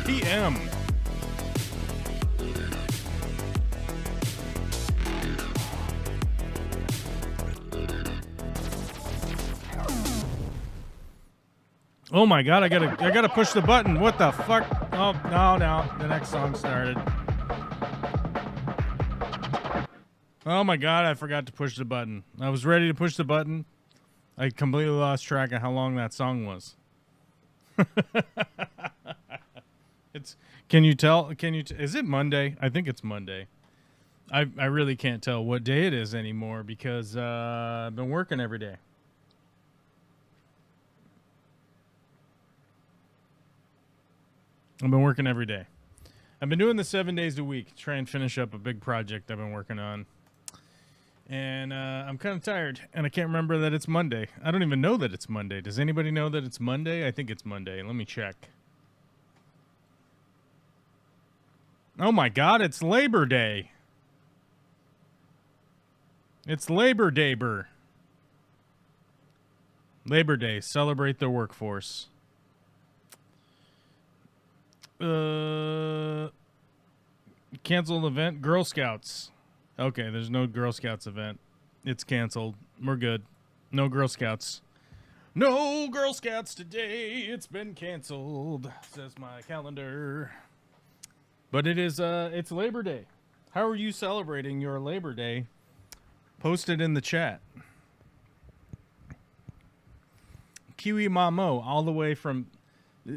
PM. Oh my god, I gotta push the button. What the fuck? Oh no, the next song started. Oh my god, I forgot to push the button. I was ready to push the button. I completely lost track of how long that song was. Can you tell? Is it Monday? I think it's Monday. I really can't tell what day it is anymore because I've been working every day. I've been working every day. I've been doing this 7 days a week to try and finish up a big project I've been working on. And I'm kind of tired, and I can't remember that it's Monday. I don't even know that it's Monday. Does anybody know that it's Monday? I think it's Monday. Let me check. Oh my god, it's Labor Day. It's Labor Day, Labor Day. Celebrate the workforce. Canceled event, Girl Scouts. Okay, there's no Girl Scouts event. It's canceled. We're good. No Girl Scouts. No Girl Scouts today. It's been canceled, says my calendar. But it's Labor Day. How are you celebrating your Labor Day? Post it in the chat. Kiwi Mamo, all the way from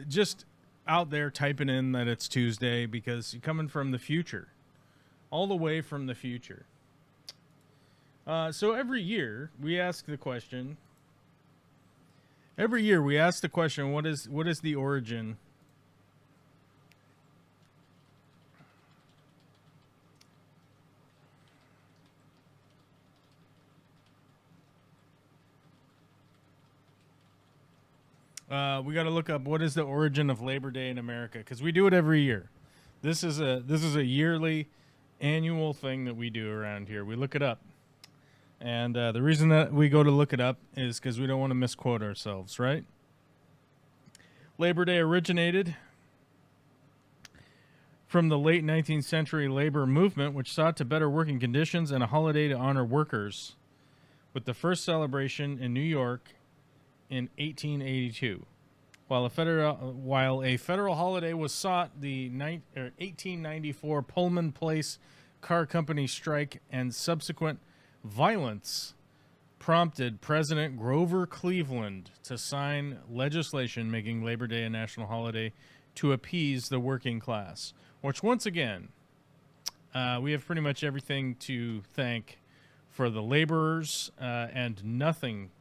just out there typing in that it's Tuesday because you're coming from the future. All the way from the future. So every year we ask the question. What is the origin? We got to look up what is the origin of Labor Day in America because we do it every year. This is a yearly, annual thing that we do around here. We look it up, and the reason that we go to look it up is because we don't want to misquote ourselves, right? Labor Day originated from the late 19th century labor movement, which sought to better working conditions and a holiday to honor workers, with the first celebration in New York in 1882. While a federal holiday was sought, the 1894 Pullman Place Car Company strike and subsequent violence prompted President Grover Cleveland to sign legislation making Labor Day a national holiday to appease the working class, which once again, we have pretty much everything to thank for the laborers and nothing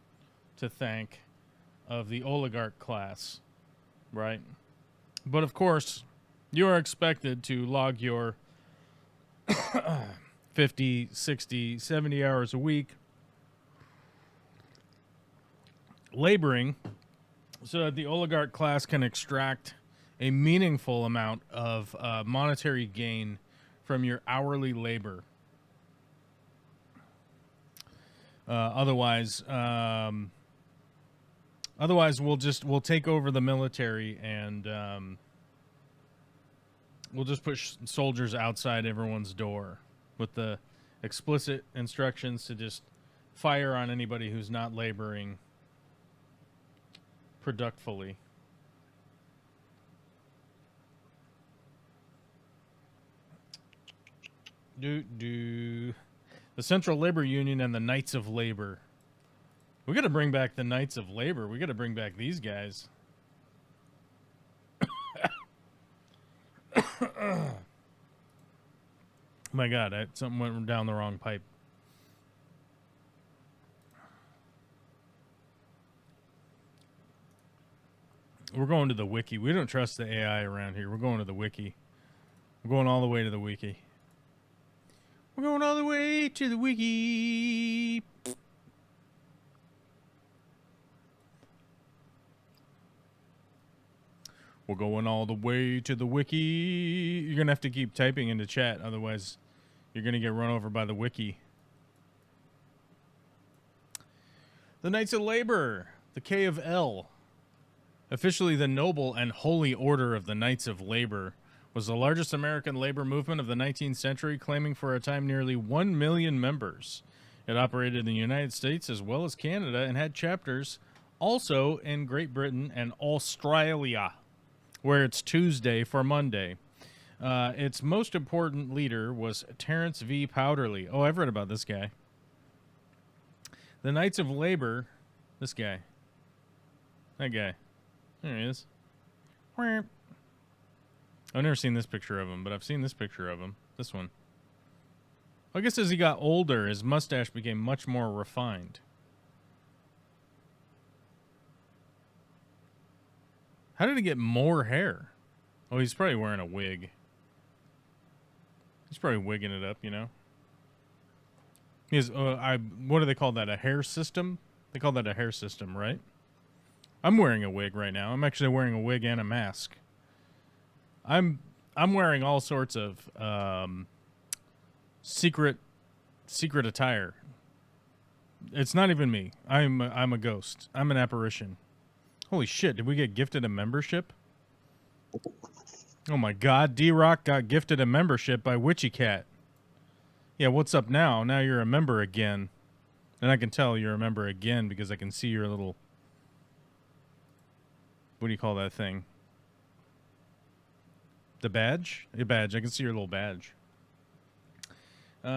to thank of the oligarch class, right? But of course, you are expected to log your 50, 60, 70 hours a week laboring so that the oligarch class can extract a meaningful amount of monetary gain from your hourly labor. Otherwise, we'll take over the military and we'll just push soldiers outside everyone's door with the explicit instructions to just fire on anybody who's not laboring productfully. The Central Labor Union and the Knights of Labor. We got to bring back the Knights of Labor. We got to bring back these guys. My God, something went down the wrong pipe. We're going to the wiki. We don't trust the AI around here. We're going to the wiki. We're going all the way to the wiki. We're going all the way to the wiki. We're going all the way to the wiki. You're going to have to keep typing into chat. Otherwise, you're going to get run over by the wiki. The Knights of Labor. The K of L. Officially the Noble and Holy Order of the Knights of Labor, was the largest American labor movement of the 19th century, claiming for a time nearly 1 million members. It operated in the United States as well as Canada and had chapters also in Great Britain and Australia, where it's Tuesday for Monday. Its most important leader was Terence V. Powderly. Oh, I've read about this guy. The Knights of Labor, this guy. That guy. There he is. I've never seen this picture of him, but I've seen this picture of him. This one. I guess as he got older, his mustache became much more refined. How did he get more hair? Oh, he's probably wearing a wig. He's probably wigging it up, you know? He has, what do they call that? A hair system? They call that a hair system, right? I'm wearing a wig right now. I'm actually wearing a wig and a mask. I'm wearing all sorts of secret attire. It's not even me. I'm a ghost. I'm an apparition. Holy shit! Did we get gifted a membership? Oh my God! D-Rock got gifted a membership by Witchy Cat. Yeah, what's up now? Now you're a member again, and I can tell you're a member again because I can see your little. What do you call that thing? The badge? A badge. I can see your little badge. It's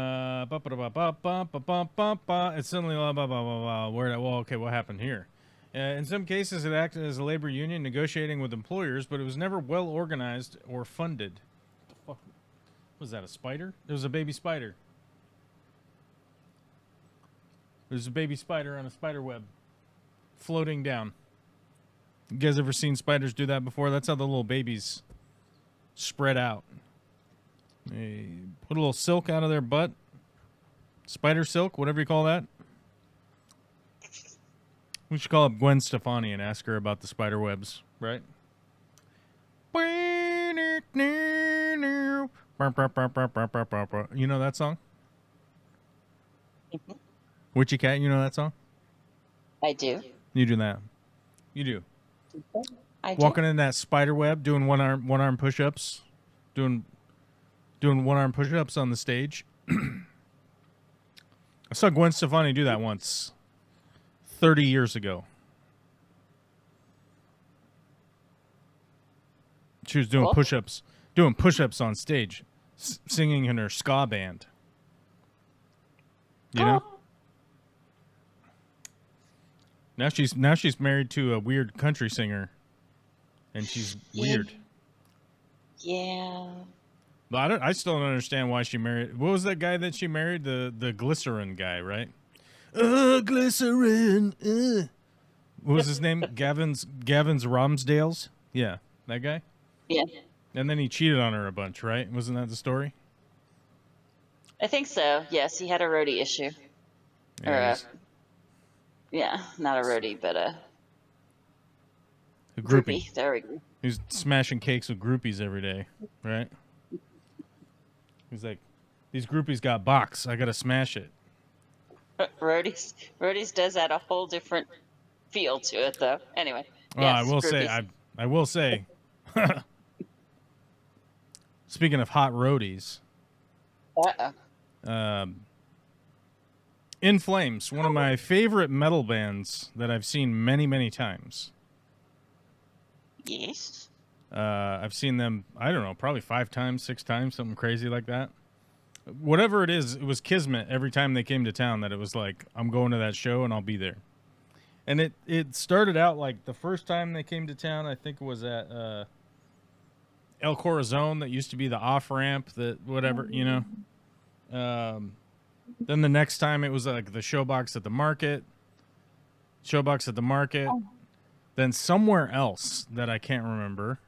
suddenly blah, blah, blah, blah, blah. Well, okay, what happened here? In some cases, it acted as a labor union negotiating with employers, but it was never well organized or funded. What the fuck? Was that a spider? It was a baby spider. There's a baby spider on a spider web floating down. You guys ever seen spiders do that before? That's how the little babies spread out. They put a little silk out of their butt. Spider silk, whatever you call that. We should call up Gwen Stefani and ask her about the spider webs, right? You know that song? Mm-hmm. Witchy Cat, you know that song? I do. You do that. You do. I do. Walking in that spider web, doing one arm push-ups, doing one arm push-ups on the stage. I saw Gwen Stefani do that once, 30 years ago. She was doing push-ups on stage, singing in her ska band. You know? Now she's married to a weird country singer, and she's weird. Yeah. But I still don't understand why she married. What was that guy that she married? The glycerin guy, right? Glycerin. What was his name? Gavin's Ramsdales. Yeah, that guy. Yeah. And then he cheated on her a bunch, right? Wasn't that the story? I think so. Yes, he had a roadie issue. Or Yeah, not a roadie, but a groupie. groupie. There we go. He's smashing cakes with groupies every day, right? He's like, these groupies got box. I gotta smash it. Roadies does add a whole different feel to it, though. Anyway, I yes, will groupies. say, I will say. Speaking of hot roadies, In Flames, one of my favorite metal bands that I've seen many, many times. Yes. I've seen them, I don't know, probably 5 times, 6 times, something crazy like that. Whatever it is, it was kismet every time they came to town that it was like, I'm going to that show and I'll be there. And it started out like the first time they came to town, I think it was at El Corazon, that used to be the off-ramp, that whatever, you know. Then the next time it was like the Showbox at the market. Then somewhere else that I can't remember.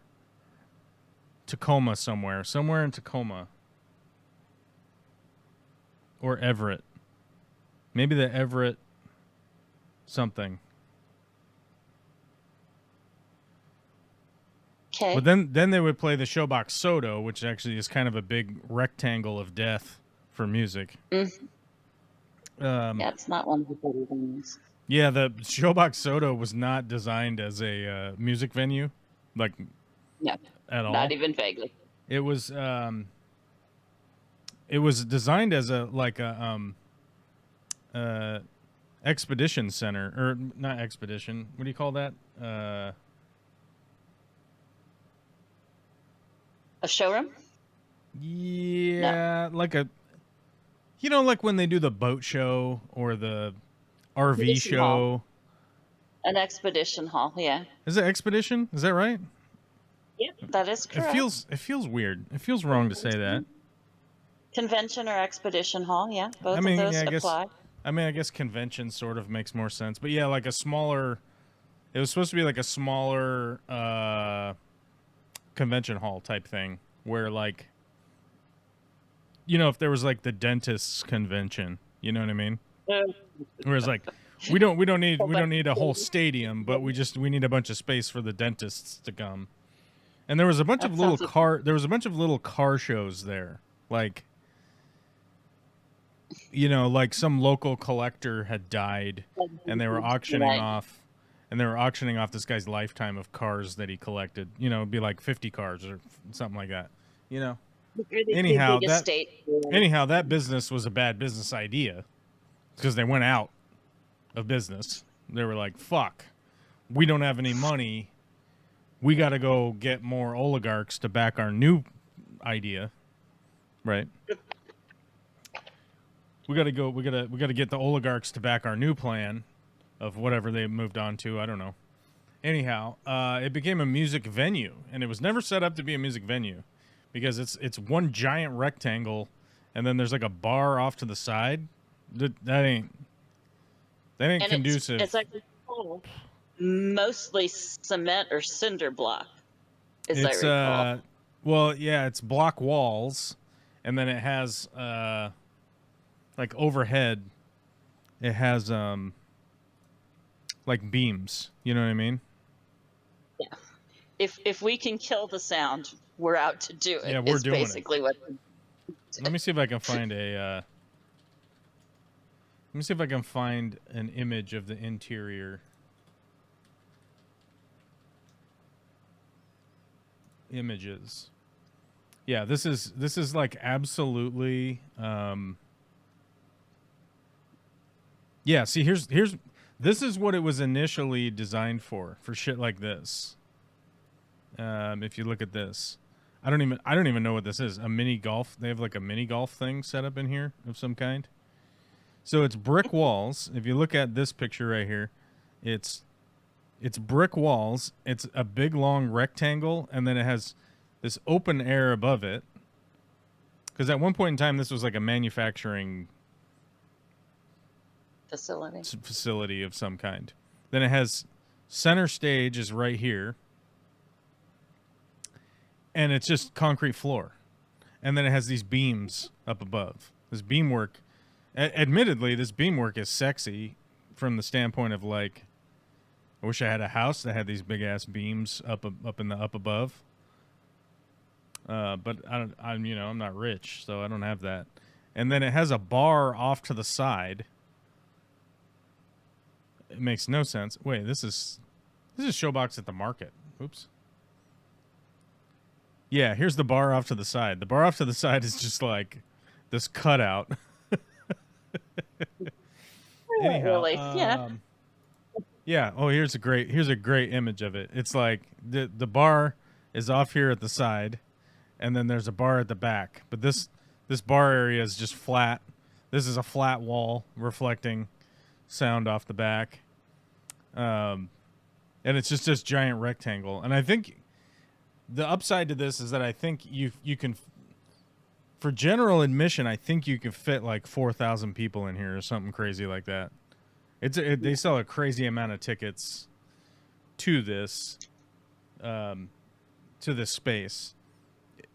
Tacoma somewhere in Tacoma. Or Everett. Maybe the Everett something. Okay. But then they would play the Showbox Soto, which actually is kind of a big rectangle of death for music. Yeah, it's not one of the better things. Yeah, the Showbox Soto was not designed as a music venue, like at all. Not even vaguely. It was designed as a expedition center, or not expedition. What do you call that? A showroom? Yeah, like a, you know, like when they do the boat show or the RV Expedition show. hall. An expedition hall, yeah. Is it expedition? Is that right? Yeah, that is correct. It feels weird. It feels wrong to say that. Convention or expedition hall, yeah. Both of those apply. I guess convention sort of makes more sense. But yeah, like a smaller, it was supposed to be like a smaller convention hall type thing where, like, you know, if there was like the dentist's convention, you know what I mean? Whereas like we don't need a whole stadium, but we need a bunch of space for the dentists to come. And there was a bunch of little car shows there. Like, you know, like some local collector had died and they were auctioning off this guy's lifetime of cars that he collected. You know, it'd be like 50 cars or something like that. You know. Anyhow, that business was a bad business idea because they went out of business. They were like, fuck, we don't have any money. We got to go get more oligarchs to back our new idea. Right. We got to get the oligarchs to back our new plan of whatever they moved on to. I don't know. Anyhow, it became a music venue, and it was never set up to be a music venue because it's one giant rectangle, and then there's like a bar off to the side. That ain't conducive. It's like mostly cement or cinder block. I recall. Well, yeah, it's block walls, and then it has like overhead, it has like beams. You know what I mean? Yeah. If we can kill the sound, we're out to do it. Yeah, we're doing basically it. What. Let me see if I can find a. Let me see if I can find an image of the interior. Images. Yeah, this is like absolutely. Yeah, see, this is what it was initially designed for shit like this. If you look at this, I don't even know what this is. A mini golf. They have like a mini golf thing set up in here of some kind. So it's brick walls. If you look at this picture right here, it's brick walls. It's a big long rectangle, and then it has this open air above it. Because at one point in time, this was like a manufacturing facility of some kind. Then it has center stage is right here, and it's just concrete floor, and then it has these beams up above. This beamwork, admittedly, this beamwork is sexy from the standpoint of like, I wish I had a house that had these big ass beams up in the up above. But I'm not rich, so I don't have that. And then it has a bar off to the side. It makes no sense. Wait, this is Showbox at the market. Oops. Yeah, here's the bar off to the side. The bar off to the side is just like this cutout. Anyhow, really? yeah. Oh, here's a great image of it. It's like the bar is off here at the side, and then there's a bar at the back. But this bar area is just flat. This is a flat wall reflecting sound off the back. And it's just this giant rectangle. And I think the upside to this is that I think you can, for general admission, I think you can fit like 4,000 people in here or something crazy like that. They sell a crazy amount of tickets to this space.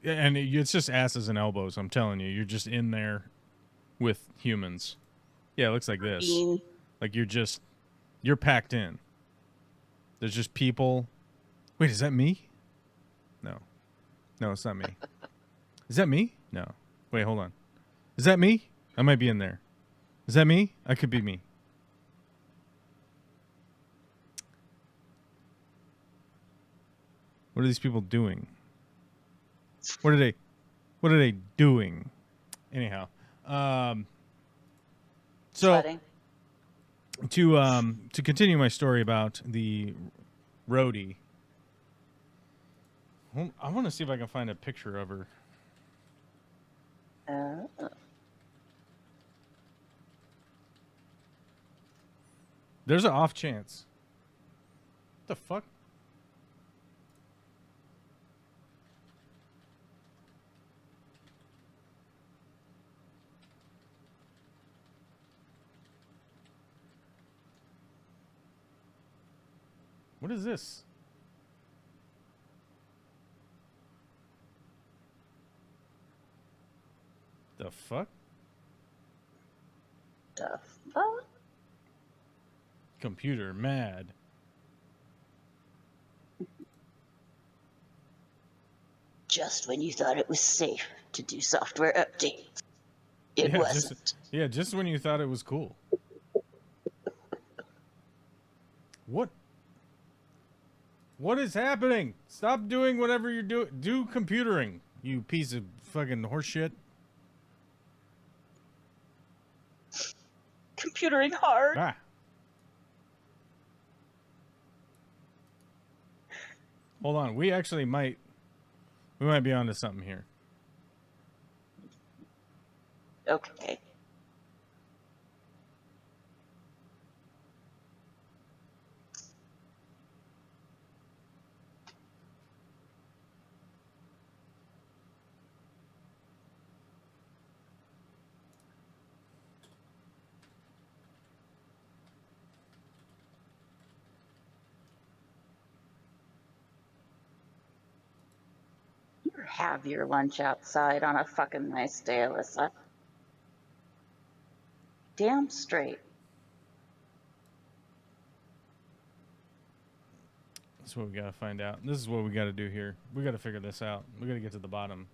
And it's just asses and elbows, I'm telling you. You're just in there with humans. Yeah, it looks like this. Like you're packed in. There's just people. Wait, is that me? No. No, it's not me. Is that me? No. Wait, hold on. Is that me? I might be in there. Is that me? I could be me. What are these people doing? What are they doing? Anyhow, so Sweating. to continue my story about the roadie, I want to see if I can find a picture of her. There's an off chance. What the fuck? What is this? The fuck? The fuck? Computer mad. Just when you thought it was safe to do software updates, it wasn't. Just when you thought it was cool. What is happening? Stop doing whatever you're doing. Do computering, you piece of fucking horseshit. Computering hard. Ah. Hold on. We might be onto something here. Okay. Have your lunch outside on a fucking nice day, Alyssa. Damn straight. That's what we gotta find out. This is what we gotta do here. We gotta figure this out. We gotta get to the bottom.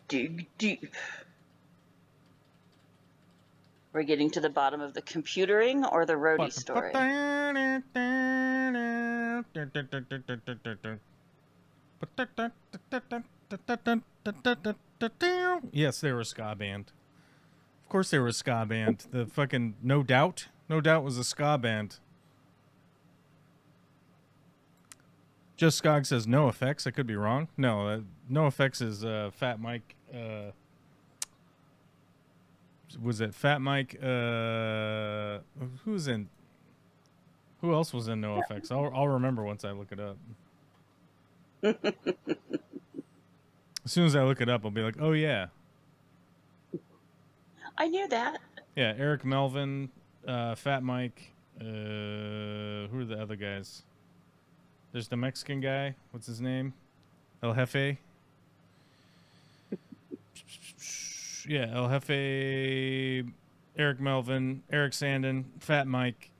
Dig deep. We're getting to the bottom of the computering or the roadie story? Yes, they were a ska band. Of course they were a ska band. The fucking No Doubt was a ska band. Just Skog says no effects. I could be wrong. No, no effects is Fat Mike. Was it Fat Mike? Who's in? Who else was in No Effects? I'll remember once I look it up. As soon as I look it up, I'll be like, oh yeah. I knew that. Yeah, Eric Melvin, Fat Mike. Who are the other guys? There's the Mexican guy. What's his name? El Jefe. Yeah, El Jefe, Eric Melvin, Eric Sandin, Fat Mike.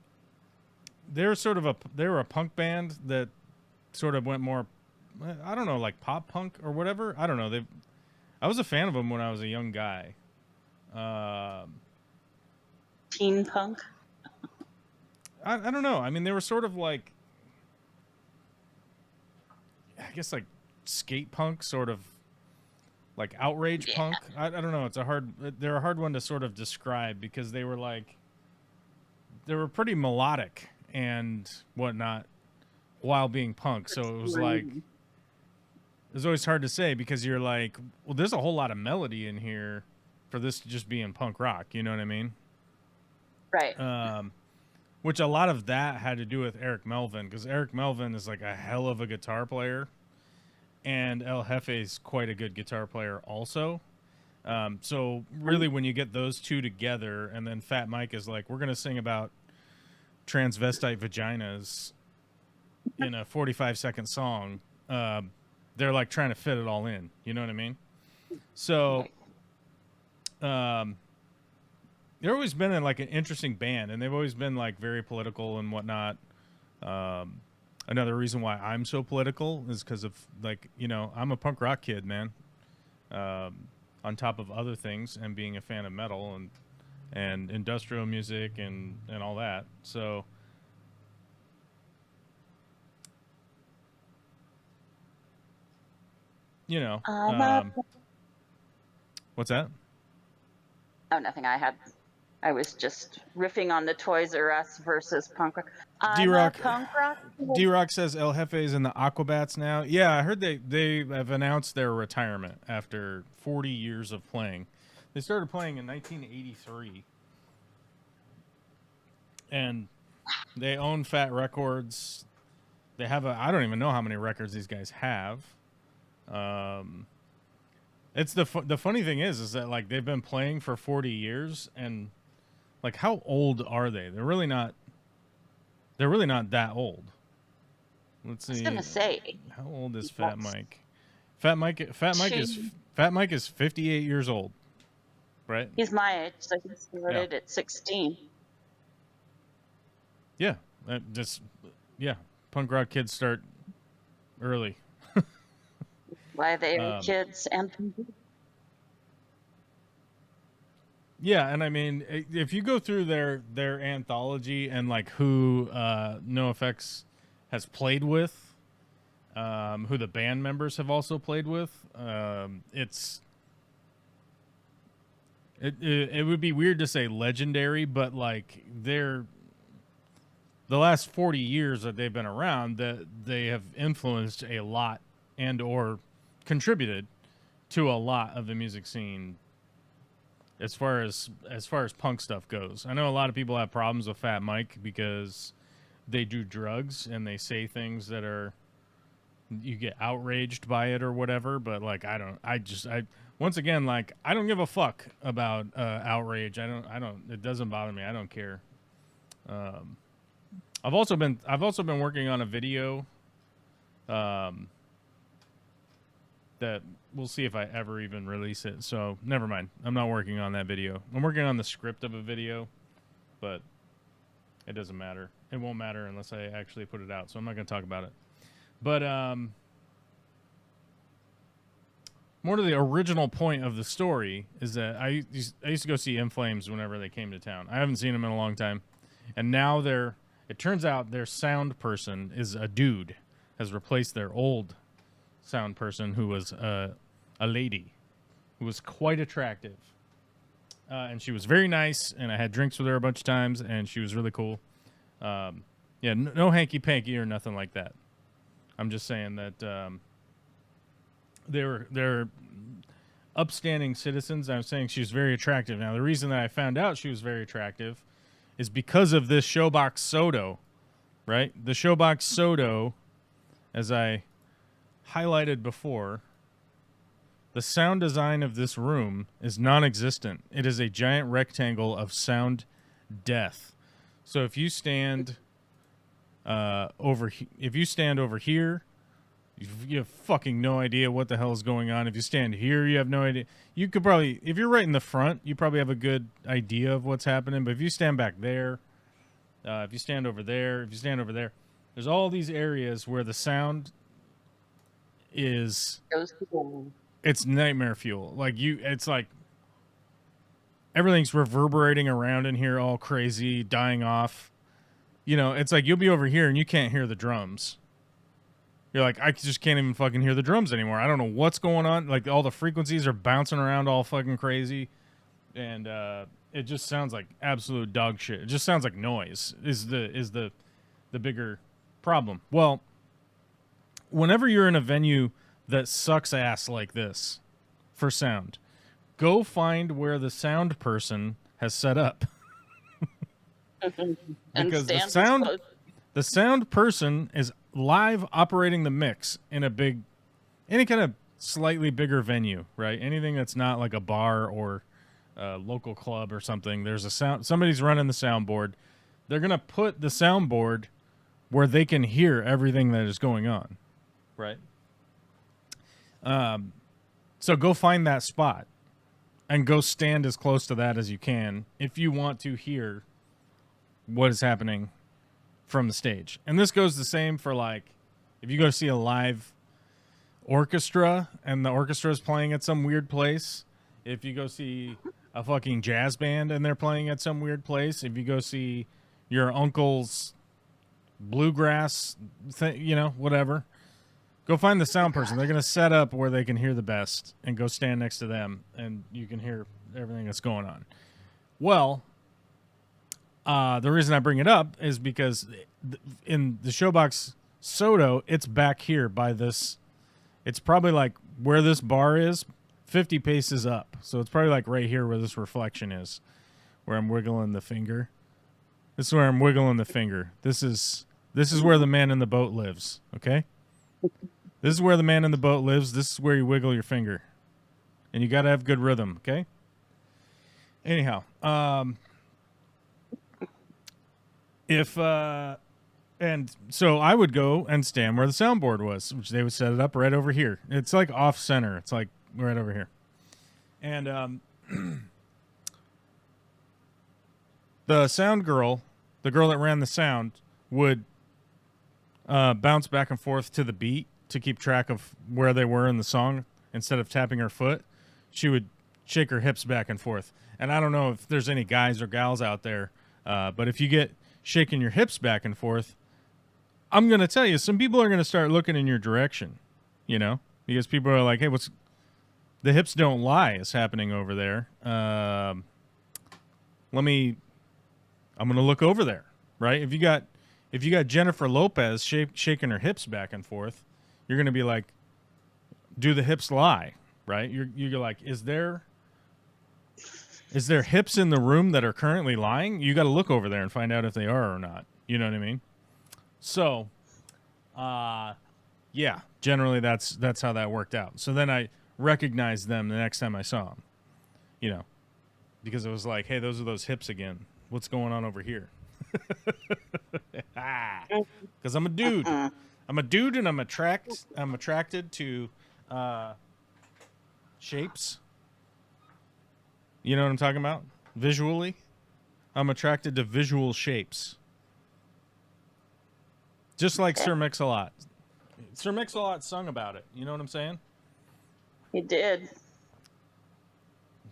They were a punk band that sort of went more, I don't know, like pop punk or whatever. I don't know. I was a fan of them when I was a young guy. Teen punk. I don't know. I mean, they were sort of like, I guess like skate punk, sort of like outrage punk. I don't know. They're a hard one to sort of describe because they were pretty melodic and whatnot while being punk. So it was like, it was always hard to say because you're like, well, there's a whole lot of melody in here for this to just be in punk rock. You know what I mean? Right. Which a lot of that had to do with Eric Melvin because Eric Melvin is like a hell of a guitar player, and El Jefe is quite a good guitar player also. So really, when you get those two together, and then Fat Mike is like, we're gonna sing about transvestite vaginas in a 45-second song. They're like trying to fit it all in. You know what I mean? So, they've always been in like an interesting band, and they've always been like very political and whatnot. Another reason why I'm so political is because of like, you know, I'm a punk rock kid, man. On top of other things, and being a fan of metal and industrial music and all that. So, you know, what's that? Oh, nothing. I was just riffing on the Toys R Us versus punk rock. D-Rock says El Jefe is in the Aquabats now. Yeah, I heard they have announced their retirement after 40 years of playing. They started playing in 1983. And they own Fat Records. They have I don't even know how many records these guys have. It's the funny thing is that like they've been playing for 40 years, and like how old are they? They're really not that old. Let's see. I was gonna say, how old is Fat Mike? Fat Mike is 58 years old, right? He's my age, so he started at 16. Yeah, punk rock kids start early. Why they are kids and. Yeah, and I mean, if you go through their anthology and like who NoFX has played with, who the band members have also played with, it would be weird to say legendary, but like the last 40 years that they've been around, that they have influenced a lot and or contributed to a lot of the music scene. As far as punk stuff goes, I know a lot of people have problems with Fat Mike because they do drugs and they say things that are, you get outraged by it or whatever. But like, once again, like, I don't give a fuck about outrage. I don't. It doesn't bother me. I don't care. I've also been working on a video. That we'll see if I ever even release it. So never mind. I'm not working on that video. I'm working on the script of a video, but it doesn't matter. It won't matter unless I actually put it out. So I'm not going to talk about it. But more to the original point of the story is that I used to go see In Flames whenever they came to town. I haven't seen them in a long time, and now it turns out their sound person is a dude, has replaced their old sound person who was a lady who was quite attractive, and she was very nice, and I had drinks with her a bunch of times, and she was really cool. No hanky panky or nothing like that. I'm just saying that they're upstanding citizens. I'm saying she was very attractive. Now the reason that I found out she was very attractive is because of this Showbox Soto, right? The Showbox Soto, as I highlighted before, the sound design of this room is non-existent. It is a giant rectangle of sound death. So if you stand over here, You have fucking no idea what the hell is going on. If you stand here, you have no idea. You could probably, if you're right in the front, you probably have a good idea of what's happening. But if you stand back there, if you stand over there, if you stand over there, there's all these areas where the sound is, it's nightmare fuel. Like it's like everything's reverberating around in here all crazy, dying off. You know, it's like you'll be over here and you can't hear the drums. You're like, I just can't even fucking hear the drums anymore. I don't know what's going on. Like, all the frequencies are bouncing around all fucking crazy. And it just sounds like absolute dog shit. It just sounds like noise is the bigger problem. Well, whenever you're in a venue that sucks ass like this for sound, go find where the sound person has set up. Because the sound person is live operating the mix in any kind of slightly bigger venue, right? Anything that's not like a bar or a local club or something. There's a sound, somebody's running the soundboard. They're going to put the soundboard where they can hear everything that is going on, right? So go find that spot and go stand as close to that as you can if you want to hear what is happening from the stage. And this goes the same for, like, if you go see a live orchestra and the orchestra is playing at some weird place. If you go see a fucking jazz band and they're playing at some weird place. If you go see your uncle's bluegrass thing, you know, whatever. Go find the sound person. They're going to set up where they can hear the best and go stand next to them and you can hear everything that's going on. Well, the reason I bring it up is because in the Showbox Soto, it's back here by this. It's probably like where this bar is, 50 paces up. So it's probably like right here where this reflection is, where I'm wiggling the finger. This is where I'm wiggling the finger. This is where the man in the boat lives, okay? This is where the man in the boat lives. This is where you wiggle your finger. And you got to have good rhythm, okay? Anyhow, and so I would go and stand where the soundboard was, which they would set it up right over here. It's like off center. It's like right over here. And the sound girl, the girl that ran the sound, would bounce back and forth to the beat to keep track of where they were in the song. Instead of tapping her foot, she would shake her hips back and forth. And I don't know if there's any guys or gals out there, but if you get shaking your hips back and forth, I'm going to tell you, some people are going to start looking in your direction, you know, because people are like, hey, what's the hips don't lie is happening over there. I'm going to look over there, right? If you got Jennifer Lopez shaking her hips back and forth, you're going to be like, do the hips lie, right? You're like, is there hips in the room that are currently lying? You got to look over there and find out if they are or not. You know what I mean? So, yeah, generally that's how that worked out. So then I recognized them the next time I saw them, you know, because it was like, hey, those are those hips again. What's going on over here? Because I'm a dude. I'm a dude, and I'm attracted to shapes. You know what I'm talking about? Visually, I'm attracted to visual shapes. Just like Sir Mix-a-Lot. Sir Mix-a-Lot sung about it. You know what I'm saying? He did.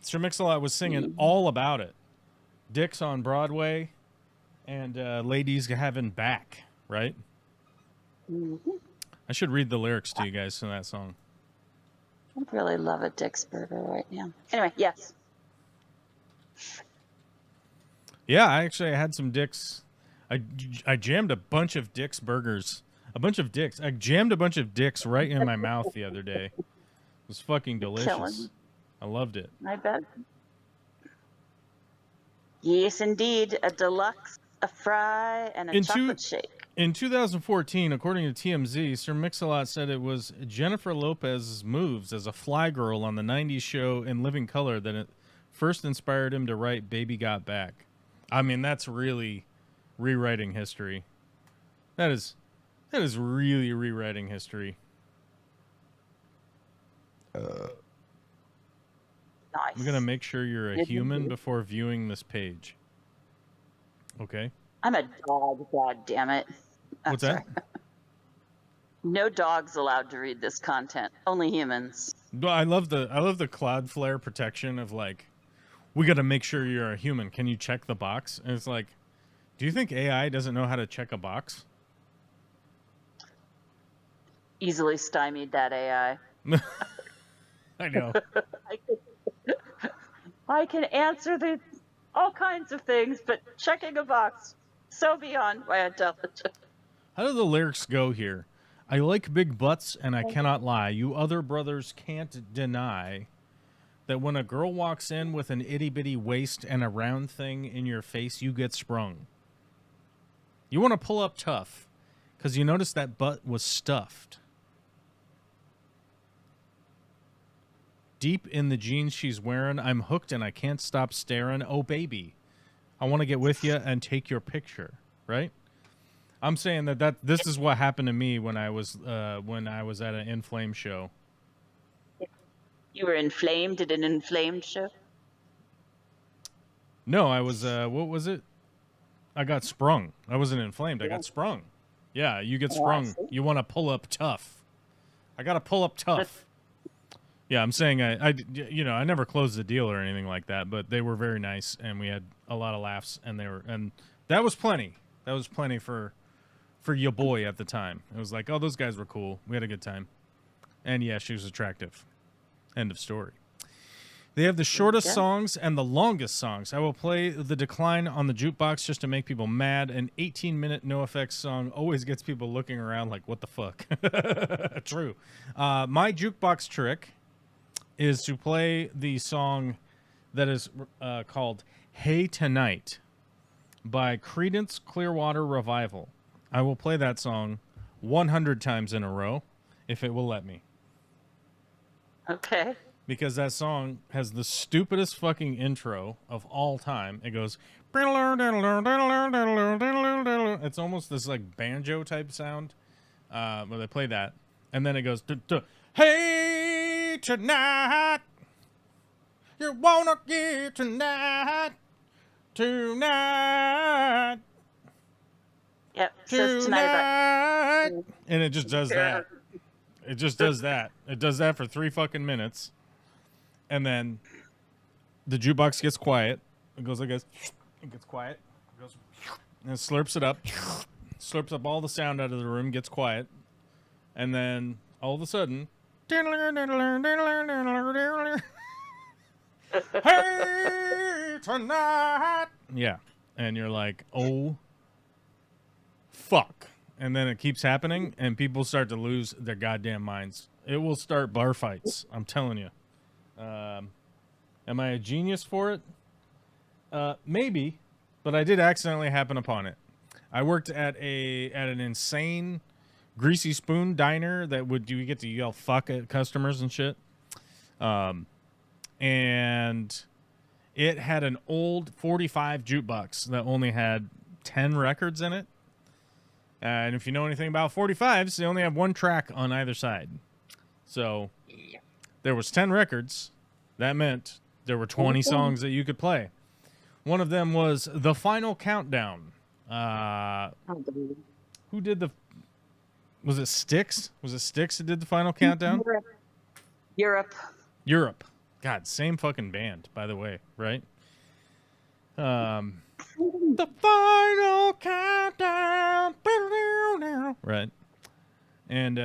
Sir Mix-a-Lot was singing all about it. Dicks on Broadway and ladies having back, right? Mm-hmm. I should read the lyrics to you guys in that song. I really love a Dick's burger right now. Anyway, yes. Yeah, I had some Dick's. I jammed a bunch of Dick's burgers. A bunch of Dick's. I jammed a bunch of Dick's right in my mouth the other day. It was fucking delicious. I loved it. I bet. Yes, indeed. A deluxe, a fry, and a chocolate shake. In 2014, according to TMZ, Sir Mix-a-Lot said it was Jennifer Lopez's moves as a fly girl on the 90s show In Living Color that it first inspired him to write Baby Got Back. I mean, that's really rewriting history. That is really rewriting history. Nice. I'm gonna make sure you're a Good human news. before viewing this page. Okay. I'm a dog, god damn it. What's that? No dogs allowed to read this content. Only humans. Well, I love the Cloudflare protection of like, we got to make sure you're a human. Can you check the box? And it's like, do you think AI doesn't know how to check a box? Easily stymied that AI. I know. I can answer all kinds of things, but checking a box, so beyond my intelligence. How do the lyrics go here? I like big butts and I cannot lie. You other brothers can't deny that when a girl walks in with an itty-bitty waist and a round thing in your face, you get sprung. You want to pull up tough because you notice that butt was stuffed. Deep in the jeans she's wearing, I'm hooked and I can't stop staring. Oh, baby, I want to get with you and take your picture, right? I'm saying that this is what happened to me when I was at an Inflamed show. You were inflamed at an inflamed show? No, I was what was it? I got sprung. I wasn't inflamed. I got sprung. Yeah, you get sprung. You want to pull up tough. I got to pull up tough. Yeah, I'm saying I never closed the deal or anything like that, but they were very nice and we had a lot of laughs and that was plenty. That was plenty for your boy at the time. It was like, oh, those guys were cool. We had a good time. And yeah, she was attractive. End of story. They have the shortest songs and the longest songs. I will play The Decline on the jukebox just to make people mad. An 18-minute NoFX song always gets people looking around like, what the fuck? True. My jukebox trick is to play the song that is called Hey Tonight by Creedence Clearwater Revival. I will play that song 100 times in a row if it will let me. Okay. Because that song has the stupidest fucking intro of all time. It goes... It's almost this like banjo type sound where they play that. And then it goes... Hey, tonight, you wanna get tonight, tonight. Yep. Says tonight. And it just does that. It just does that. It does that for 3 fucking minutes. And then the jukebox gets quiet. It goes like this. It gets quiet. It goes and it slurps it up. Slurps up all the sound out of the room, gets quiet. And then all of a sudden, hey, tonight. Yeah. And you're like, oh, fuck. And then it keeps happening, and people start to lose their goddamn minds. It will start bar fights. I'm telling you. Am I a genius for it? Maybe, but I did accidentally happen upon it. I worked at an insane greasy spoon diner that you get to yell fuck at customers and shit. And it had an old 45 jukebox that only had 10 records in it. And if you know anything about 45s, they only have one track on either side. So there was 10 records. That meant there were 20 songs that you could play. One of them was The Final Countdown. Who did was it Styx? Was it Styx that did The Final Countdown? Europe. God, same fucking band, by the way, right? The Final Countdown. Right. And,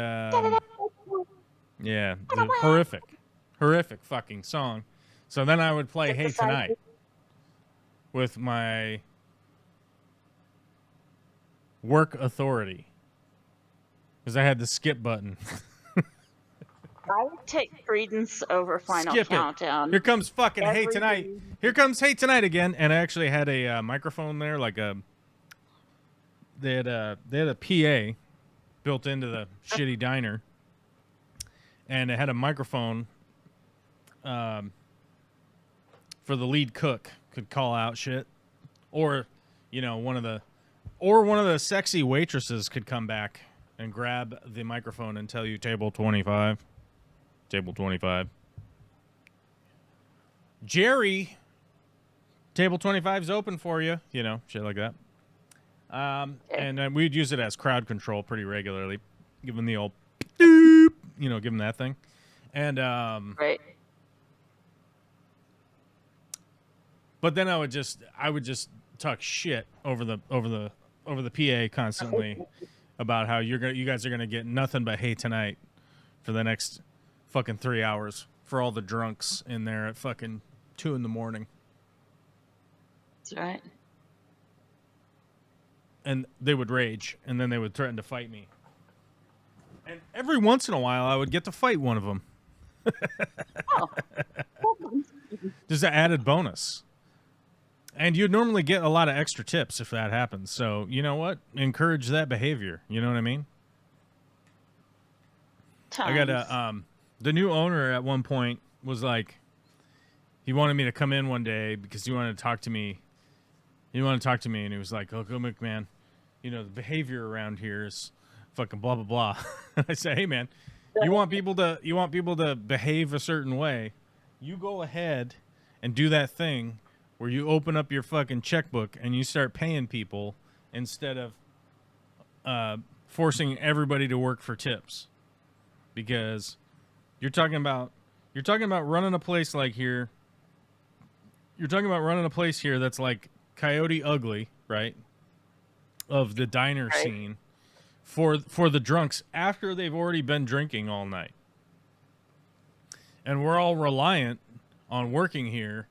yeah, horrific fucking song. So then I would play Hey Tonight with my work authority. Because I had the skip button. I would take Creedence over Final Countdown. Here comes fucking Hey Tonight. Here comes Hey Tonight again. And I actually had a microphone there, like they had a PA built into the shitty diner, and it had a microphone for the lead cook could call out shit, or one of the sexy waitresses could come back and grab the microphone and tell you table 25. Table 25. Jerry, table 25 is open for you. You know, shit like that. And we'd use it as crowd control pretty regularly. Give them the old, doop, you know, give them that thing. And, right. But then I would just talk shit over the PA constantly about how you guys are gonna get nothing but hey tonight for the next fucking 3 hours for all the drunks in there at fucking 2 a.m. That's right. And they would rage, and then they would threaten to fight me. And every once in a while, I would get to fight one of them. Oh. Just an added bonus. And you'd normally get a lot of extra tips if that happens. So, you know what? Encourage that behavior. You know what I mean? Times. I got the new owner at one point was like, he wanted me to come in one day because he wanted to talk to me. He wanted to talk to me, and he was like, "Oh, go McMahon, you know, the behavior around here is fucking blah blah blah." I said, "Hey man, you want people to behave a certain way, you go ahead and do that thing where you open up your fucking checkbook and you start paying people instead of forcing everybody to work for tips, because you're talking about running a place like here. You're talking about running a place here that's like Coyote Ugly, right? Of the diner scene for the drunks after they've already been drinking all night. And we're all reliant on working here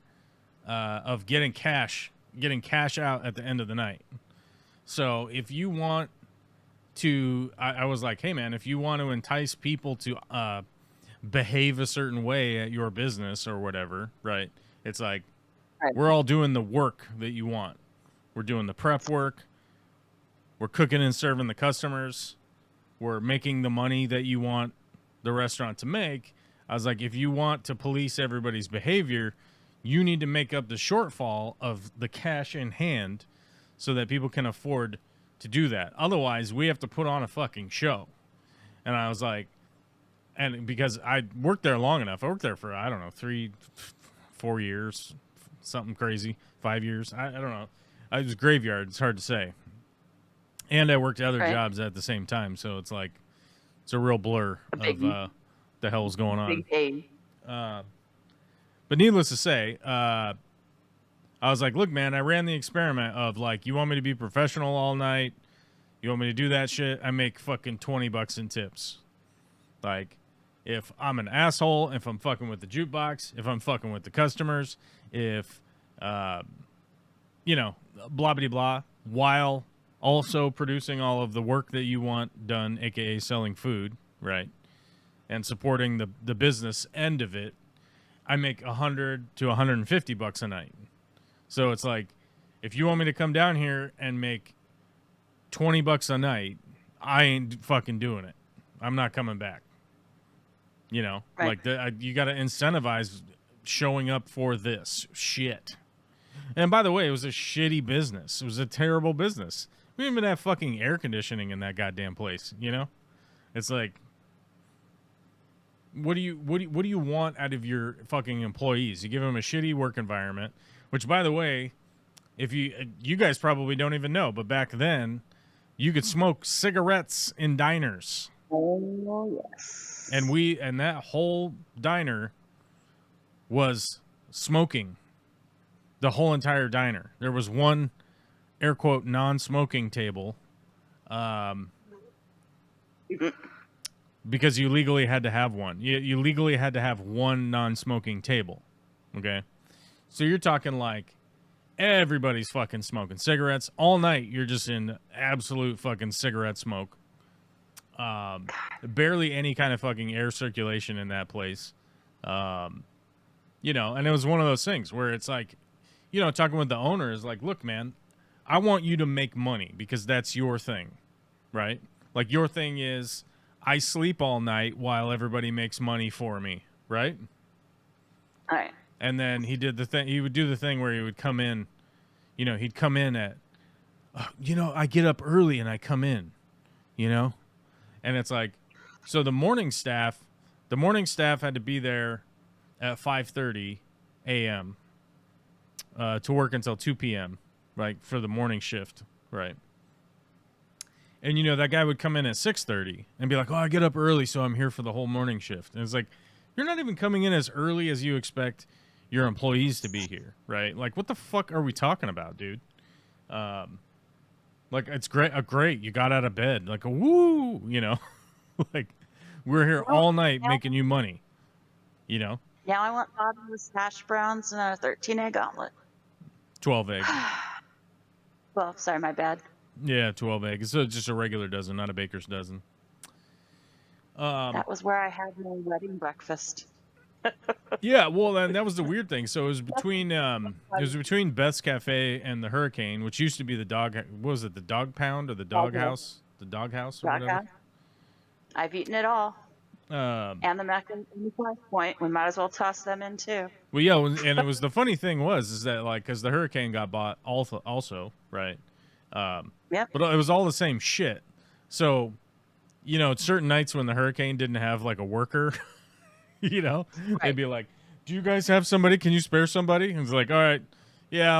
of getting cash out at the end of the night. So if you want to, I was like, hey man, if you want to entice people to behave a certain way at your business or whatever, right? It's like, we're all doing the work that you want. We're doing the prep work. We're cooking and serving the customers. We're making the money that you want the restaurant to make. I was like, if you want to police everybody's behavior, you need to make up the shortfall of the cash in hand so that people can afford to do that. Otherwise, we have to put on a fucking show. And I was like, and because I worked there long enough, I worked there for, I don't know, 3-4 years, something crazy, 5 years. I don't know. It was graveyard. It's hard to say. And I worked other jobs at the same time. So it's like, it's a real blur of the hell's going on. But needless to say, I was like, look, man, I ran the experiment of like, you want me to be professional all night? You want me to do that shit? I make fucking $20 in tips. Like, if I'm an asshole, if I'm fucking with the jukebox, if I'm fucking with the customers, if, you know, blah, blah, blah, while also producing all of the work that you want done, aka selling food, right? And supporting the business end of it, I make $100 to $150 a night. So it's like, if you want me to come down here and make $20 a night, I ain't fucking doing it. I'm not coming back. You know, like you got to incentivize showing up for this shit. And by the way, it was a shitty business. It was a terrible business. We didn't even have fucking air conditioning in that goddamn place. You know, it's like, what do you want out of your fucking employees? You give them a shitty work environment, which, by the way, if you guys probably don't even know, but back then, you could smoke cigarettes in diners. Oh yes. And that whole diner was smoking. The whole entire diner. There was one, air quote, non-smoking table, because you legally had to have one. You legally had to have one non-smoking table. Okay, so you're talking like everybody's fucking smoking cigarettes all night. You're just in absolute fucking cigarette smoke. Barely any kind of fucking air circulation in that place. You know, and it was one of those things where it's like, you know, talking with the owner is like, look, man, I want you to make money because that's your thing, right? Like, your thing is I sleep all night while everybody makes money for me, right? All right. And then he would do the thing where he would come in, you know, he'd come in at, you know, I get up early and I come in, you know? And it's like, so the morning staff, The morning staff had to be there at 5:30 a.m. To work until 2 p.m. Like for the morning shift, right? And you know that guy would come in at 6:30 and be like, "Oh, I get up early, so I'm here for the whole morning shift." And it's like, you're not even coming in as early as you expect your employees to be here, right? Like, what the fuck are we talking about, dude? Like, it's great. Great, you got out of bed. Like, woo, you know, like we're here all night making you money, you know. Now I want bottomless hash browns and a 13-egg omelet. 12 egg. Well, sorry, my bad. Yeah, 12 egg. It's just a regular dozen, not a baker's dozen. That was where I had my wedding breakfast. Yeah, well, and that was the weird thing. So it was between Beth's Cafe and the Hurricane, which used to be the dog. What was it? The Dog Pound or the Dog House? The Dog House or whatever. I've eaten it all. And the Mecca and the Price Point. We might as well toss them in too. Well, yeah, and it was the funny thing is that like because the Hurricane got bought also, right? Yep. But it was all the same shit. So, you know, certain nights when the Hurricane didn't have like a worker, you know, they'd be like, "Do you guys have somebody? Can you spare somebody?" And it's like, "All right, yeah,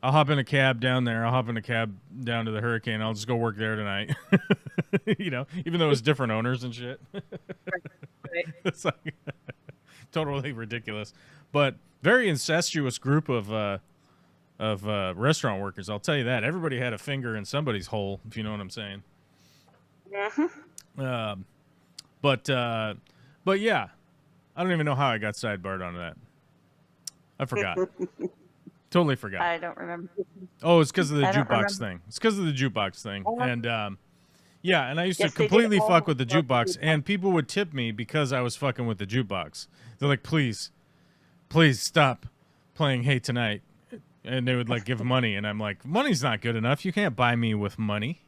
I'll hop in a cab down there. I'll hop in a cab down to the Hurricane. I'll just go work there tonight." You know, even though it was different owners and shit. Right. It's like totally ridiculous, but very incestuous group of restaurant workers. I'll tell you that. Everybody had a finger in somebody's hole, if you know what I'm saying. Mm-hmm. But yeah, I don't even know how I got sidebarred on that. I forgot. Totally forgot. I don't remember. Oh, it's because of the jukebox thing. It's because of the jukebox thing. And yeah, and I used to completely fuck with the jukebox, and people would tip me because I was fucking with the jukebox. They're like, please stop playing Hey Tonight. And they would like give money, and I'm like, money's not good enough. You can't buy me with money.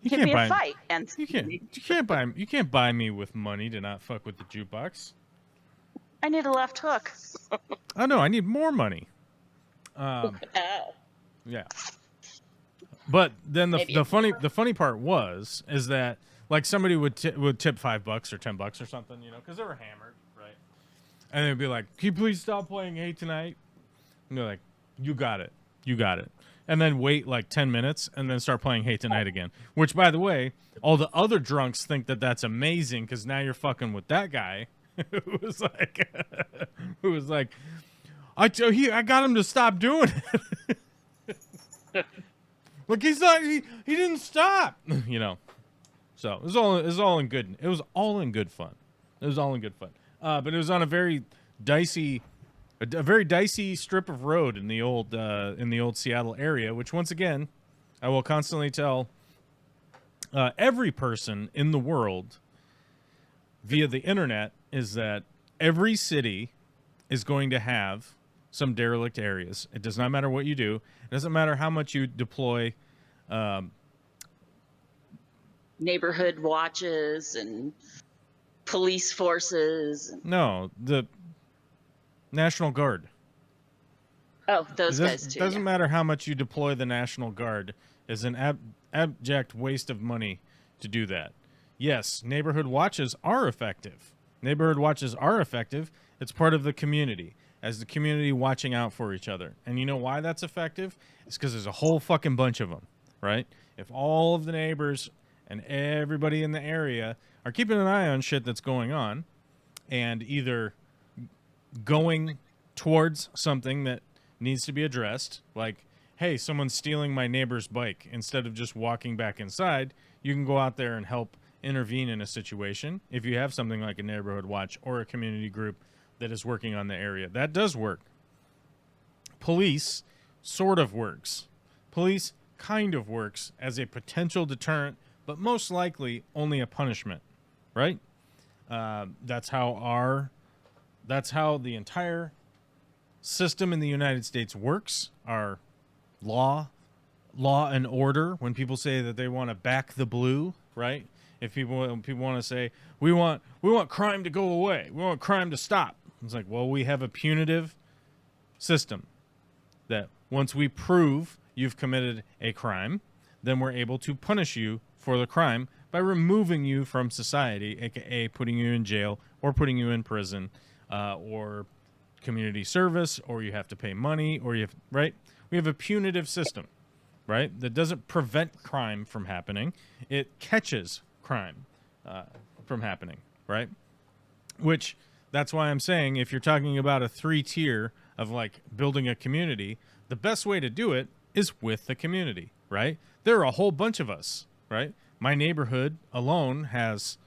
You can't buy a fight, and you can't buy me with money to not fuck with the jukebox. I need a left hook. Oh no, I need more money. Yeah. But then the funny part is that like somebody would tip $5 or $10 or something, you know, because they were hammered, right? And they'd be like, "Can you please stop playing Hey Tonight?" And they're like, you got it. And then wait like 10 minutes and then start playing Hey Tonight again. Which, by the way, all the other drunks think that that's amazing because now you're fucking with that guy who was like, I got him to stop doing it. Like he didn't stop, you know. So it was all in good fun. But it was on a very dicey strip of road in the old Seattle area, which once again, I will constantly tell every person in the world via the internet is that every city is going to have some derelict areas. It does not matter what you do. It doesn't matter how much you deploy neighborhood watches and police forces. No, the National Guard. Oh, those guys too. It doesn't matter how much you deploy the National Guard. It's an abject waste of money to do that. Yes, neighborhood watches are effective. It's part of the community, as the community watching out for each other. And you know why that's effective? It's because there's a whole fucking bunch of them, right? If all of the neighbors and everybody in the area are keeping an eye on shit that's going on and either going towards something that needs to be addressed, like, hey, someone's stealing my neighbor's bike, instead of just walking back inside, you can go out there and help intervene in a situation if you have something like a neighborhood watch or a community group that is working on the area. That does work. Police sort of works. Police kind of works as a potential deterrent, but most likely only a punishment, right? That's how the entire system in the United States works. Our law and order. When people say that they want to back the blue, right? If people want to say we want crime to go away, we want crime to stop. It's like, well, we have a punitive system that once we prove you've committed a crime, then we're able to punish you for the crime by removing you from society, aka putting you in jail or putting you in prison, or community service, or you have to pay money, or you have, right? We have a punitive system, right? That doesn't prevent crime from happening. It catches crime from happening, right? Which, that's why I'm saying, if you're talking about a 3-tier of like building a community, the best way to do it is with the community, right? There are a whole bunch of us, right? My neighborhood alone has,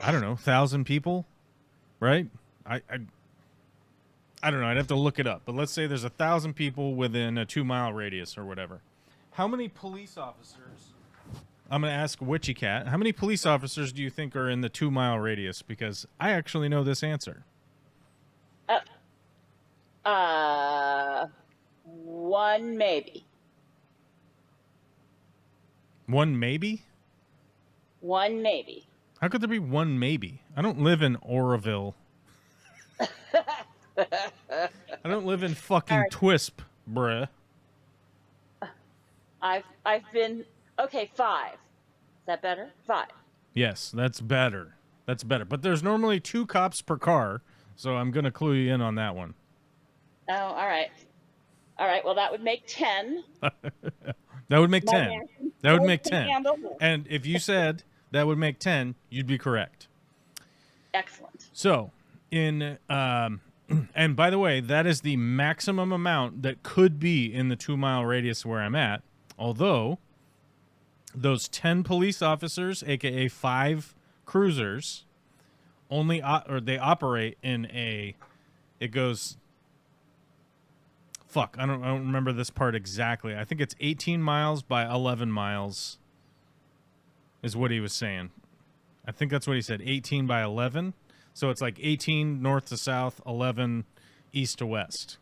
I don't know, 1,000 people, right? I don't know. I'd have to look it up. But let's say there's 1,000 people within a 2-mile radius or whatever. How many police officers? I'm going to ask Witchy Cat. How many police officers do you think are in the 2-mile radius? Because I actually know this answer. One maybe. One maybe? One maybe. How could there be one maybe? I don't live in Oroville. I don't live in fucking Right. Twisp, bruh. I've been 5. Is that better? 5. Yes, that's better. That's better. But there's normally 2 cops per car, so I'm gonna clue you in on that one. Oh, all right. All right. Well, that would make 10. That would make 10. That would make 10. Handle. And if you said that would make 10, you'd be correct. Excellent. So, in and by the way, that is the maximum amount that could be in the 2-mile radius where I'm at. Although those 10 police officers, aka 5 cruisers, only they operate in a. It goes. Fuck, I don't remember this part exactly. I think it's 18 miles by 11 miles is what he was saying. I think that's what he said, 18 by 11. So it's like 18 north to south, 11 east to west.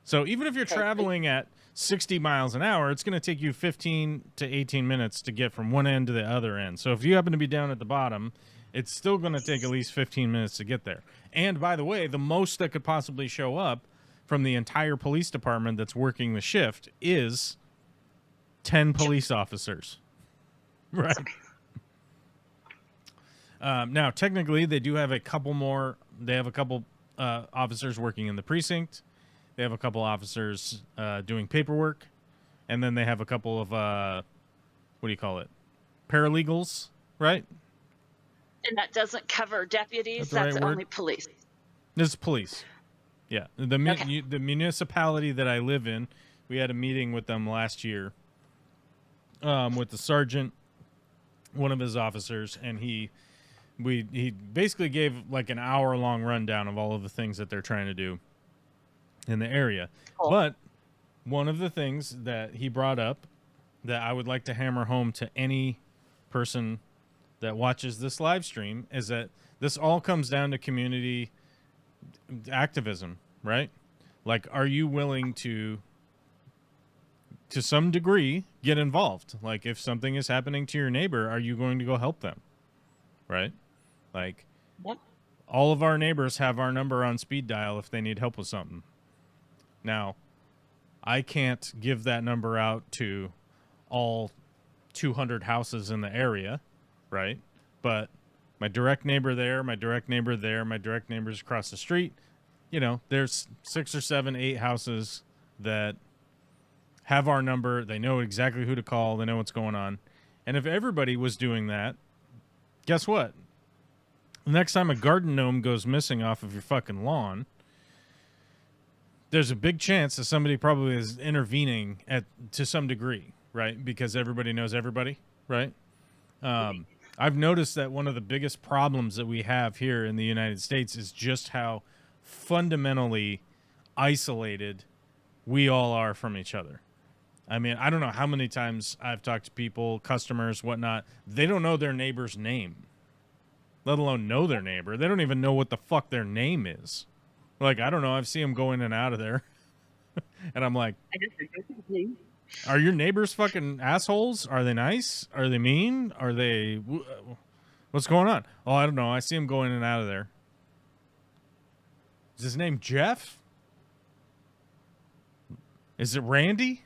So even if you're traveling at 60 miles an hour, it's going to take you 15 to 18 minutes to get from one end to the other end. So if you happen to be down at the bottom, it's still going to take at least 15 minutes to get there. And by the way, the most that could possibly show up from the entire police department that's working the shift is 10 police officers. Right. Now, technically, they do have a couple more. They have a couple officers working in the precinct. They have a couple officers doing paperwork. And then they have a couple of, what do you call it? Paralegals, right? And that doesn't cover deputies. That's the That's right word? only police. This is police. Yeah, the municipality that I live in, we had a meeting with them last year with the sergeant, one of his officers, and he basically gave like an hour-long rundown of all of the things that they're trying to do in the area. Cool. But one of the things that he brought up that I would like to hammer home to any person that watches this live stream is that this all comes down to community activism, right? Like, are you willing to some degree get involved? Like, if something is happening to your neighbor, are you going to go help them? Right? Like, Yep. all of our neighbors have our number on speed dial if they need help with something. Now, I can't give that number out to all 200 houses in the area, right? But my direct neighbor there, my direct neighbor there, my direct neighbors across the street, you know, there's 6 or 7, 8 houses that have our number. They know exactly who to call. They know what's going on. And if everybody was doing that, guess what? The next time a garden gnome goes missing off of your fucking lawn, there's a big chance that somebody probably is intervening to some degree, right? Because everybody knows everybody, right? I've noticed that one of the biggest problems that we have here in the United States is just how fundamentally isolated we all are from each other. I mean, I don't know how many times I've talked to people, customers, whatnot. They don't know their neighbor's name, let alone know their neighbor. They don't even know what the fuck their name is. Like, I don't know. I've seen them go in and out of there. And I'm like, are your neighbors fucking assholes? Are they nice? Are they mean? Are they... What's going on? Oh, I don't know. I see him go in and out of there. Is his name Jeff? Is it Randy?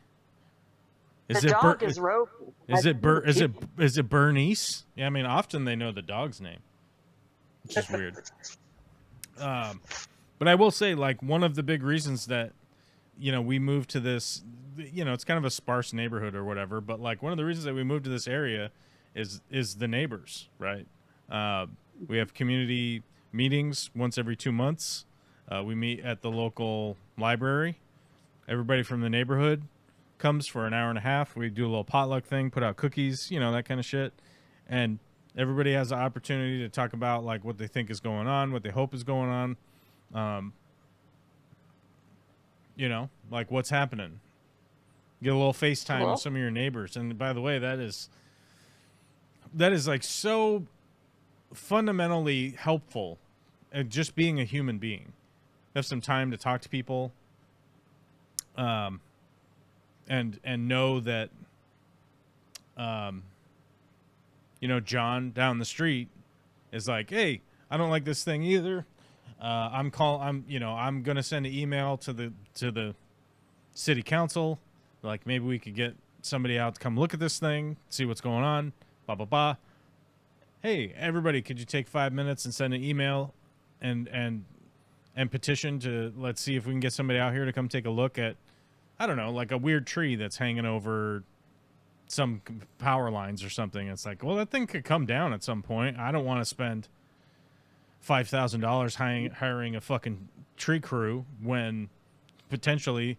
The dog is Roku. Is it Bernice? Yeah, I mean, often they know the dog's name, which is weird. But I will say, like, one of the big reasons that, we moved to this, it's kind of a sparse neighborhood or whatever, but like one of the reasons that we moved to this area is the neighbors, right? We have community meetings once every 2 months. We meet at the local library. Everybody from the neighborhood comes for an hour and a half. We do a little potluck thing, put out cookies, that kind of shit. And everybody has the opportunity to talk about like what they think is going on, what they hope is going on. Like what's happening. Get a little FaceTime with some of your neighbors. And by the way, that is like so fundamentally helpful at just being a human being. Have some time to talk to people. And know that, John down the street is like, hey, I don't like this thing either. I'm going to send an email to the city council. Like maybe we could get somebody out to come look at this thing, see what's going on, blah, blah, blah. Hey, everybody, could you take 5 minutes and send an email and petition to, let's see if we can get somebody out here to come take a look at, I don't know, like a weird tree that's hanging over some power lines or something. It's like, well, that thing could come down at some point. I don't want to spend $5,000 hiring a fucking tree crew when potentially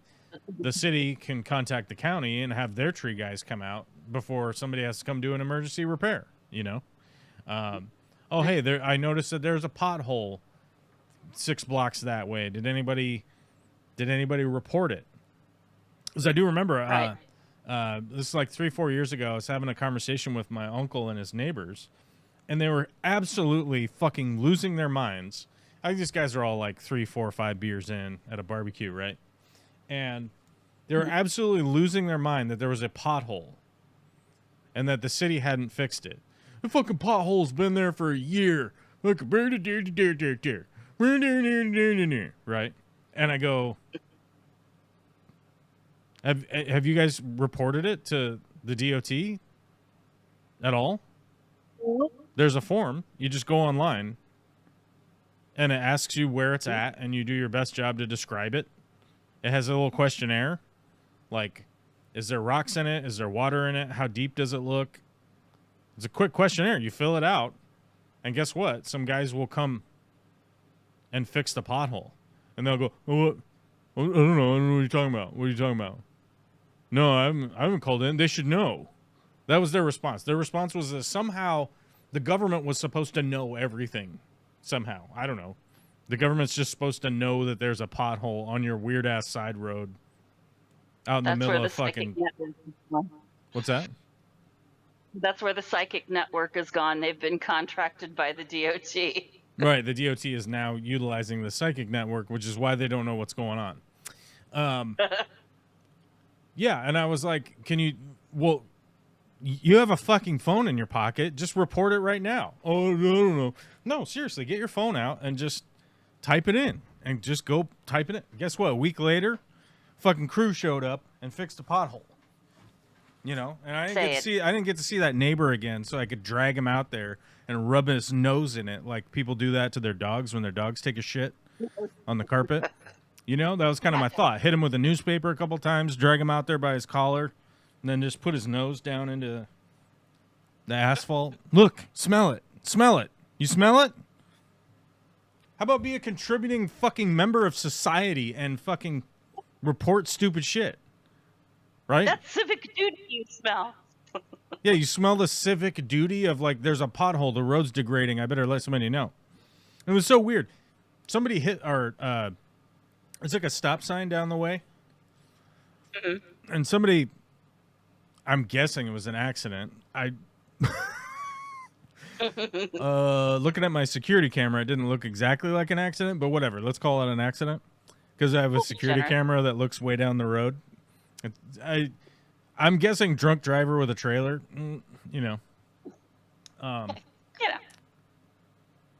the city can contact the county and have their tree guys come out before somebody has to come do an emergency repair, hey, I noticed that there's a pothole 6 blocks that way. Did anybody report it? Because I do remember, this is like 3-4 years ago, I was having a conversation with my uncle and his neighbors, and they were absolutely fucking losing their minds. I think these guys are all like 3, 4, 5 beers in at a barbecue, right? And they were absolutely losing their mind that there was a pothole and that the city hadn't fixed it. The fucking pothole's been there for a year. Right? And I go, have you guys reported it to the DOT at all? There's a form. You just go online and it asks you where it's at and you do your best job to describe it. It has a little questionnaire. Like, is there rocks in it? Is there water in it? How deep does it look? It's a quick questionnaire. You fill it out. And guess what? Some guys will come and fix the pothole. And they'll go, oh, what? I don't know. I don't know what you're talking about. What are you talking about? No, I haven't called in. They should know. That was their response. Their response was that somehow the government was supposed to know everything. Somehow. I don't know. The government's just supposed to know that there's a pothole on your weird-ass side road out in the middle of fucking... What's that? That's where the psychic network has gone. They've been contracted by the DOT. Right. The DOT is now utilizing the psychic network, which is why they don't know what's going on. Yeah, and I was like, you have a fucking phone in your pocket. Just report it right now. Oh, no. No, seriously, get your phone out and just type it in. And just go type it in. Guess what? A week later, fucking crew showed up and fixed a pothole. And I didn't get to see that neighbor again, so I could drag him out there and rub his nose in it like people do that to their dogs when their dogs take a shit on the carpet. That was kind of my thought. Hit him with a newspaper a couple times, drag him out there by his collar, and then just put his nose down into the asphalt. Look, smell it. Smell it. You smell it? How about be a contributing fucking member of society and fucking report stupid shit? Right? That's civic duty you smell. Yeah, you smell the civic duty of like, there's a pothole, the road's degrading, I better let somebody know. It was so weird. Somebody hit our, it's like a stop sign down the way. Mm-hmm. And somebody, I'm guessing it was an accident. Looking at my security camera, it didn't look exactly like an accident, but whatever. Let's call it an accident. Because I have a security camera that looks way down the road. I'm guessing drunk driver with a trailer,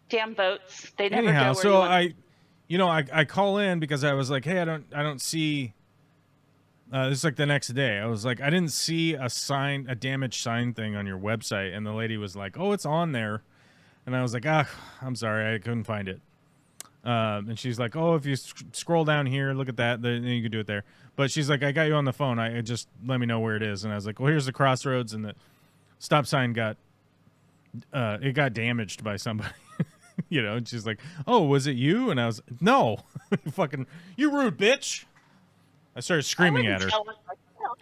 Damn boats. They never anyhow, go where so you want. I call in because I was like, hey, I don't see This is like the next day. I was like, I didn't see a damaged sign thing on your website. And the lady was like, oh, it's on there. And I was like, I'm sorry, I couldn't find it. And she's like, oh, if you scroll down here, look at that, then you can do it there. But she's like, I got you on the phone. I just let me know where it is. And I was like, well, here's the crossroads, and the stop sign got damaged by somebody. You know, and she's like, oh, was it you? And I was, no, fucking, you rude bitch. I started screaming at her.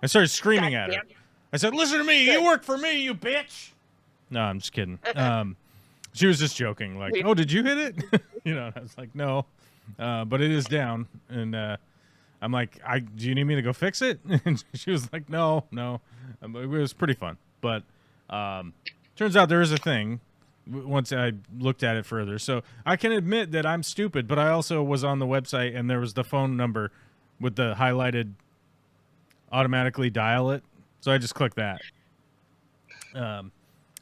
I started screaming at her. I said, listen to me. You work for me, you bitch. No, I'm just kidding. She was just joking. Like, oh, did you hit it? You know, and I was like, no, but it is down. And I'm like, do you need me to go fix it? And she was like, no. It was pretty fun. But turns out there is a thing once I looked at it further. So I can admit that I'm stupid, but I also was on the website and there was the phone number with the highlighted automatically dial it. So I just clicked that. And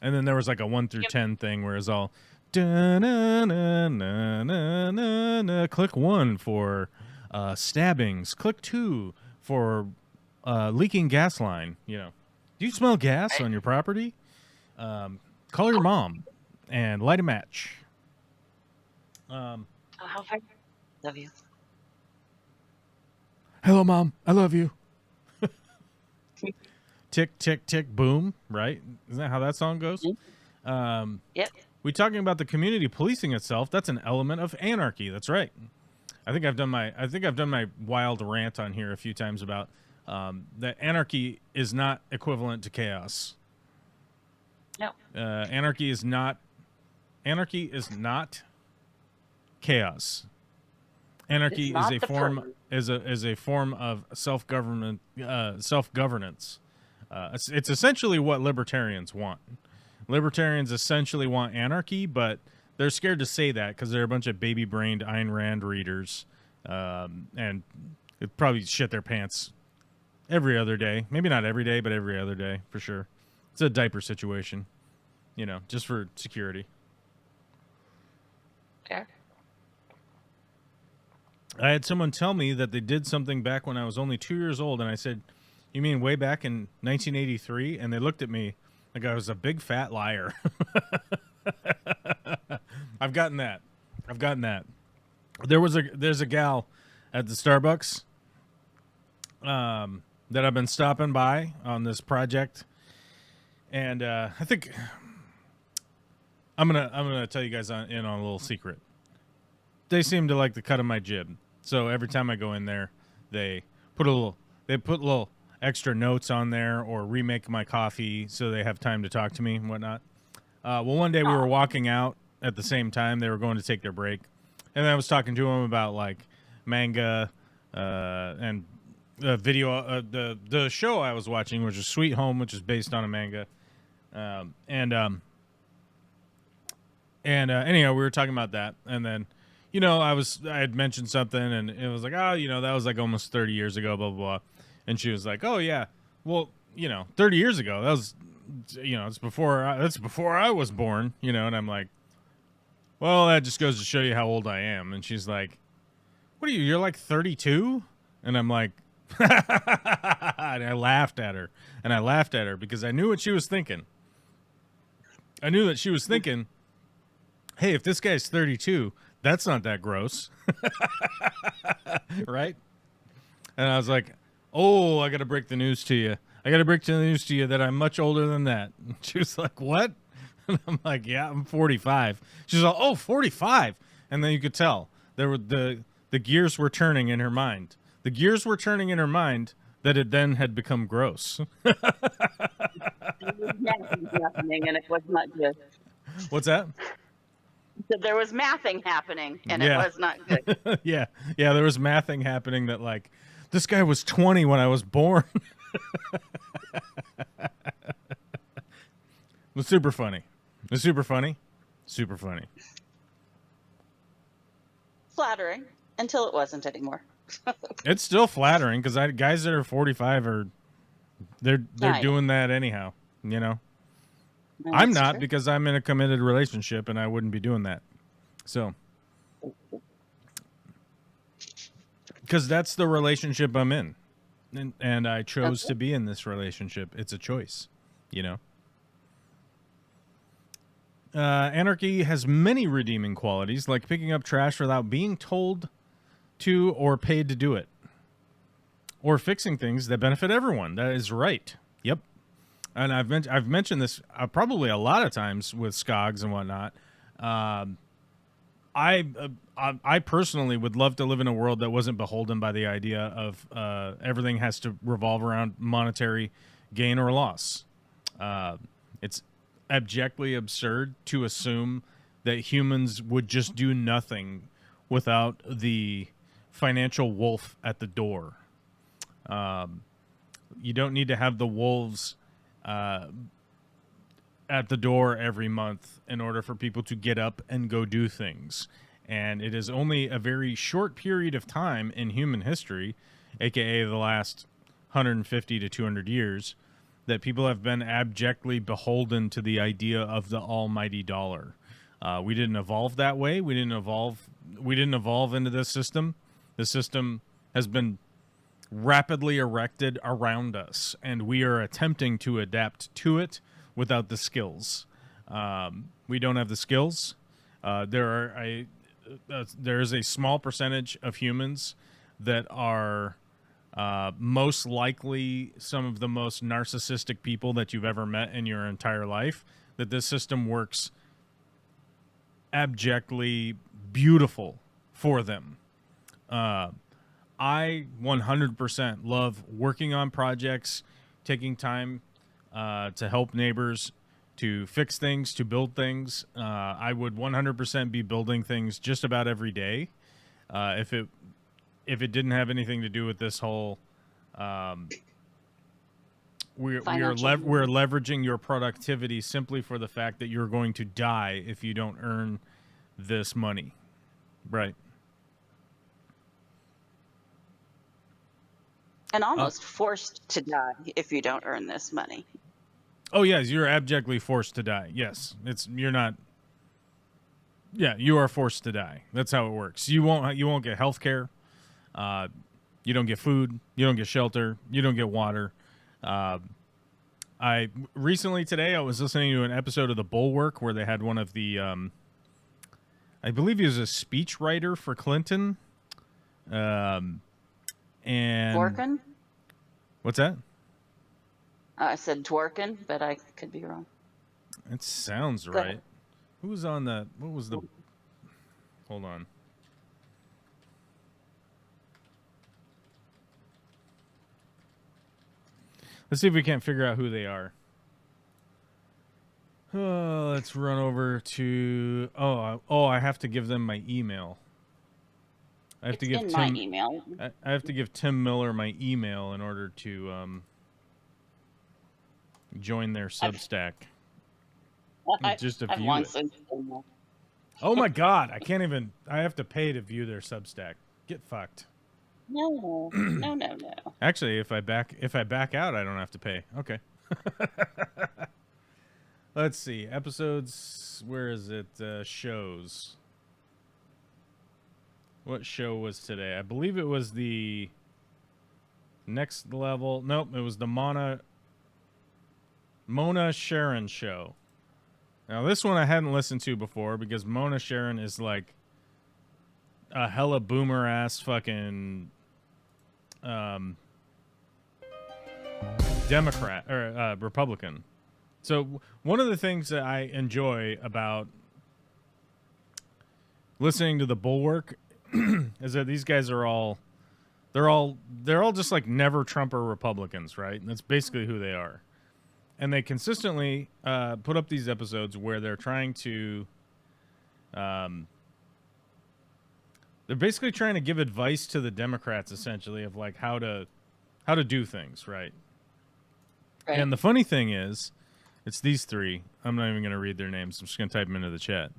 then there was like a 1 through 10 thing where it's all click 1 for stabbings, click 2 for leaking gas line. You know, do you smell gas on your property? Call your mom and light a match. How far? Love you. Hello, Mom. I love you. Tick, tick, tick, boom. Right? Isn't that how that song goes? Yep. We talking about the community policing itself. That's an element of anarchy. That's right. I think I've done my wild rant on here a few times about that anarchy is not equivalent to chaos. No. Anarchy is not chaos. Anarchy is a form of self-governance. It's essentially what libertarians want. Libertarians essentially want anarchy, but they're scared to say that because they're a bunch of baby-brained Ayn Rand readers, and it probably shit their pants every other day. Maybe not every day, but every other day for sure. It's a diaper situation, you know, just for security. Okay. I had someone tell me that they did something back when I was only 2 years old, and I said, you mean way back in 1983? And they looked at me like I was a big fat liar. I've gotten that. There's a gal at the Starbucks that I've been stopping by on this project, and I think I'm gonna tell you guys in on a little secret. They seem to like the cut of my jib, so every time I go in there, they put little extra notes on there or remake my coffee so they have time to talk to me and whatnot. Well, one day we were walking out at the same time. They were going to take their break, and I was talking to them about like manga and the video, the show I was watching, which is Sweet Home, which is based on a manga. Anyhow, we were talking about that, and then, you know, I had mentioned something, and it was like, oh, you know, that was like almost 30 years ago, blah, blah, blah. And she was like, oh, yeah, well, you know, 30 years ago, that was, you know, that's before I was born, you know. And I'm like, well, that just goes to show you how old I am. And she's like, what are you, you're like 32? And I'm like, and I laughed at her because I knew what she was thinking. I knew that she was thinking, hey, if this guy's 32, that's not that gross. Right? And I was like, oh, I got to break the news to you. That I'm much older than that. And she was like, what? And I'm like, yeah, I'm 45. She's like, oh, 45. And then you could tell there were the gears were turning in her mind. The gears were turning in her mind that it then had become gross. There was mathing happening, and it was not good. What's that? So there was mathing happening, and it was not good. Yeah, there was mathing happening that, like, this guy was 20 when I was born. It was super funny. Super funny. Flattering until it wasn't anymore. It's still flattering because guys that are 45 they're doing that anyhow, you know. No, I'm not true. because I'm in a committed relationship and I wouldn't be doing that. So, because that's the relationship I'm in. and I chose Okay. to be in this relationship. It's a choice, you know. Anarchy has many redeeming qualities, like picking up trash without being told to or paid to do it, or fixing things that benefit everyone. That is right. Yep. And I've mentioned this probably a lot of times with Skogs and whatnot. Um, I personally would love to live in a world that wasn't beholden by the idea of everything has to revolve around monetary gain or loss. It's abjectly absurd to assume that humans would just do nothing without the financial wolf at the door. You don't need to have the wolves at the door every month in order for people to get up and go do things. And it is only a very short period of time in human history, aka the last 150 to 200 years, that people have been abjectly beholden to the idea of the almighty dollar. We didn't evolve that way. We didn't evolve into this system. The system has been rapidly erected around us, and we are attempting to adapt to it without the skills. We don't have the skills. There is a small percentage of humans that are most likely some of the most narcissistic people that you've ever met in your entire life, that this system works abjectly beautiful for them. I 100% love working on projects, taking time to help neighbors, to fix things, to build things. I would 100% be building things just about every day. If it didn't have anything to do with this whole, we're leveraging your productivity simply for the fact that you're going to die if you don't earn this money, right? And almost forced to die if you don't earn this money. Oh yes, you're abjectly forced to die. Yes, you're not. Yeah, you are forced to die. That's how it works. You won't get health care. You don't get food. You don't get shelter. You don't get water. I recently today I was listening to an episode of The Bulwark where they had one of the I believe he was a speech writer for Clinton. And Dworkin? What's that? I said Dworkin, but I could be wrong. It sounds Go right. ahead. Who was on that? What was the? Hold on. Let's see if we can't figure out who they are. Let's run over to. I have to give them my email. I have to give my Tim. email. I have to give Tim Miller my email in order to join their Substack. Just to I've view long it. since done that. Oh my God! I can't even. I have to pay to view their Substack. Get fucked. No. Actually, if I back out, I don't have to pay. Okay. Let's see. Episodes. Where is it? Shows. What show was today? I believe it was the Next Level. Nope, it was the Mona Sharon show. Now, this one I hadn't listened to before because Mona Sharon is like a hella boomer ass fucking Democrat or Republican. So one of the things that I enjoy about listening to The Bulwark is that these guys are all just like never Trumper Republicans, right? And that's basically who they are. And they consistently put up these episodes where they're trying to they're basically trying to give advice to the Democrats, essentially, of like how to do things, right? Right. And the funny thing is, it's these three. I'm not even going to read their names. I'm just going to type them into the chat.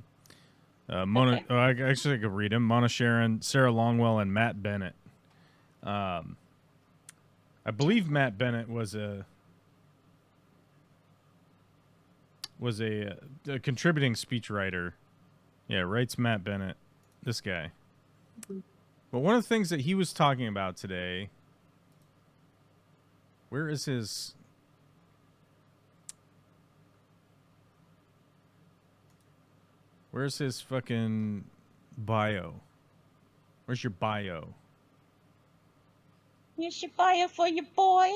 Mona, Okay. I could read them. Mona Sharon, Sarah Longwell, and Matt Bennett. I believe Matt Bennett was a contributing speechwriter. Yeah, writes Matt Bennett. This guy. But one of the things that he was talking about today Where is his? Where's his fucking bio? Where's your bio? Here's your bio for your boy.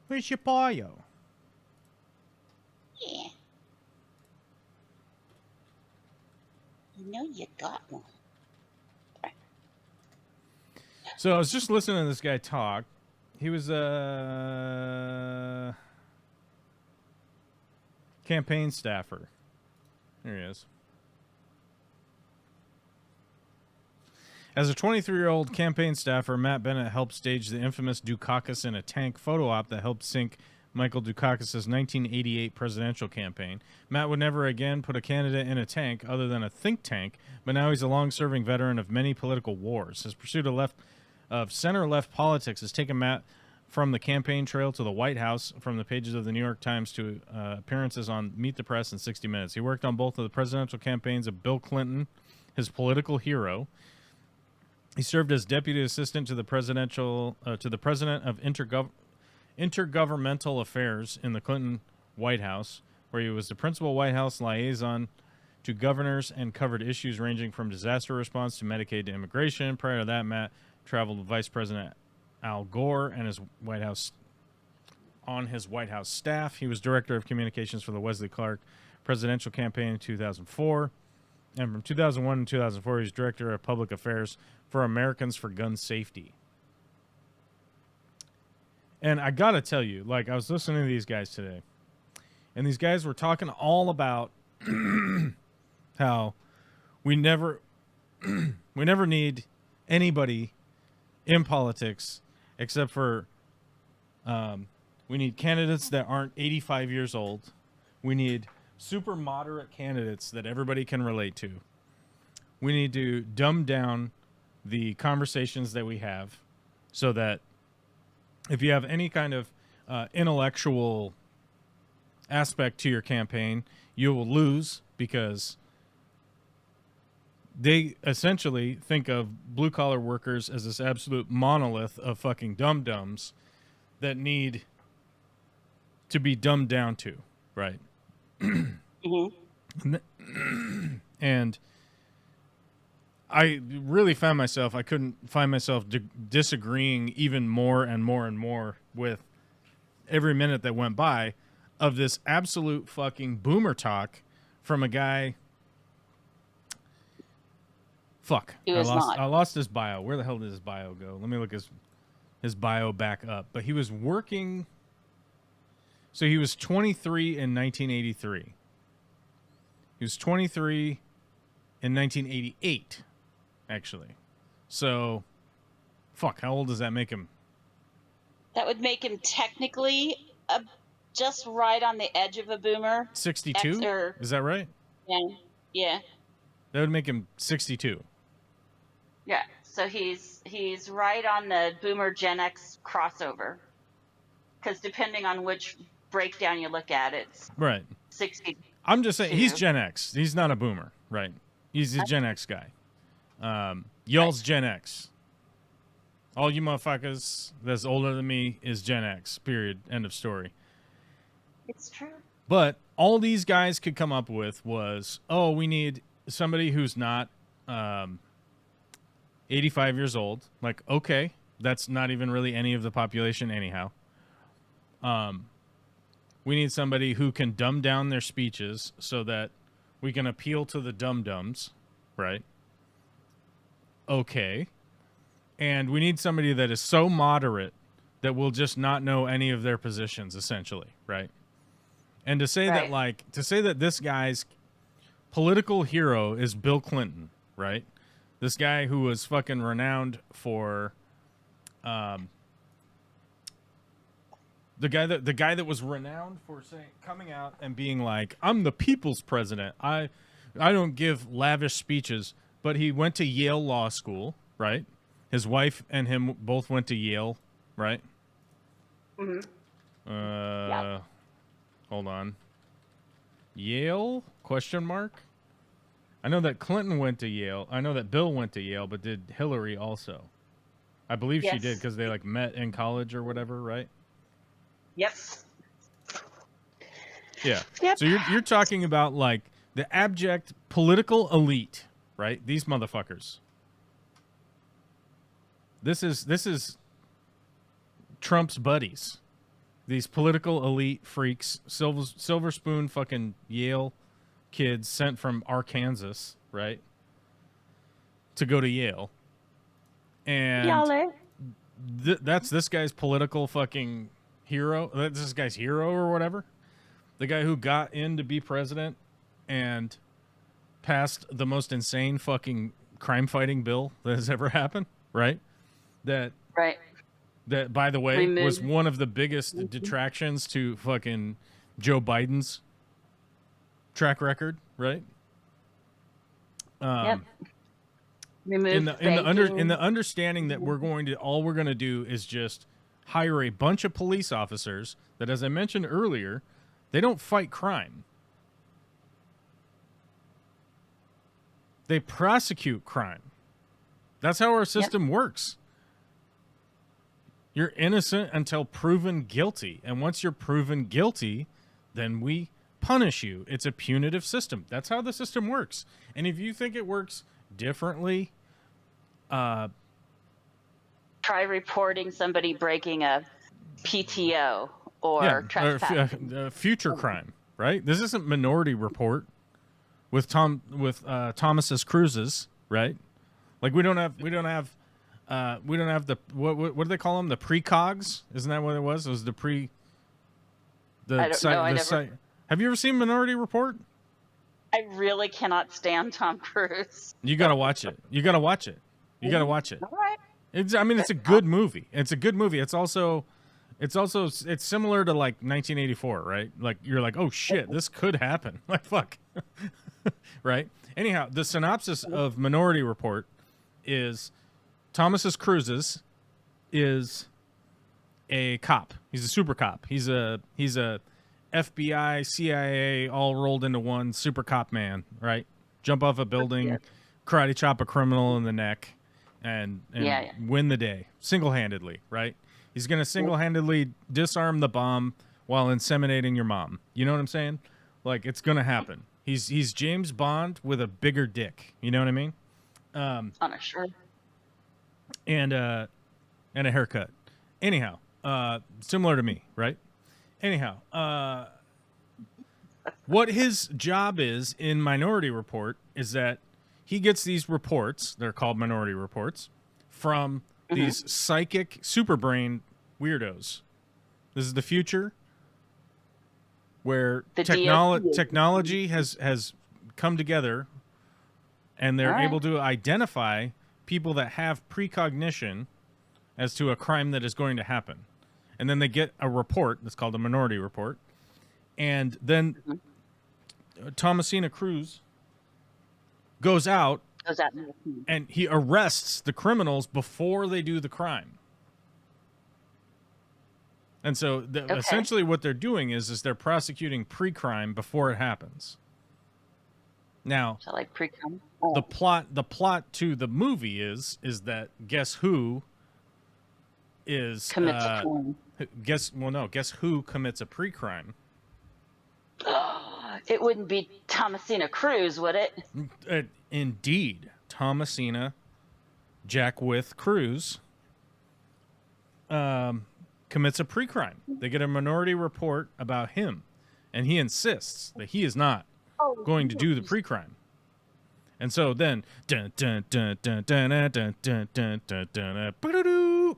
Where's your bio? Yeah. You know you got one. So I was just listening to this guy talk. He was a campaign staffer. There he is. As a 23-year-old campaign staffer, Matt Bennett helped stage the infamous Dukakis in a tank photo op that helped sink Michael Dukakis' 1988 presidential campaign. Matt would never again put a candidate in a tank other than a think tank, but now he's a long-serving veteran of many political wars. His pursuit of center-left politics has taken Matt from the campaign trail to the White House, from the pages of the New York Times to appearances on Meet the Press and 60 Minutes. He worked on both of the presidential campaigns of Bill Clinton, his political hero. He served as deputy assistant to the president of intergovernmental affairs in the Clinton White House, where he was the principal White House liaison to governors and covered issues ranging from disaster response to Medicaid to immigration. Prior to that, Matt traveled with Vice President Al Gore and his White House staff. He was director of communications for the Wesley Clark presidential campaign in 2004. And from 2001 to 2004, he was director of public affairs for Americans for Gun Safety. And I got to tell you, like, I was listening to these guys today, and these guys were talking all about how we never need anybody in politics except for we need candidates that aren't 85 years old. We need super moderate candidates that everybody can relate to. We need to dumb down the conversations that we have so that if you have any kind of intellectual aspect to your campaign, you will lose, because they essentially think of blue-collar workers as this absolute monolith of fucking dum-dums that need to be dumbed down to, right? Mm-hmm. And I really found myself, I couldn't find myself disagreeing even more and more and more with every minute that went by of this absolute fucking boomer talk from a guy. Fuck. I lost his bio. Where the hell did his bio go? Let me look his bio back up. But he was working. So he was 23 in 1983. He was 23 in 1988, actually. So, fuck, how old does that make him? That would make him technically just right on the edge of a boomer. 62? Is that right? Yeah. That would make him 62. Yeah, so he's right on the boomer Gen X crossover. Because depending on which breakdown you look at, it's right. 60. I'm just saying, he's Gen X. He's not a boomer, right? He's a Gen X guy. Y'all's Gen X. All you motherfuckers that's older than me is Gen X, period. End of story. It's true. But all these guys could come up with was, oh, we need somebody who's not 85 years old. Like, okay, that's not even really any of the population anyhow. We need somebody who can dumb down their speeches so that we can appeal to the dum-dums, right? Okay. And we need somebody that is so moderate that will just not know any of their positions, essentially, right? And to say that this guy's political hero is Bill Clinton, right? This guy who was fucking renowned for the guy that was renowned for coming out and being like, I'm the people's president. I don't give lavish speeches, but he went to Yale Law School, right? His wife and him both went to Yale, right? Mm-hmm. Yep. Hold on. Yale? Question mark? I know that Clinton went to Yale. I know that Bill went to Yale, but did Hillary also? I believe she Yes. did because they like met in college or whatever, right? Yep. Yeah. Yep. So you're talking about like the abject political elite, right? These motherfuckers. This is Trump's buddies. These political elite freaks, silver spoon fucking Yale kids sent from Arkansas, right? To go to Yale. And Y'all that's this guy's political fucking hero. That's this guy's hero or whatever. The guy who got in to be president and passed the most insane fucking crime fighting bill that has ever happened, right? That right. That, by the way, was Removed. one of the biggest detractions to fucking Joe Biden's track record, right? Yep. Remove In the banking. understanding that we're going to do is just hire a bunch of police officers that, as I mentioned earlier, they don't fight crime. They prosecute crime. That's how our system works. You're innocent until proven guilty. And once you're proven guilty, then we punish you. It's a punitive system. That's how the system works. And if you think it works differently, Try reporting somebody breaking a PTO or trespassing. future crime, right? This isn't Minority Report with Thomas's Cruises, right? Like we don't have the what do they call them? The precogs? Isn't that what it was? It was the pre. I don't know. I never. Have you ever seen Minority Report? I really cannot stand Tom Cruise. You gotta watch it. You gotta watch it. You gotta watch it. All right. It's a good movie. It's a good movie. It's similar to like 1984, right? Like you're like, oh shit, this could happen. Like fuck, right? Anyhow, the synopsis of Minority Report is Thomas's Cruises is a cop. He's a super cop. He's a FBI, CIA, all rolled into one super cop man, right? Jump off a building, karate chop a criminal in the neck, and win the day single-handedly, right? He's going to single-handedly disarm the bomb while inseminating your mom. You know what I'm saying? Like, it's going to happen. He's James Bond with a bigger dick. You know what I mean? On a shirt. And a haircut. Anyhow, similar to me, right? Anyhow, what his job is in Minority Report is that he gets these reports, they're called Minority Reports, from these psychic superbrain weirdos. This is the future where technology has come together and they're able to identify people that have precognition as to a crime that is going to happen. And then they get a report that's called a Minority Report. And then Thomasina Cruz goes out and he arrests the criminals before they do the crime. And so essentially what they're doing is they're prosecuting pre-crime before it happens. Now, So like pre-com. the plot to the movie is that guess who is Commits a crime. guess who commits a pre-crime? It wouldn't be Thomasina Cruz, would it? Indeed, Thomasina Jack with Cruz commits a pre-crime. They get a Minority Report about him, and he insists that he is not going to do the pre-crime. And so then,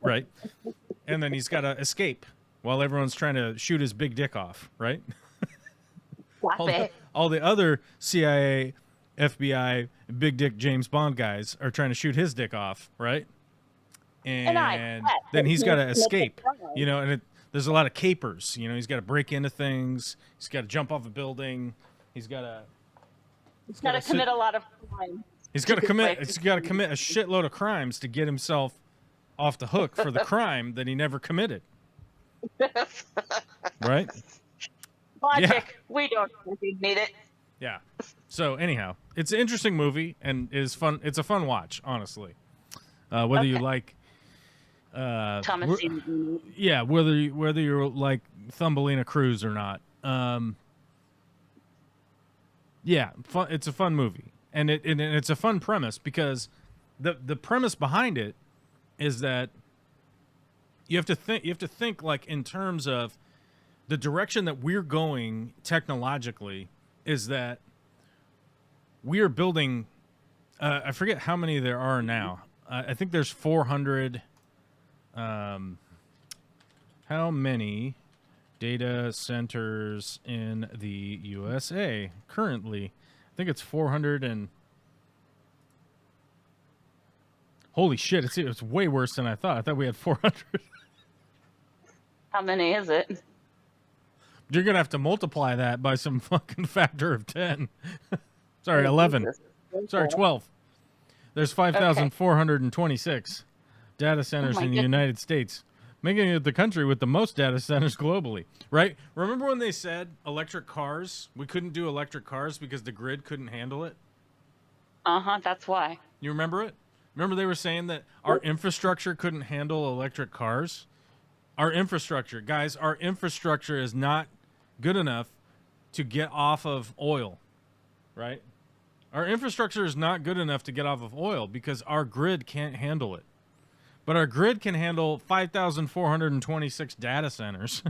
right? And then he's got to escape while everyone's trying to shoot his big dick off, right? All the other CIA, FBI, big dick James Bond guys are trying to shoot his dick off, right? And then he's got to escape, you know, and there's a lot of capers, you know, he's got to break into things, he's got to jump off a building, he's got to commit a lot of crime. He's got to commit a shitload of crimes to get himself off the hook for the crime that he never committed. Right? Logic. We don't need it. Yeah. So anyhow, it's an interesting movie and it is fun. It's a fun watch, honestly. Whether you like Thomasine. Yeah, whether you're like Thumbelina Cruz or not. Yeah, it's a fun movie, and it's a fun premise because the premise behind it is that you have to think like in terms of the direction that we're going technologically is that we are building. I forget how many there are now. I think there's 400. How many data centers in the USA currently? I think it's 400 and... Holy shit, it's way worse than I thought. I thought we had 400. How many is it? You're going to have to multiply that by some fucking factor of 10. Sorry, 11. Sorry, 12. There's 5,426 data centers in the United States, making it the country with the most data centers globally, right? Remember when they said electric cars? We couldn't do electric cars because the grid couldn't handle it? Uh-huh, that's why. You remember it? Remember they were saying that our infrastructure couldn't handle electric cars? Our infrastructure, guys, our infrastructure is not good enough to get off of oil, right? Our infrastructure is not good enough to get off of oil because our grid can't handle it. But our grid can handle 5,426 data centers.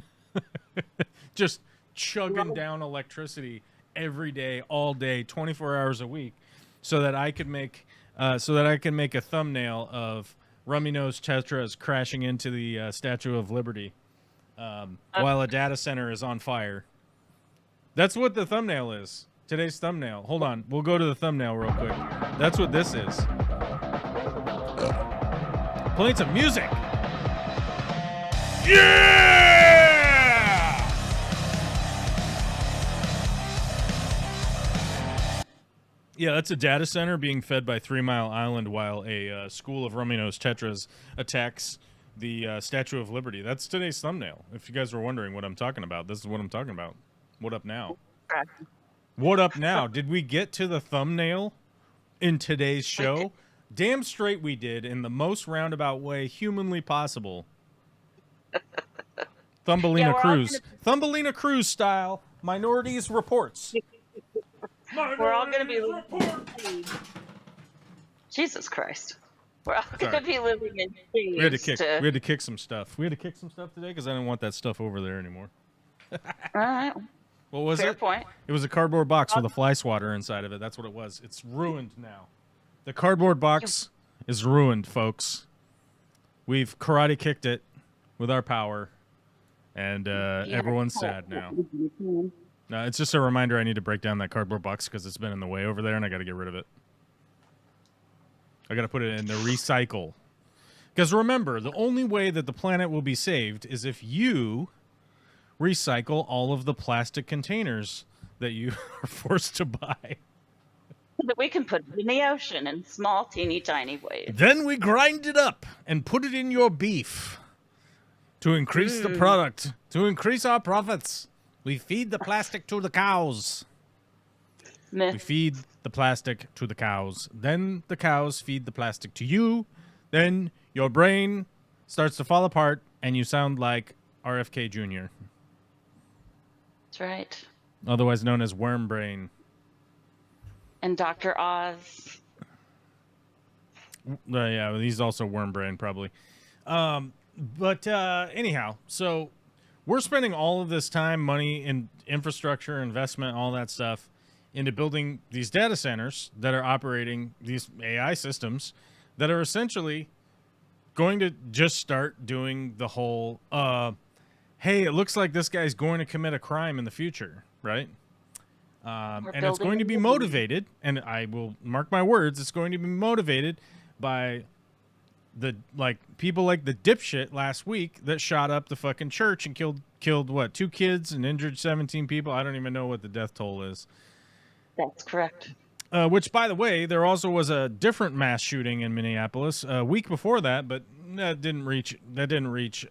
Just chugging down electricity every day, all day, 24 hours a week, so that I could make a thumbnail of rummy-nosed tetras crashing into the Statue of Liberty while a data center is on fire. That's what the thumbnail is. Today's thumbnail. Hold on. We'll go to the thumbnail real quick. That's what this is. Playing some music. Yeah! Yeah, that's a data center being fed by 3 Mile Island while a school of rummy-nosed tetras attacks the Statue of Liberty. That's today's thumbnail. If you guys were wondering what I'm talking about, this is what I'm talking about. What up now? What up now? Did we get to the thumbnail in today's show? Damn straight we did, in the most roundabout way humanly possible. Thumbelina Cruz. Thumbelina Cruz style. Minorities reports. We're all going to be Jesus Christ. We're all going to be living in caves. We had to kick some stuff. We had to kick some stuff today because I didn't want that stuff over there anymore. All right. What was it? Fair point. It was a cardboard box with a fly swatter inside of it. That's what it was. It's ruined now. The cardboard box is ruined, folks. We've karate kicked it with our power, and everyone's sad now. It's just a reminder I need to break down that cardboard box because it's been in the way over there, and I got to get rid of it. I got to put it in the recycle. Because remember, the only way that the planet will be saved is if you recycle all of the plastic containers that you are forced to buy. That we can put it in the ocean in small, teeny, tiny ways. Then we grind it up and put it in your beef to increase the product, to increase our profits. We feed the plastic to the cows. We feed the plastic to the cows. Then the cows feed the plastic to you. Then your brain starts to fall apart and you sound like RFK Jr. That's right. Otherwise known as worm brain. And Dr. Oz. Yeah, he's also worm brain probably. But anyhow, so we're spending all of this time, money, in infrastructure, investment, all that stuff into building these data centers that are operating these AI systems that are essentially going to just start doing the whole, hey, it looks like this guy's going to commit a crime in the future, right? And it's going to be motivated, and I will mark my words, it's going to be motivated by the people like the dipshit last week that shot up the fucking church and killed what, 2 kids and injured 17 people. I don't even know what the death toll is. That's correct. Which, by the way, there also was a different mass shooting in Minneapolis a week before that, but that didn't reach coverage.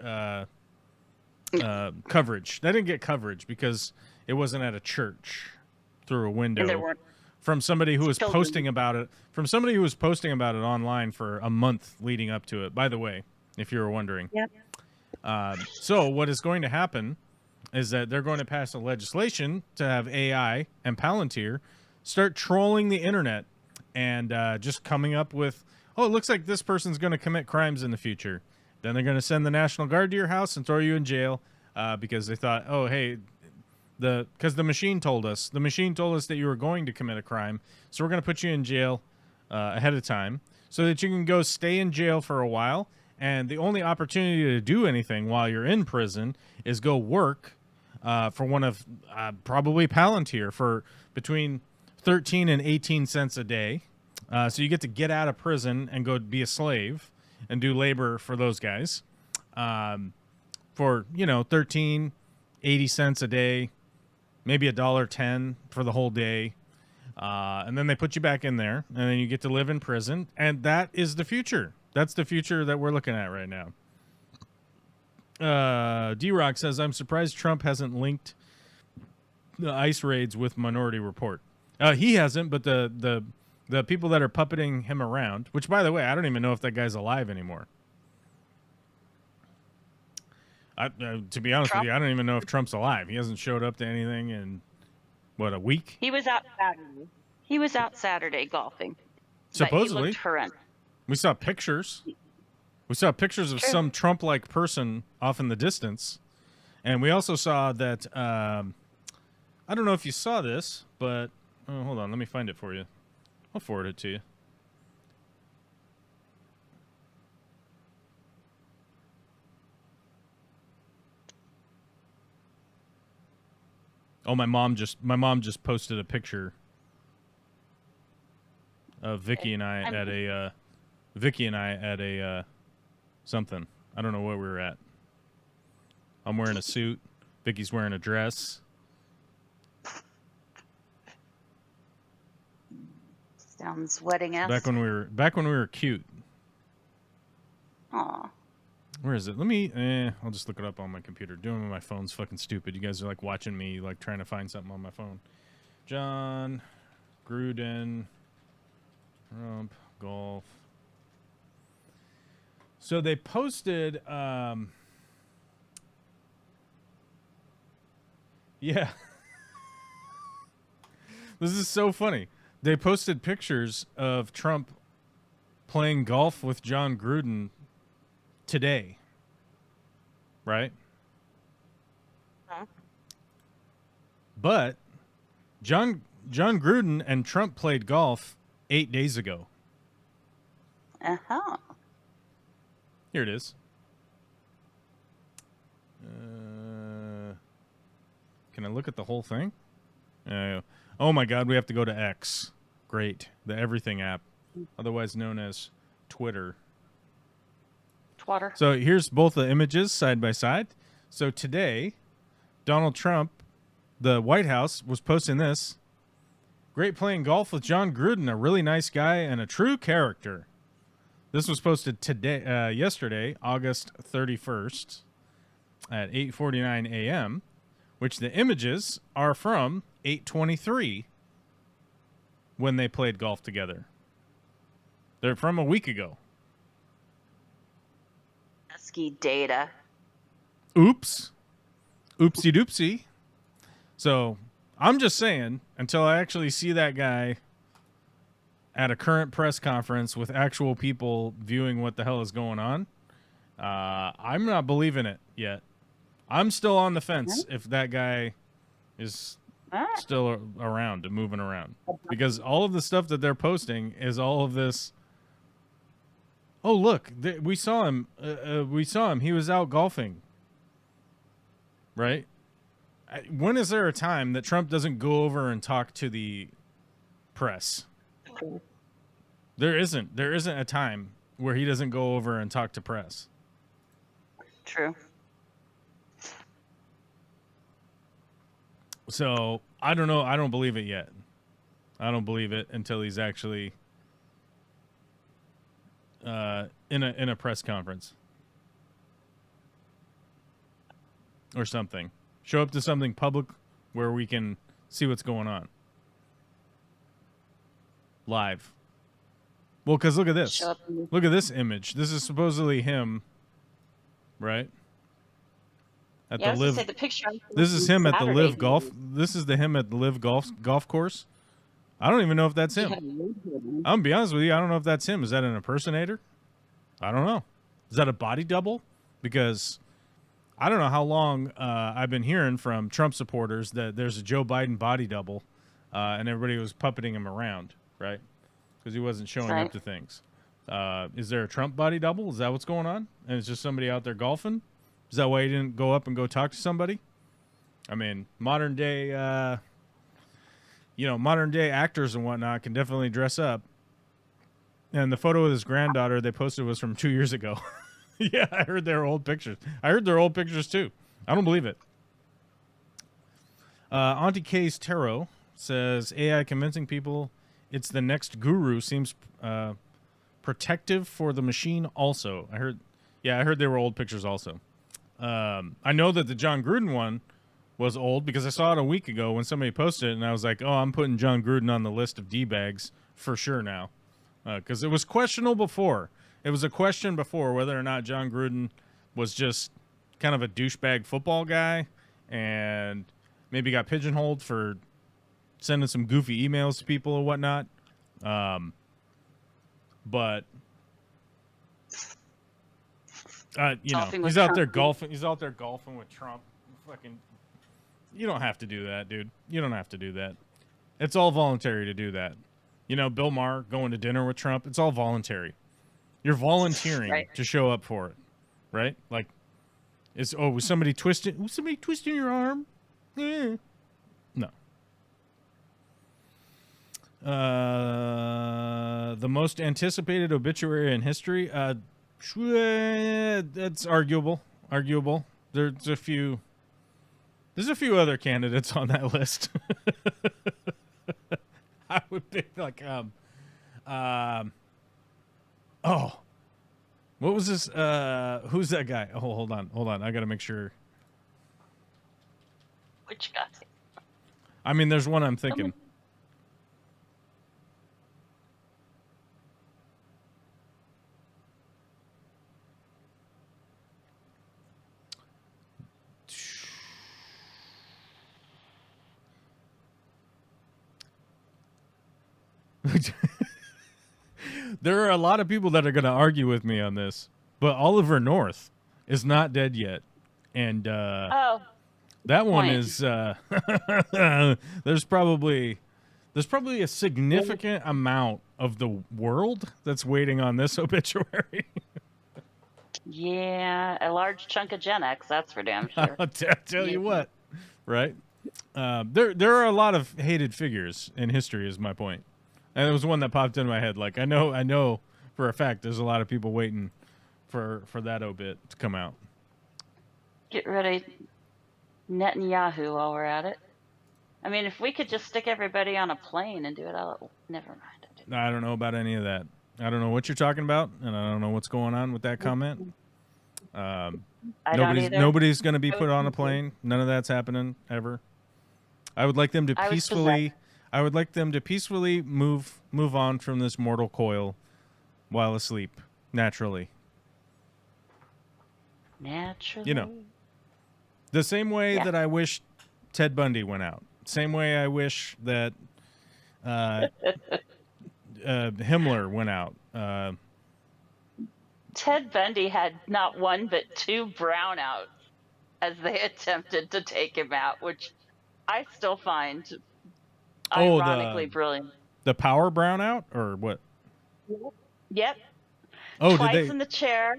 That didn't get coverage because it wasn't at a church through a window from somebody who was posting about it. From somebody who was posting about it online for a month leading up to it. By the way, if you were wondering. Yep. So what is going to happen is that they're going to pass a legislation to have AI and Palantir start trolling the internet and just coming up with, oh, it looks like this person's going to commit crimes in the future. Then they're going to send the National Guard to your house and throw you in jail because they thought, oh, hey, because the machine told us. The machine told us that you were going to commit a crime, so we're going to put you in jail ahead of time so that you can go stay in jail for a while. And the only opportunity to do anything while you're in prison is go work for one of probably Palantir for between 13 and 18 cents a day. So you get to get out of prison and go be a slave and do labor for those guys for, 13, 80 cents a day, maybe $1.10 for the whole day. And then they put you back in there and then you get to live in prison. And that is the future. That's the future that we're looking at right now. D-Rock says, I'm surprised Trump hasn't linked the ICE raids with Minority Report. He hasn't, but the people that are puppeting him around, which, by the way, I don't even know if that guy's alive anymore. To be honest with you, I don't even know if Trump's alive. He hasn't showed up to anything in, a week? He was out Saturday. He was out Saturday golfing. Supposedly. He looked horrendous. We saw pictures. We saw pictures of some Trump-like person off in the distance. And we also saw that, I don't know if you saw this, but, hold on, let me find it for you. I'll forward it to you. Oh, my mom just posted a picture of Vicky and I at a something. I don't know where we were at. I'm wearing a suit. Vicky's wearing a dress. Sounds wedding-esque. Back when we were cute. Aw. Where is it? I'll just look it up on my computer. Doing it on my phone's fucking stupid. You guys are like watching me, like trying to find something on my phone. John Gruden, Trump, golf. So they posted, yeah. This is so funny. They posted pictures of Trump playing golf with John Gruden today, right? Huh? But John Gruden and Trump played golf 8 days ago. Uh-huh. Here it is. Can I look at the whole thing? Oh my God, we have to go to X. Great. The Everything app, otherwise known as Twitter. Twatter. So here's both the images side by side. So today, Donald Trump, the White House, was posting this. Great playing golf with John Gruden, a really nice guy and a true character. This was posted yesterday, August 31st at 8:49 a.m., which the images are from 8:23 when they played golf together. They're from a week ago. Pesky data. Oops. Oopsie doopsie. So I'm just saying, until I actually see that guy at a current press conference with actual people viewing what the hell is going on, I'm not believing it yet. I'm still on the fence if that guy is still around and moving around. Because all of the stuff that they're posting is all of this. Oh, look, we saw him. He was out golfing. Right? When is there a time that Trump doesn't go over and talk to the press? There isn't. There isn't a time where he doesn't go over and talk to press. True. So I don't know. I don't believe it yet. I don't believe it until he's actually in a press conference or something. Show up to something public where we can see what's going on live. Well, because look at this. Look at this image. This is supposedly him right? At Yeah, I the was gonna live. say the picture. This is him at the Saturday. live golf. This is him at the live golf course. I don't even know if that's He him. had a red hood on. I'm gonna be honest with you. I don't know if that's him. Is that an impersonator? I don't know. Is that a body double? Because I don't know how long I've been hearing from Trump supporters that there's a Joe Biden body double, and everybody was puppeting him around, right? Because he wasn't showing Right. up to things. Is there a Trump body double? Is that what's going on? And it's just somebody out there golfing? Is that why he didn't go up and go talk to somebody? I mean, modern day actors and whatnot can definitely dress up. And the photo of his granddaughter they posted was from 2 years ago. Yeah, I heard their old pictures. I heard their old pictures too. I don't believe it. Auntie K's Tarot says AI convincing people it's the next guru seems protective for the machine. Also, I heard they were old pictures. Also, I know that the John Gruden one was old because I saw it a week ago when somebody posted it, and I was like, "Oh, I'm putting John Gruden on the list of d-bags for sure now," because it was questionable before. It was a question before whether or not John Gruden was just kind of a douchebag football guy and maybe got pigeonholed for sending some goofy emails to people or whatnot. But he's out there golfing. He's out there golfing with Trump. Fucking, you don't have to do that, dude. You don't have to do that. It's all voluntary to do that. You know, Bill Maher going to dinner with Trump. It's all voluntary. You're volunteering to show up for it, right? Like, was somebody twisting? Was somebody twisting your arm? No. The most anticipated obituary in history. That's arguable. There's a few other candidates on that list. I would pick like what was this? Who's that guy? Oh, hold on. I gotta make sure. Which guy? I mean, there's one I'm thinking. There are a lot of people that are going to argue with me on this, but Oliver North is not dead yet, and that one is. There's probably a significant amount of the world that's waiting on this obituary. Yeah, a large chunk of Gen X, that's for damn sure. I'll tell you what, right? There are a lot of hated figures in history, is my point. And it was one that popped in my head. Like I know for a fact there's a lot of people waiting for that obit to come out. Get ready, Netanyahu, while we're at it. I mean, if we could just stick everybody on a plane and do it all, never mind. I don't know about any of that. I don't know what you're talking about, and I don't know what's going on with that comment. Nobody's going to be put on a plane. None of that's happening ever. I would like them to peacefully. I would like them to peacefully move on from this mortal coil while asleep, naturally. Naturally. You know, the same way that I wish Ted Bundy went out. Same way I wish that Himmler went out. Ted Bundy had not one but two brownouts as they attempted to take him out, which I still find ironically brilliant. The power brownout or what? Yep. Oh, Twice in the chair.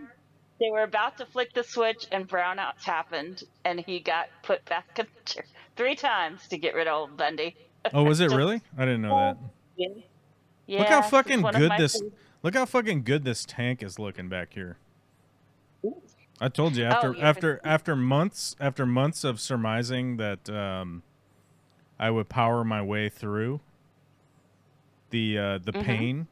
They were about to flick the switch and brownouts happened and he got put back in the chair 3 times to get rid of old Bundy. Oh, was it really? I didn't know that. Yeah. Look how fucking good look how fucking good this tank is looking back here. I told you after months of surmising that I would power my way through the pain,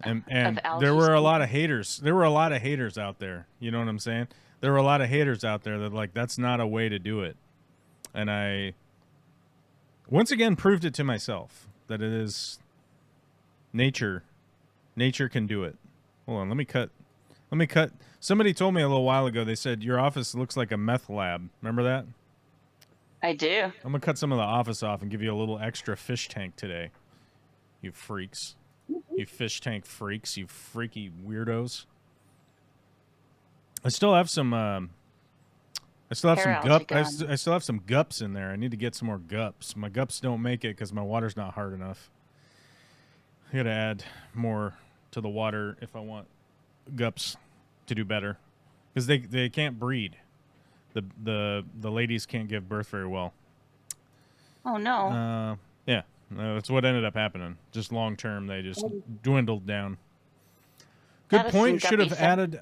and there were a lot of haters. There were a lot of haters out there. You know what I'm saying? There were a lot of haters out there that like that's not a way to do it, and I once again proved it to myself that it is nature. Nature can do it. Hold on, let me cut Let me cut. Somebody told me a little while ago, they said, your office looks like a meth lab. Remember that? I do. I'm going to cut some of the office off and give you a little extra fish tank today. You freaks. You fish tank freaks. You freaky weirdos. I still have some... I still have some I still have some gups in there. I need to get some more gups. My gups don't make it because my water's not hard enough. I got to add more to the water if I want gups to do better, because they can't breed. The ladies can't give birth very well. Oh no. Yeah, that's what ended up happening. Just long term, they just dwindled down. Good point. Should have added.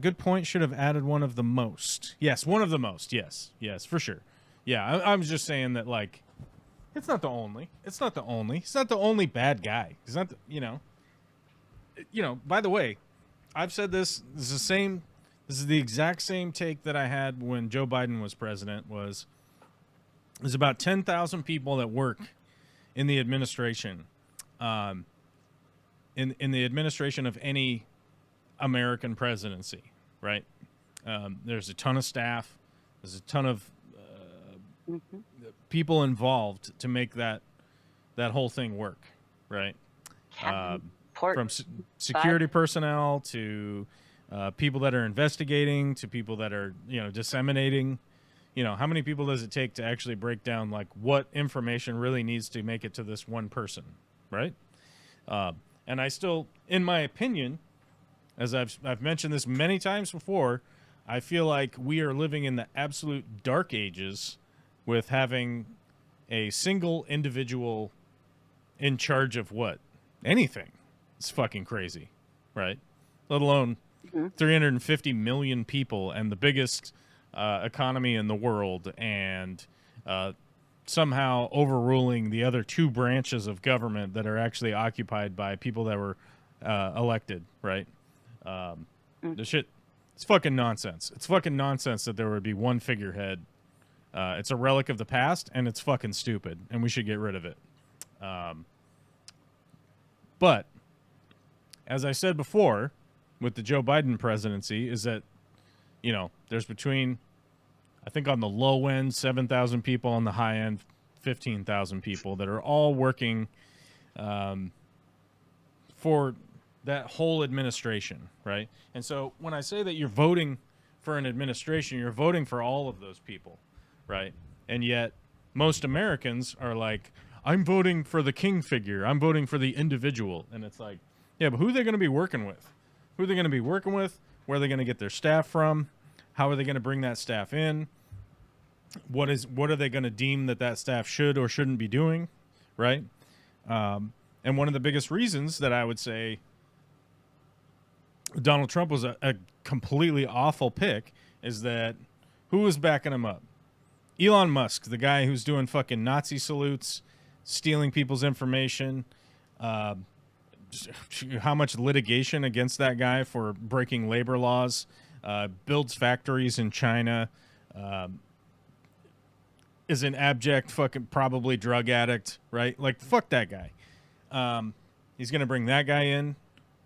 Good point. Should have added one of the most. Yes, one of the most. Yes, for sure. Yeah, I was just saying that, like, it's not the only. It's not the only. It's not the only bad guy. It's not. By the way, I've said this. This is the same. This is the exact same take that I had when Joe Biden was president. There's about 10,000 people that work in the administration, in the administration of any American presidency, right? There's a ton of staff. There's a ton of people involved to make that whole thing work, right? From security personnel to people that are investigating to people that are disseminating. How many people does it take to actually break down like what information really needs to make it to this one person, right? And I still, in my opinion, as I've mentioned this many times before, I feel like we are living in the absolute dark ages with having a single individual in charge of what? Anything. It's fucking crazy, right? Let alone 350 million people and the biggest economy in the world, and somehow overruling the other two branches of government that are actually occupied by people that were elected, right? The shit, it's fucking nonsense. It's fucking nonsense that there would be one figurehead. It's a relic of the past, and it's fucking stupid, and we should get rid of it. But, as I said before, with the Joe Biden presidency, is that, there's between, I think on the low end, 7,000 people, on the high end, 15,000 people that are all working for that whole administration, right? And so when I say that you're voting for an administration, you're voting for all of those people, right? And yet most Americans are like, I'm voting for the king figure. I'm voting for the individual. And it's like, yeah, but who are they going to be working with? Who are they going to be working with? Where are they going to get their staff from? How are they going to bring that staff in? What are they going to deem that staff should or shouldn't be doing, right? And one of the biggest reasons that I would say Donald Trump was a completely awful pick is that who was backing him up? Elon Musk, the guy who's doing fucking Nazi salutes, stealing people's information, how much litigation against that guy for breaking labor laws, builds factories in China, is an abject fucking probably drug addict, right? Like, fuck that guy. He's going to bring that guy in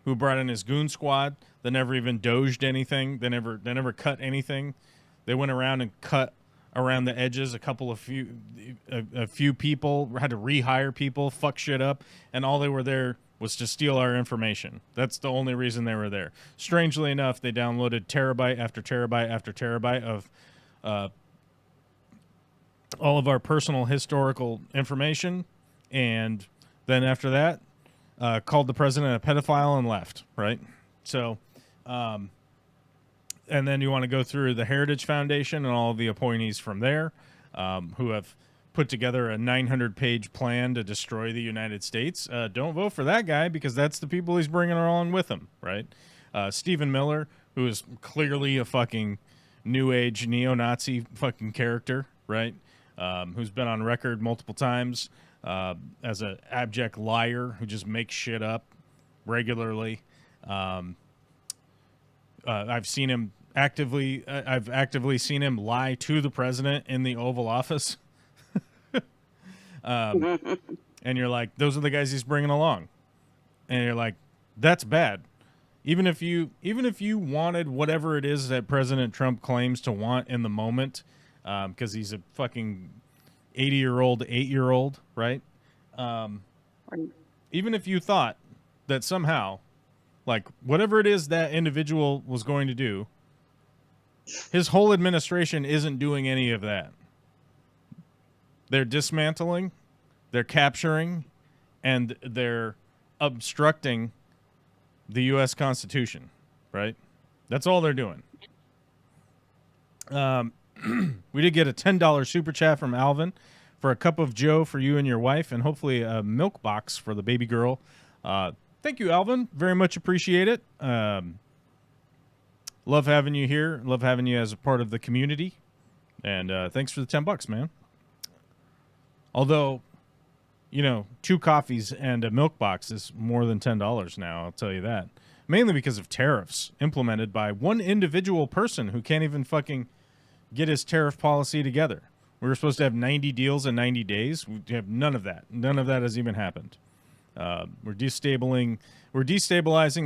who brought in his goon squad that never even doged anything. They never cut anything. They went around and cut around the edges a few people, had to rehire people, fuck shit up, and all they were there was to steal our information. That's the only reason they were there. Strangely enough, they downloaded terabyte after terabyte after terabyte of all of our personal historical information, and then after that, called the president a pedophile and left, right? So, and then you want to go through the Heritage Foundation and all of the appointees from there, who have put together a 900-page plan to destroy the United States. Don't vote for that guy, because that's the people he's bringing along with him, right? Stephen Miller, who is clearly a fucking New Age neo-Nazi fucking character, right? Who's been on record multiple times as an abject liar who just makes shit up regularly. I've seen him I've actively seen him lie to the president in the Oval Office. And you're like, those are the guys he's bringing along. And you're like, that's bad. Even if you wanted whatever it is that President Trump claims to want in the moment, because he's a fucking 80-year-old, 8-year-old, right? Even if you thought that somehow, like, whatever it is that individual was going to do, his whole administration isn't doing any of that. They're dismantling, they're capturing, and they're obstructing the U.S. Constitution, right? That's all they're doing. We did get a $10 super chat from Alvin for a cup of Joe for you and your wife, and hopefully a milk box for the baby girl. Thank you, Alvin. Very much appreciate it. Love having you here. Love having you as a part of the community. And thanks for the $10, man. Although, you know, 2 coffees and a milk box is more than $10 now, I'll tell you that. Mainly because of tariffs implemented by one individual person who can't even fucking get his tariff policy together. We were supposed to have 90 deals in 90 days. We have none of that. None of that has even happened. We're destabilizing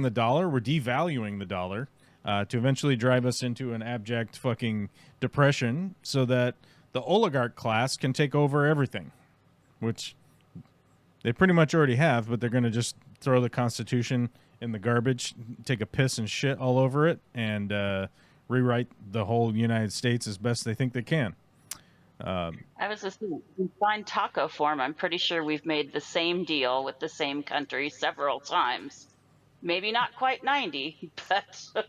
the dollar. We're devaluing the dollar to eventually drive us into an abject fucking depression so that the oligarch class can take over everything, which they pretty much already have, but they're going to just throw the Constitution in the garbage, take a piss and shit all over it, and rewrite the whole United States as best they think they can. I was just in fine taco form. I'm pretty sure we've made the same deal with the same country several times. Maybe not quite 90, but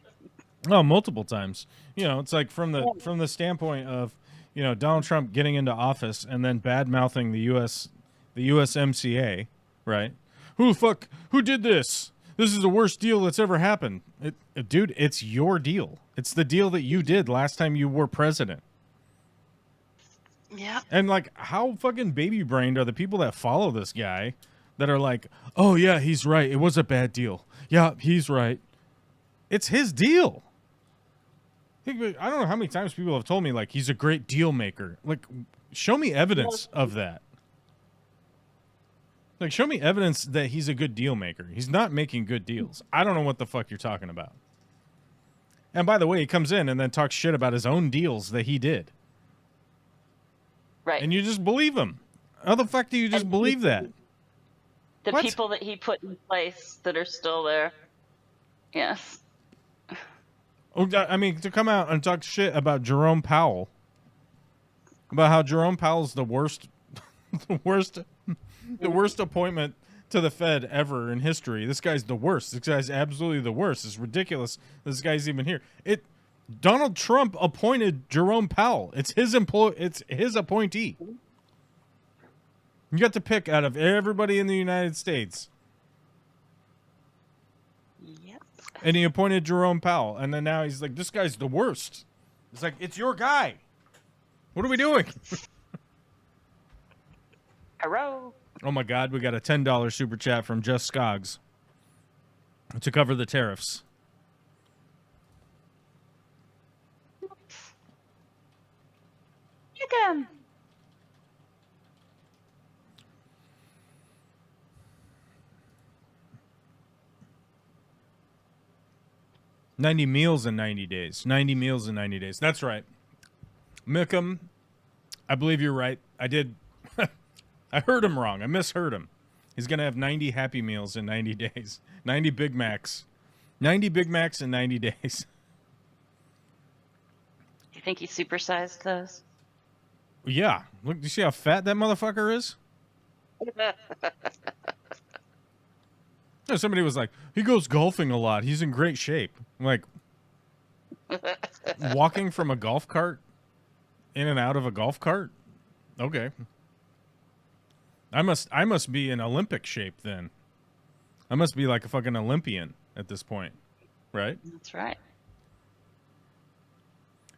oh, multiple times. You know, it's like from the standpoint of, you know, Donald Trump getting into office and then bad mouthing the USMCA, right? Who did this? This is the worst deal that's ever happened. Dude, it's your deal. It's the deal that you did last time you were president. yeah. And, like, how fucking baby-brained are the people that follow this guy that are like, oh, yeah, he's right. It was a bad deal. Yeah, he's right. It's his deal. I don't know how many times people have told me, like, he's a great deal maker. Like, show me evidence of that. Like, show me evidence that he's a good deal maker. He's not making good deals. I don't know what the fuck you're talking about. And by the way, he comes in and then talks shit about his own deals that he did. Right. And you just believe him. How the fuck do you just believe that? The What? people that he put in place that are still there. Yes. Oh, I mean, to come out and talk shit about Jerome Powell, about how Jerome Powell's the worst, the worst appointment to the Fed ever in history. This guy's the worst. This guy's absolutely the worst. It's ridiculous this guy's even here. Donald Trump appointed Jerome Powell. It's his appointee. You got to pick out of everybody in the United States. Yep. And he appointed Jerome Powell. And then now he's like, this guy's the worst. It's like, it's your guy. What are we doing? Hello. Oh, my God. We got a $10 super chat from Just Scoggs to cover the tariffs. Chicken. $90 meals in 90 days. 90 meals in 90 days. That's right. Mickham, I believe you're right. I did. I heard him wrong. I misheard him. He's going to have 90 Happy Meals in 90 days. 90 Big Macs. 90 Big Macs in 90 days. Do you think he supersized those? Yeah. Look, do you see how fat that motherfucker is? Somebody was like, he goes golfing a lot. He's in great shape. I'm like, walking from a golf cart in and out of a golf cart? Okay. I must be in Olympic shape then. I must be like a fucking Olympian at this point, right? That's right.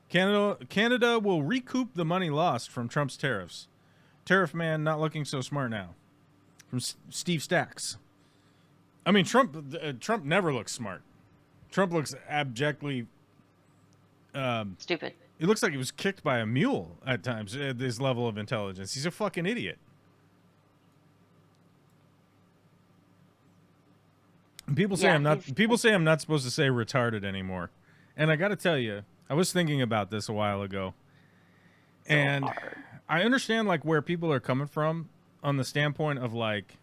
Canada will recoup the money lost from Trump's tariffs. Tariff man not looking so smart now. From Steve Stacks. I mean, Trump never looks smart. Trump looks abjectly Stupid. It looks like he was kicked by a mule at times at this level of intelligence. He's a fucking idiot. People say Yeah, I'm not. he's People say I'm not supposed to say retarded anymore, and I got to tell you, I was thinking about this a while ago, so and hard. I understand like where people are coming from on the standpoint of like,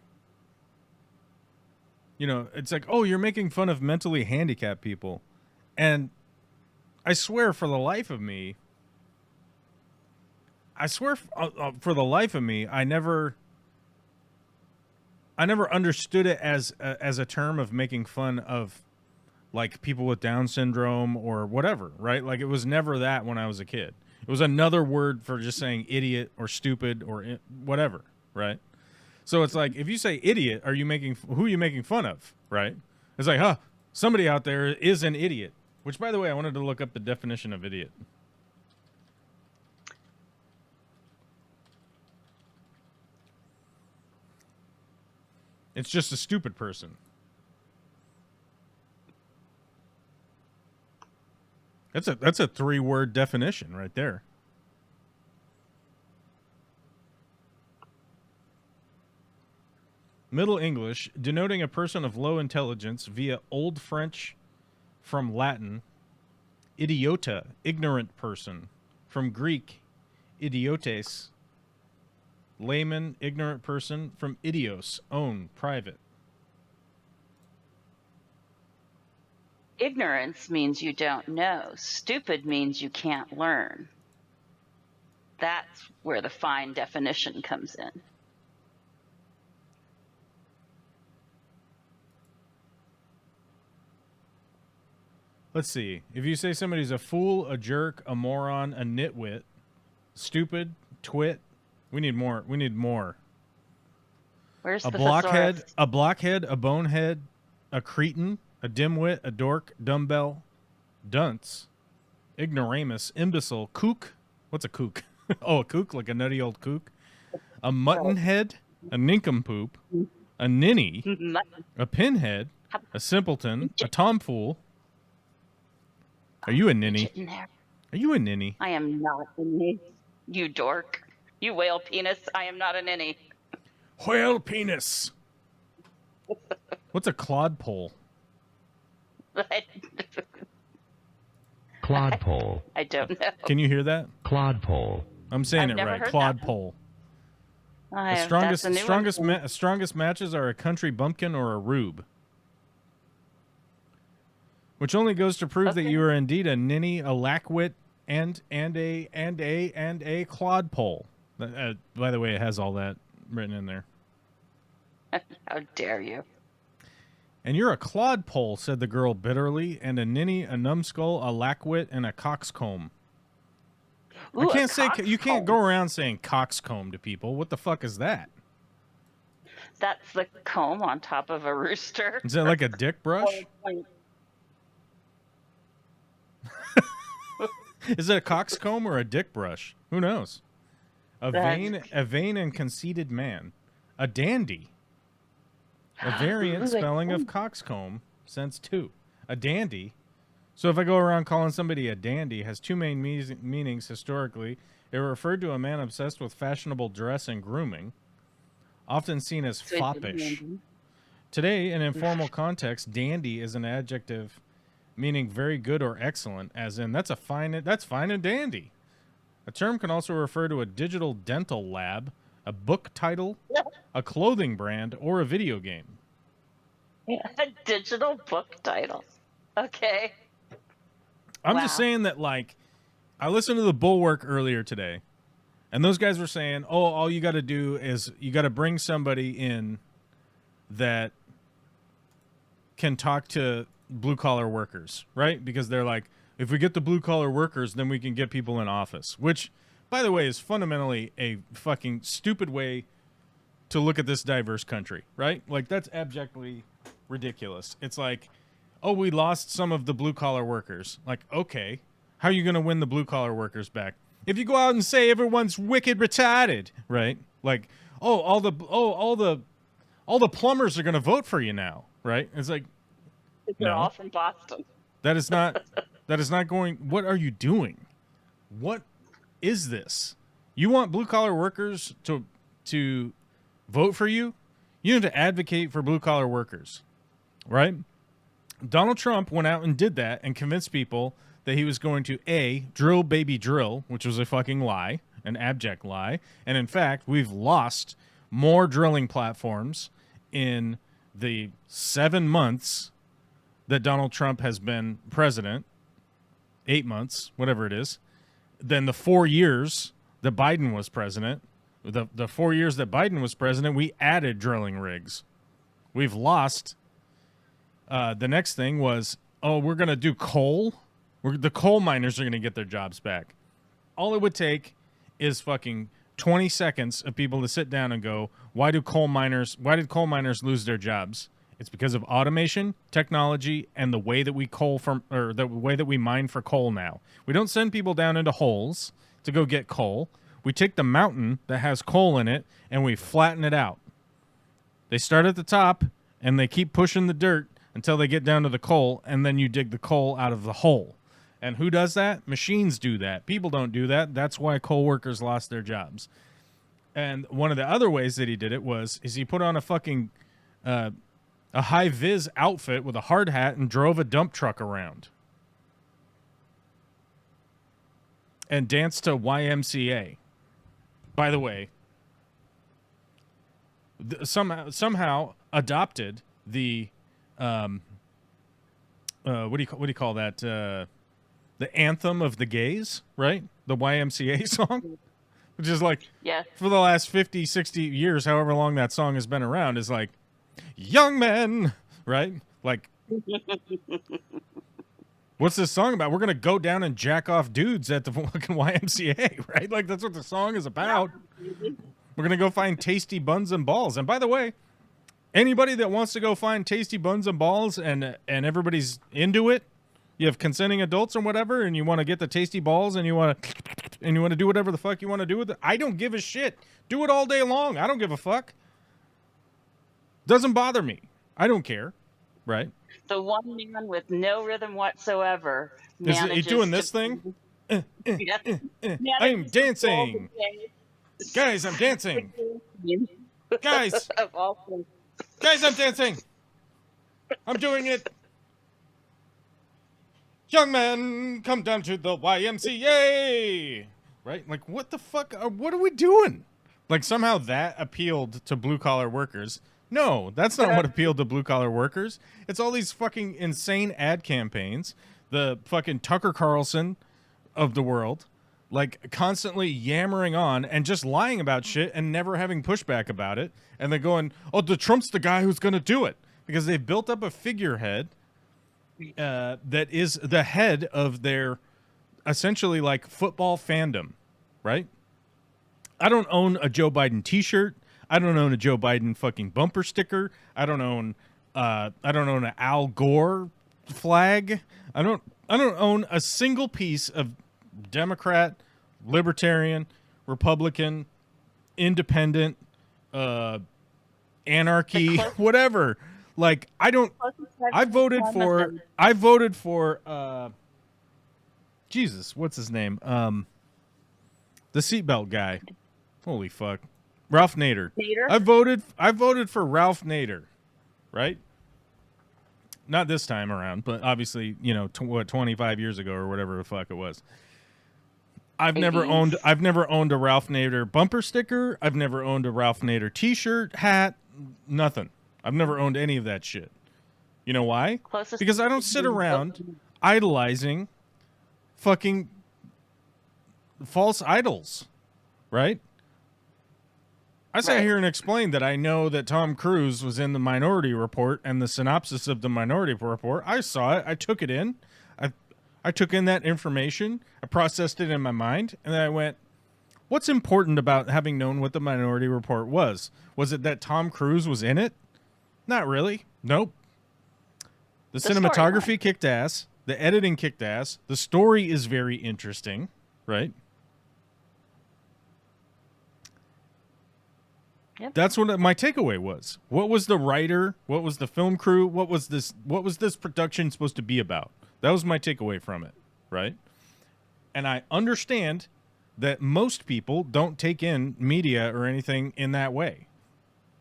you know, it's like, oh, you're making fun of mentally handicapped people, and I swear for the life of me, for the life of me, I never understood it as a term of making fun of like people with Down syndrome or whatever, right? Like it was never that when I was a kid. It was another word for just saying idiot or stupid or whatever, right? So it's like if you say idiot, who are you making fun of, right? It's like, huh, somebody out there is an idiot. Which, by the way, I wanted to look up the definition of idiot. It's just a stupid person. That's a 3-word definition right there. Middle English, denoting a person of low intelligence via Old French from Latin, idiota, ignorant person. From Greek, idiotes, layman, ignorant person. From idios, own, private. Ignorance means you don't know. Stupid means you can't learn. That's where the fine definition comes in. Let's see. If you say somebody's a fool, a jerk, a moron, a nitwit, stupid, twit, we need more. We need more. Where's A the blockhead, thesaurus? a blockhead, a bonehead, a cretin, a dimwit, a dork, dumbbell, dunce, ignoramus, imbecile, kook. What's a kook? Oh, a kook, like a nutty old kook. A muttonhead, a nincompoop, a ninny, a pinhead, a simpleton, a tomfool. Are you a ninny? In there. Are you a ninny? I am not a ninny. You dork. You whale penis. I am not a ninny. Whale penis. What's a clodpole? Clodpole. I don't know. Can you hear that? Clodpole. I'm saying I've it never right. heard that. Clodpole. I The have- strongest, that's a new one. strongest matches are a country bumpkin or a rube. Which only goes to prove that Okay. you are indeed a ninny, a lackwit, and a clodpole. By the way, it has all that written in there. How dare you? And you're a clodpole, said the girl bitterly, and a ninny, a numbskull, a lackwit, and a coxcomb. Ooh, I a can't say you can't go coxcomb. around saying coxcomb to people. What the fuck is that? That's the comb on top of a rooster. Is that like a dick brush? Is it a coxcomb or a dick brush? Who knows? A vain and conceited man. A dandy. A variant Ooh, spelling of coxcomb, sense 2. A dandy. So if I go around calling somebody a dandy, has two main meanings historically. It referred to a man obsessed with fashionable dress and grooming, often seen as So it's foppish. dandy. Today, in informal context, dandy is an adjective meaning very good or excellent, as in that's fine and dandy. A term can also refer to a digital dental lab, a book title, a clothing brand, or a video game. A digital book title. Okay. I'm Wow. just saying that, like, I listened to the Bulwark earlier today, and those guys were saying, oh, all you got to do is you got to bring somebody in that can talk to blue-collar workers, right? Because they're like, if we get the blue-collar workers, then we can get people in office, which, by the way, is fundamentally a fucking stupid way to look at this diverse country, right? Like, that's abjectly ridiculous. It's like, oh, we lost some of the blue-collar workers. Like, okay, how are you going to win the blue-collar workers back? If you go out and say everyone's wicked retarded, right? Like, oh, all the plumbers are going to vote for you now, right? It's like, They're no. all from Boston. that is not going. What are you doing? What is this? You want blue-collar workers to vote for you? You need to advocate for blue-collar workers. right? Donald Trump went out and did that and convinced people that he was going to A, drill baby drill, which was a fucking lie, an abject lie. And in fact, we've lost more drilling platforms in the 7 months that Donald Trump has been president, 8 months, whatever it is, than the 4 years that Biden was president. The 4 years that Biden was president, we added drilling rigs. We've lost. The next thing was, we're going to do coal. The coal miners are going to get their jobs back. All it would take is fucking 20 seconds of people to sit down and go, why did coal miners lose their jobs? It's because of automation, technology, and the way that we the way that we mine for coal now. We don't send people down into holes to go get coal. We take the mountain that has coal in it and we flatten it out. They start at the top and they keep pushing the dirt until they get down to the coal, and then you dig the coal out of the hole. And who does that? Machines do that. People don't do that. That's why coal workers lost their jobs. And one of the other ways that he did it is he put on a fucking a high-vis outfit with a hard hat and drove a dump truck around. And danced to YMCA. By the way, somehow adopted the what do you call that? The anthem of the gays, right? The YMCA song, which is like, for the last 50, 60 years, however long that song has been around, is like, young men, right? Like, what's this song about? We're going to go down and jack off dudes at the fucking YMCA, right? Like, that's what the song is about. We're going to go find tasty buns and balls. And by the way, anybody that wants to go find tasty buns and balls and everybody's into it, you have consenting adults or whatever, and you want to get the tasty balls and you want to do whatever the fuck you want to do with it, I don't give a shit. Do it all day long. I don't give a fuck. Doesn't bother me. I don't care, right? The one man with no rhythm whatsoever is he doing this thing? I'm dancing. Guys, I'm dancing. Guys, I'm dancing. I'm doing it. Young man, come down to the YMCA. Right? Like, what the fuck? What are we doing? Like, somehow that appealed to blue-collar workers. No, that's not what appealed to blue-collar workers. It's all these fucking insane ad campaigns. The fucking Tucker Carlson of the world. Like, constantly yammering on and just lying about shit and never having pushback about it. And they're going, the Trump's the guy who's going to do it. Because they've built up a figurehead that is the head of their, essentially, like, football fandom, right? I don't own a Joe Biden t-shirt. I don't own a Joe Biden fucking bumper sticker. I don't own an Al Gore flag. I don't own a single piece of Democrat, Libertarian, Republican, Independent, anarchy, whatever. Like, I voted for Jesus, what's his name? The seatbelt guy. Holy fuck. Ralph Nader. I voted for Ralph Nader, right? Not this time around, but obviously, 25 years ago or whatever the fuck it was. I've never owned a Ralph Nader bumper sticker. I've never owned a Ralph Nader t-shirt, hat, nothing. I've never owned any of that shit. You know why? Because I don't sit around idolizing fucking false idols, right? I sat here and explained that I know that Tom Cruise was in the Minority Report and the synopsis of the Minority Report. I saw it. I took it in. I took in that information. I processed it in my mind. And then I went, what's important about having known what the Minority Report was? Was it that Tom Cruise was in it? Not really. Nope. The cinematography kicked ass. The editing kicked ass. The story is very interesting, right? Yep. That's what my takeaway was. What was the writer? What was the film crew? What was this production supposed to be about? That was my takeaway from it, right? And I understand that most people don't take in media or anything in that way,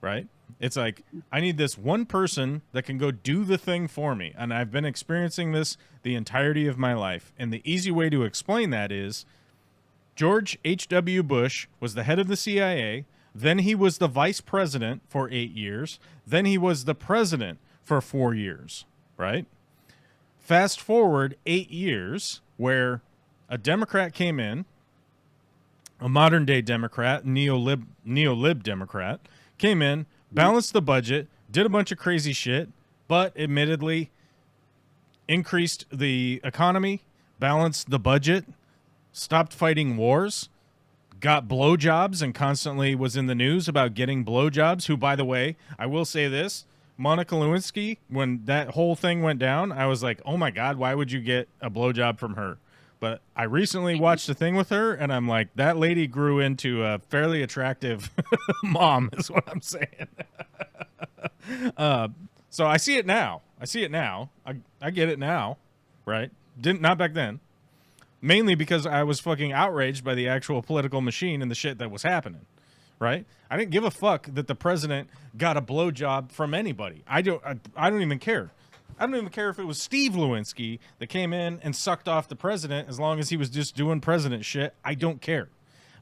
right? It's like, I need this one person that can go do the thing for me. And I've been experiencing this the entirety of my life. And the easy way to explain that is George H.W. Bush was the head of the CIA. Then he was the vice president for 8 years. Then he was the president for 4 years, right? Fast forward 8 years where a Democrat came in, a modern day Democrat, neo-lib Democrat, came in, balanced the budget, did a bunch of crazy shit, but admittedly increased the economy, balanced the budget, stopped fighting wars, got blowjobs, and constantly was in the news about getting blowjobs, who, by the way, I will say this, Monica Lewinsky, when that whole thing went down, I was like, oh my God, why would you get a blowjob from her? But I recently watched a thing with her, and I'm like, that lady grew into a fairly attractive mom, is what I'm saying. So I see it now. I get it now, right? Not back then. Mainly because I was fucking outraged by the actual political machine and the shit that was happening, right? I didn't give a fuck that the president got a blowjob from anybody. I don't even care. I don't even care if it was Steve Lewinsky that came in and sucked off the president, as long as he was just doing president shit. I don't care.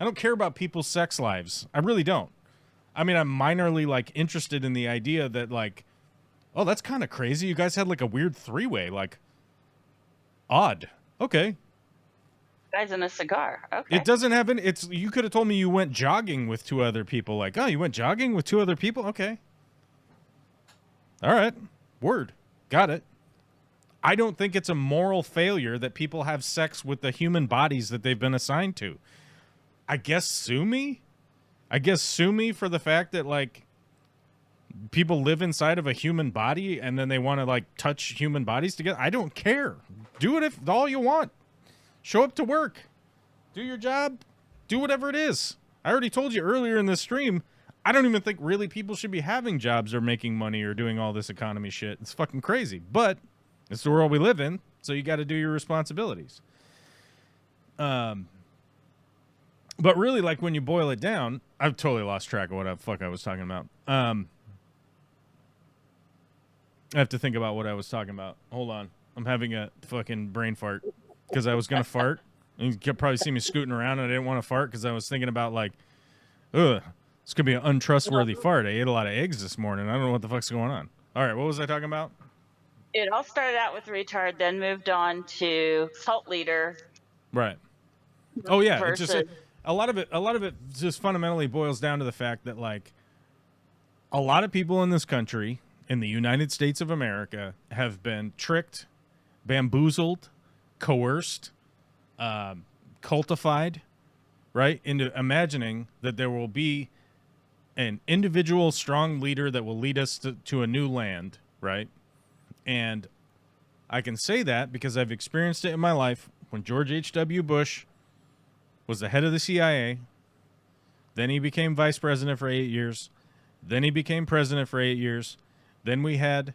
I don't care about people's sex lives. I really don't. I mean, I'm minorly like interested in the idea that like, oh, that's kind of crazy. You guys had like a weird three-way, like odd. Okay. Guys in a cigar. Okay. It doesn't have any, it's, you could have told me you went jogging with 2 other people. Like, oh, you went jogging with 2 other people? Okay. All right. Word. Got it. I don't think it's a moral failure that people have sex with the human bodies that they've been assigned to. I guess sue me? I guess sue me for the fact that, like, people live inside of a human body and then they want to, like, touch human bodies together. I don't care. Do it if all you want. Show up to work. Do your job. Do whatever it is. I already told you earlier in this stream, I don't even think really people should be having jobs or making money or doing all this economy shit. It's fucking crazy. But it's the world we live in, so you got to do your responsibilities. But really, like, when you boil it down, I've totally lost track of what the fuck I was talking about. I have to think about what I was talking about. Hold on. I'm having a fucking brain fart because I was going to fart. And you could probably see me scooting around, and I didn't want to fart because I was thinking about, like, ugh, this could be an untrustworthy fart. I ate a lot of eggs this morning. I don't know what the fuck's going on. All right, what was I talking about? It all started out with retard, then moved on to cult leader. Right. Oh yeah, Versus... it's just a lot of it just fundamentally boils down to the fact that, like, a lot of people in this country, in the United States of America, have been tricked, bamboozled, coerced, cultified, right, into imagining that there will be an individual strong leader that will lead us to a new land, right? And I can say that because I've experienced it in my life when George H.W. Bush was the head of the CIA. Then he became vice president for 8 years. Then he became president for 8 years. Then we had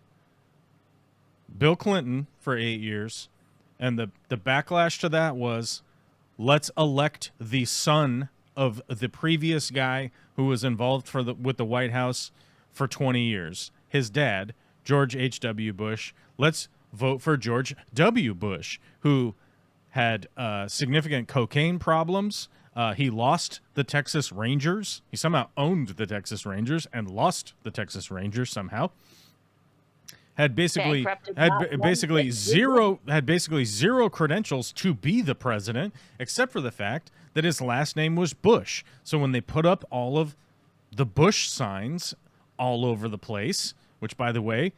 Bill Clinton for 8 years. And the backlash to that was, let's elect the son of the previous guy who was involved with the White House for 20 years. His dad, George H.W. Bush. Let's vote for George W. Bush, who had significant cocaine problems. He lost the Texas Rangers. He somehow owned the Texas Rangers and lost the Texas Rangers somehow. Had basically zero credentials to be the president, except for the fact that his last name was Bush. So when they put up all of the Bush signs all over the place, which, by the way,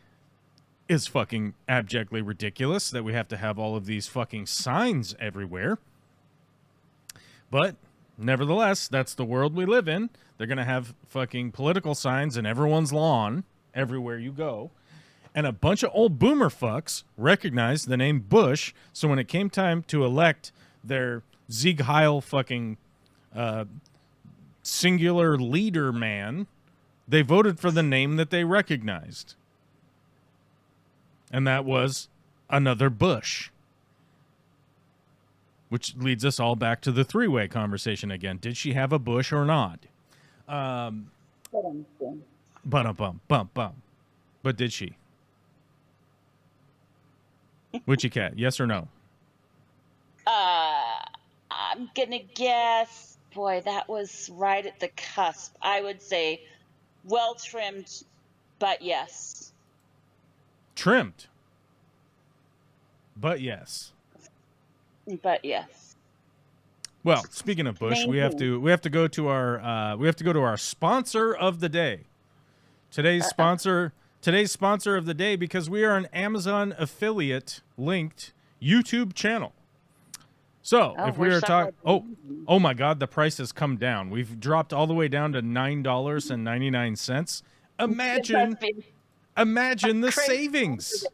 is fucking abjectly ridiculous that we have to have all of these fucking signs everywhere. But nevertheless, that's the world we live in. They're going to have fucking political signs in everyone's lawn everywhere you go. And a bunch of old boomer fucks recognized the name Bush. So when it came time to elect their Sieg Heil fucking singular leader man, they voted for the name that they recognized. And that was another Bush. Which leads us all back to the three-way conversation again. Did she have a bush or not? Bum, bum, bum. But did she? Witchy cat, yes or no? I'm gonna guess. Boy, that was right at the cusp. I would say well trimmed, but yes. Trimmed. But yes. But yes. Well, speaking of Bush, we have to go to our sponsor of the day. Today's sponsor of the day, because we are an Amazon affiliate linked YouTube channel. So if we are talking, oh my God, the price has come down. We've dropped all the way down to $9.99. Imagine the savings.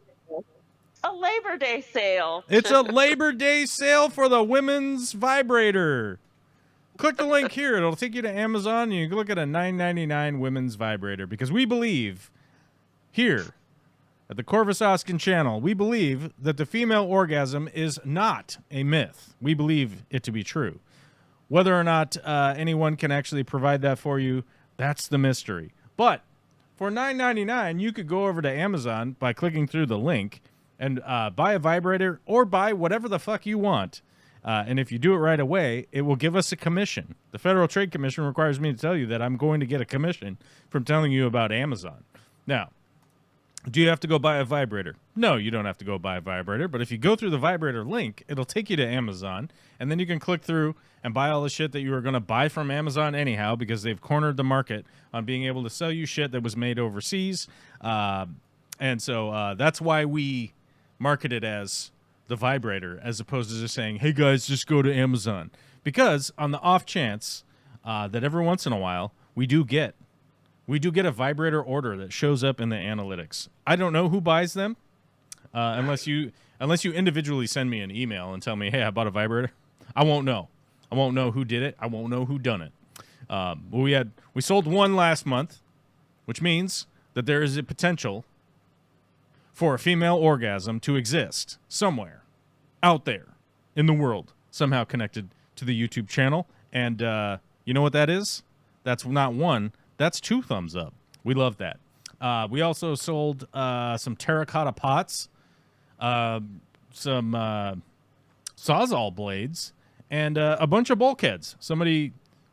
A Labor Day sale. It's a Labor Day sale for the women's vibrator. Click the link here. It'll take you to Amazon, and you can look at a $9.99 women's vibrator, because we believe here at the Corvus Oscen channel, we believe that the female orgasm is not a myth. We believe it to be true. Whether or not anyone can actually provide that for you, that's the mystery. But for $9.99, you could go over to Amazon by clicking through the link and buy a vibrator or buy whatever the fuck you want. And if you do it right away, it will give us a commission. The Federal Trade Commission requires me to tell you that I'm going to get a commission from telling you about Amazon. Now, do you have to go buy a vibrator? No, you don't have to go buy a vibrator. But if you go through the vibrator link, it'll take you to Amazon. And then you can click through and buy all the shit that you were going to buy from Amazon anyhow, because they've cornered the market on being able to sell you shit that was made overseas. And so that's why we market it as the vibrator, as opposed to just saying, hey guys, just go to Amazon. Because on the off chance that every once in a while we do get a vibrator order that shows up in the analytics. I don't know who buys them, unless you individually send me an email and tell me, hey, I bought a vibrator. I won't know. I won't know who did it. I won't know who done it. We sold one last month, which means that there is a potential for a female orgasm to exist somewhere out there in the world, somehow connected to the YouTube channel. And you know what that is? That's not one. That's 2 thumbs up. We love that. We also sold some terracotta pots, some Sawzall blades, and a bunch of bulkheads.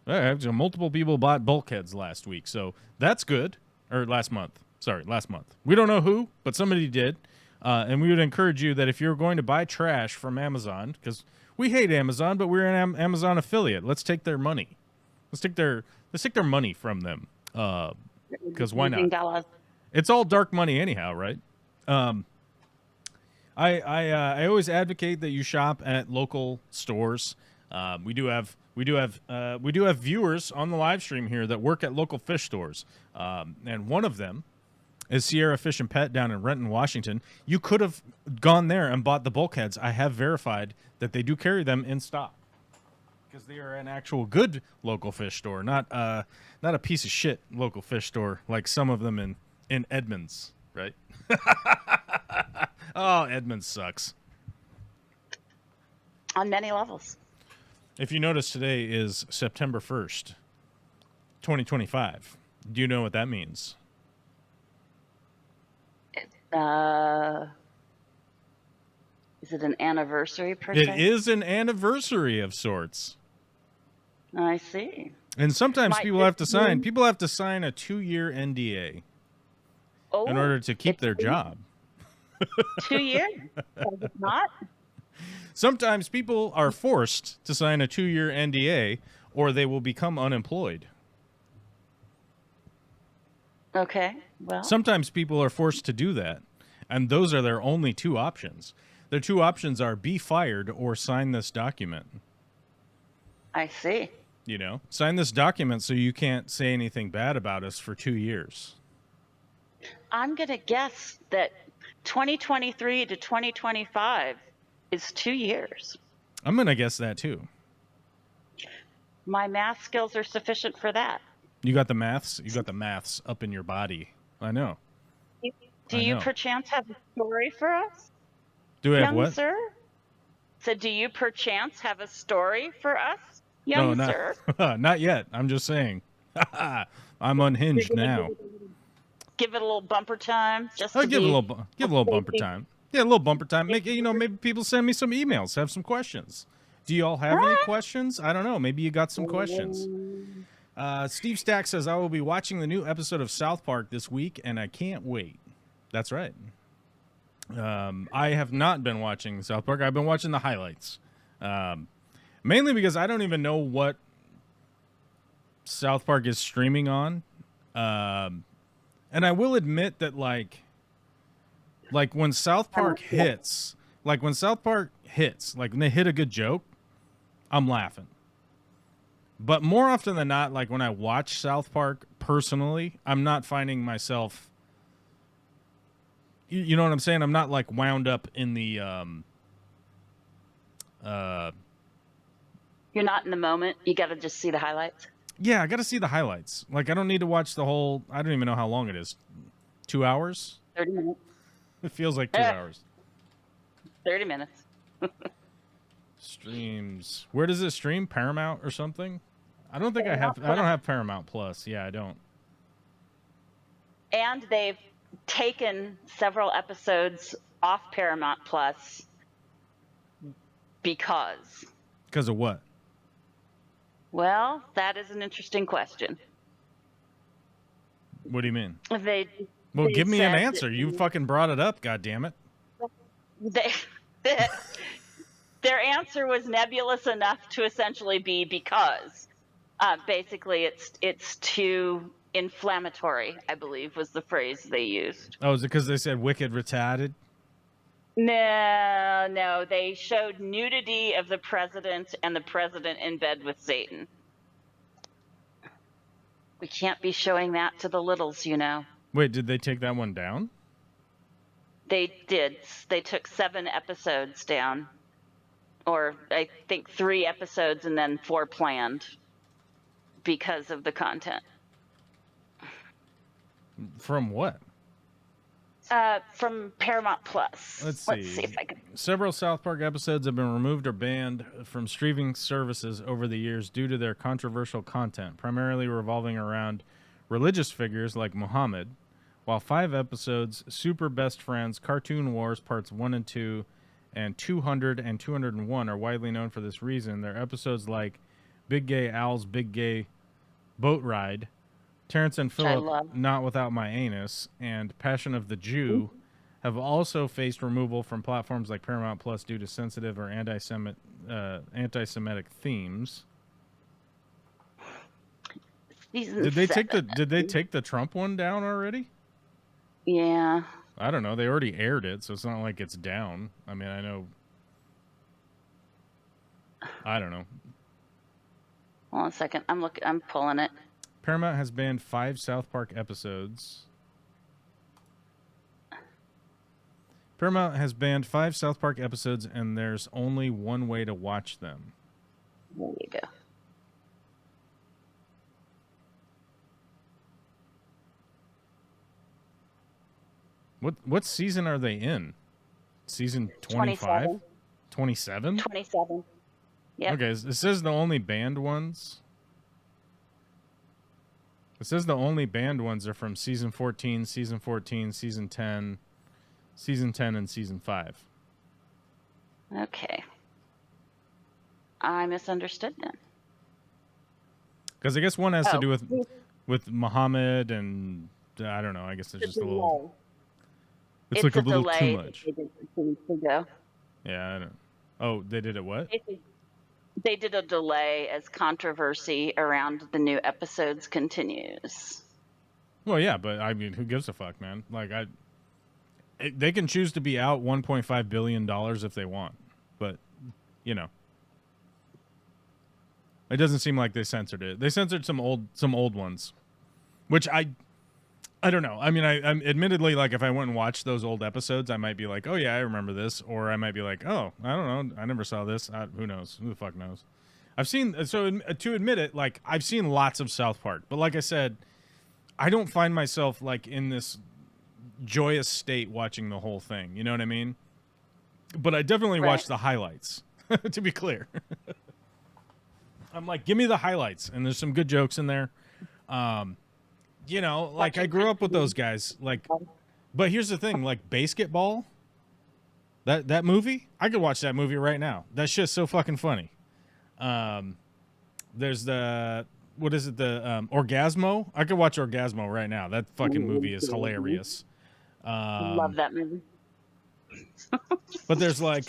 Multiple people bought bulkheads last week, so that's good. Or last month. Sorry, last month. We don't know who, but somebody did. And we would encourage you that if you're going to buy trash from Amazon, because we hate Amazon, but we're an Amazon affiliate. Let's take their money. Let's take their money from them. Because why not? It's all dark money anyhow, right? I always advocate that you shop at local stores. We do have viewers on the live stream here that work at local fish stores, and one of them is Sierra Fish and Pet down in Renton, Washington. You could have gone there and bought the bulkheads. I have verified that they do carry them in stock, because they are an actual good local fish store, not a piece of shit local fish store like some of them in Edmonds, right? Oh, Edmonds sucks. On many levels. If you notice, today is September 1st, 2025. Do you know what that means? Is it an anniversary per se? It is an anniversary of sorts. I see. And sometimes people have to sign a 2-year NDA in order to keep their job. 2 years? Is it not? Sometimes people are forced to sign a 2-year NDA, or they will become unemployed. Okay, well. Sometimes people are forced to do that, and those are their only 2 options. Their 2 options are be fired or sign this document. I see. You know, sign this document so you can't say anything bad about us for 2 years. I'm going to guess that 2023 to 2025 is 2 years. I'm going to guess that too. My math skills are sufficient for that. You got the maths? You got the maths up in your body. I know. Do you perchance have a story for us? Do I have young what? Sir? So do you perchance have a story for us, No, sir? not yet. I'm just saying. I'm unhinged now. give it a little bumper time. Just Oh, to give a be little bumper time. Yeah, a little bumper time. Make maybe people send me some emails, have some questions. Do you all have any questions? I don't know. Maybe you got some questions. Steve Stack says, I will be watching the new episode of South Park this week, and I can't wait. That's right. I have not been watching South Park. I've been watching the highlights. Mainly because I don't even know what South Park is streaming on. And I will admit that, like when South Park hits, like when they hit a good joke, I'm laughing. But more often than not, like when I watch South Park personally, I'm not finding myself, you know what I'm saying? I'm not like wound up in the, You're not in the moment. You got to just see the highlights. Yeah, I got to see the highlights. Like, I don't need to watch the whole, I don't even know how long it is. 2 hours? 30 minutes. It feels like 2 hours. 30 minutes. Streams. Where does it stream? Paramount or something? I don't think I don't have Paramount Plus. Yeah, I don't. And they've taken several episodes off Paramount Plus because. Because of what? Well, that is an interesting question. What do you mean? They give me an answer. You fucking brought it up, goddammit. Their answer was nebulous enough to essentially be because. Basically, it's too inflammatory, I believe, was the phrase they used. Oh, is it because they said wicked retarded? No. They showed nudity of the president and the president in bed with Satan. We can't be showing that to the littles, you know. Wait, did they take that one down? They did. They took 7 episodes down. Or I think 3 episodes and then 4 planned because of the content. From what? From Paramount Plus. Let's see if I can. Several South Park episodes have been removed or banned from streaming services over the years due to their controversial content, primarily revolving around religious figures like Muhammad, while 5 episodes, Super Best Friends, Cartoon Wars Parts 1 and 2, and 200 and 201 are widely known for this reason. They're episodes like Big Gay Al's Big Gay Boat Ride, Terrence and Phillip, Not Without My Anus, and Passion of the Jew have also faced removal from platforms like Paramount Plus due to sensitive or anti-Semitic themes. Did they take the Trump one down already? Yeah. I don't know. They already aired it, so it's not like it's down. I mean, I know. I don't know. Hold on a second. I'm pulling it. Paramount has banned 5 South Park episodes. Paramount has banned 5 South Park episodes, and there's only one way to watch them. There you go. What season are they in? Season 25? 27? 27. Yeah. Okay, it says the only banned ones. It says the only banned ones are from Season 14, Season 14, Season 10, Season 10, and Season 5. Okay. I misunderstood then. Because I guess one has to do with Muhammad, and I don't know. I guess it's just a little... It's like a little too much. Yeah, I don't... Oh, they did it what? They did a delay as controversy around the new episodes continues. Well, yeah, but I mean, who gives a fuck, man? Like, they can choose to be out $1.5 billion if they want, but you know, it doesn't seem like they censored it. They censored some old ones, which I don't know. I mean, I'm admittedly, like, if I went and watched those old episodes, I might be like, oh yeah, I remember this, or I might be like, oh, I don't know, I never saw this. Who knows? Who the fuck knows? I've seen, so to admit it, like, I've seen lots of South Park, but like I said, I don't find myself like in this joyous state watching the whole thing. You know what I mean? But I definitely watch the highlights. To be clear, I'm like, give me the highlights, and there's some good jokes in there. you know, like I grew up with those guys. Like, but here's the thing: like basketball, that movie, I could watch that movie right now. That shit's so fucking funny. There's the what is it? The Orgasmo. I could watch Orgasmo right now. That fucking movie is hilarious. Love that movie. But there's like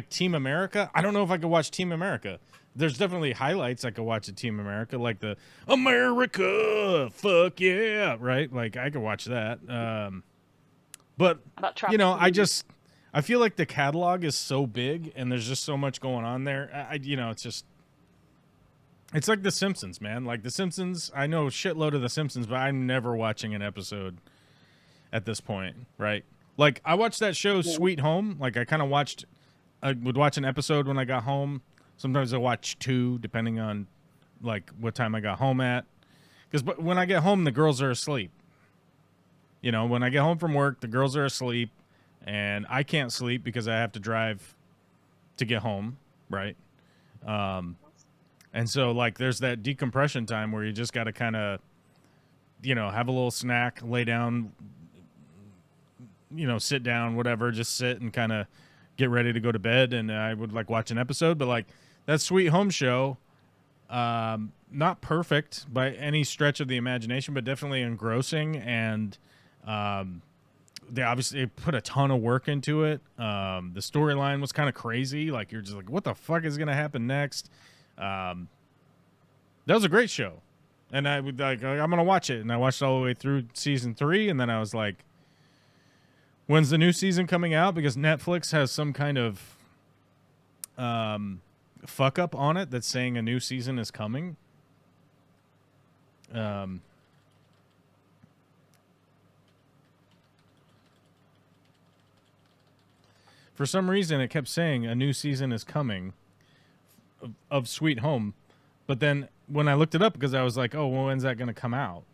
Team America. I don't know if I could watch Team America. There's definitely highlights I could watch at Team America, like the America, fuck yeah, right? Like I could watch that. But you know, I feel like the catalog is so big and there's just so much going on there. You know, it's like The Simpsons, man. Like The Simpsons, I know a shitload of The Simpsons, but I'm never watching an episode at this point, right? Like I watched that show Sweet Home. Like I would watch an episode when I got home. Sometimes I watch 2, depending on like what time I got home at. Because when I get home, the girls are asleep. You know, when I get home from work, the girls are asleep, and I can't sleep because I have to drive to get home, right? And so like there's that decompression time where you just got to kind of, you know, have a little snack, lay down, you know, sit down, whatever, just sit and kind of get ready to go to bed. And I would like watch an episode, but like that Sweet Home show, not perfect by any stretch of the imagination, but definitely engrossing. And they obviously put a ton of work into it. The storyline was kind of crazy. Like you're just like, what the fuck is going to happen next? That was a great show. And I would like, I'm going to watch it. And I watched all the way through season 3. And then I was like, when's the new season coming out? Because Netflix has some kind of fuck up on it that's saying a new season is coming. For some reason, it kept saying a new season is coming of Sweet Home. But then when I looked it up, because I was like, oh, well, when's that going to come out?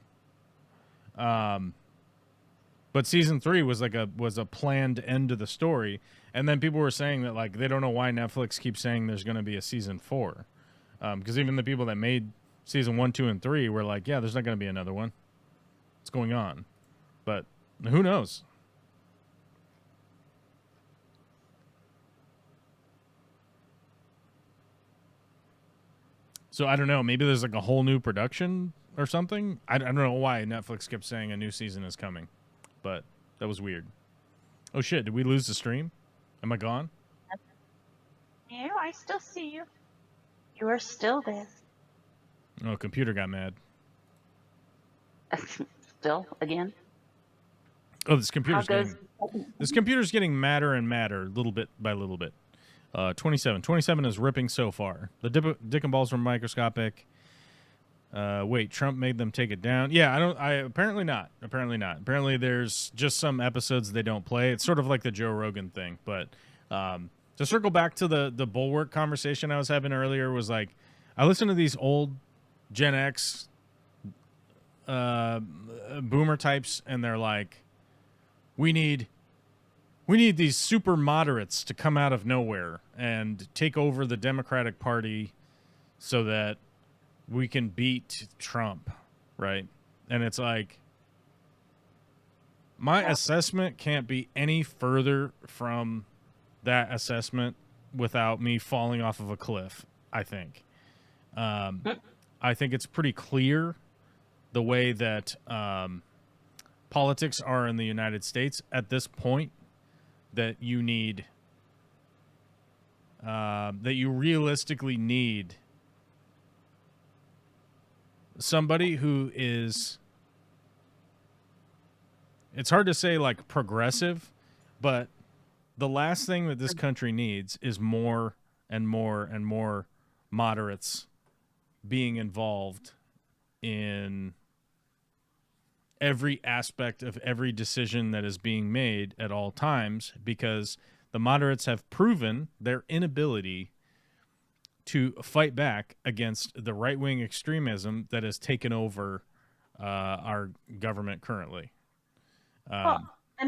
But season 3 was like was a planned end to the story. And then people were saying that like they don't know why Netflix keeps saying there's going to be a season 4. Because even the people that made season 1, 2, and 3 were like, yeah, there's not going to be another one. What's going on? But who knows? So I don't know. Maybe there's like a whole new production or something. I don't know why Netflix kept saying a new season is coming, but that was weird. Oh shit! Did we lose the stream? Am I gone? No, I still see you. You are still there. Oh, computer got mad. Still again. Oh, this computer's getting madder and madder, little bit by little bit. 27 is ripping so far. The dick and balls were microscopic. Wait, Trump made them take it down. Yeah, apparently not. Apparently there's just some episodes they don't play. It's sort of like the Joe Rogan thing. But to circle back to the Bulwark conversation I was having earlier, was like, I listen to these old Gen X boomer types, and they're like, we need these super moderates to come out of nowhere and take over the Democratic Party so that we can beat Trump, right? And it's like, my assessment can't be any further from that assessment without me falling off of a cliff, I think. I think it's pretty clear the way that politics are in the United States at this point, that you need, that you realistically need somebody who is, it's hard to say like progressive, but the last thing that this country needs is more and more and more moderates being involved in every aspect of every decision that is being made at all times, because the moderates have proven their inability to fight back against the right-wing extremism that has taken over our government currently.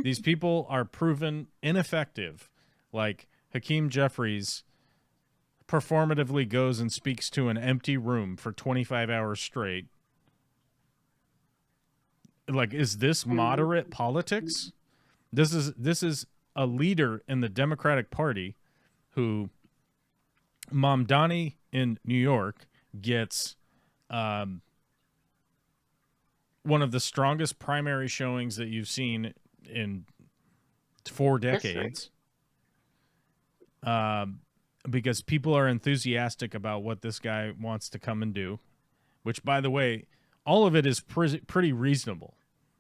These people are proven ineffective. Like Hakeem Jeffries performatively goes and speaks to an empty room for 25 hours straight like, is this moderate politics? This is a leader in the Democratic Party who Mamdani in New York gets one of the strongest primary showings that you've seen in 4 decades. Because people are enthusiastic about what this guy wants to come and do, which, by the way, all of it is pretty reasonable.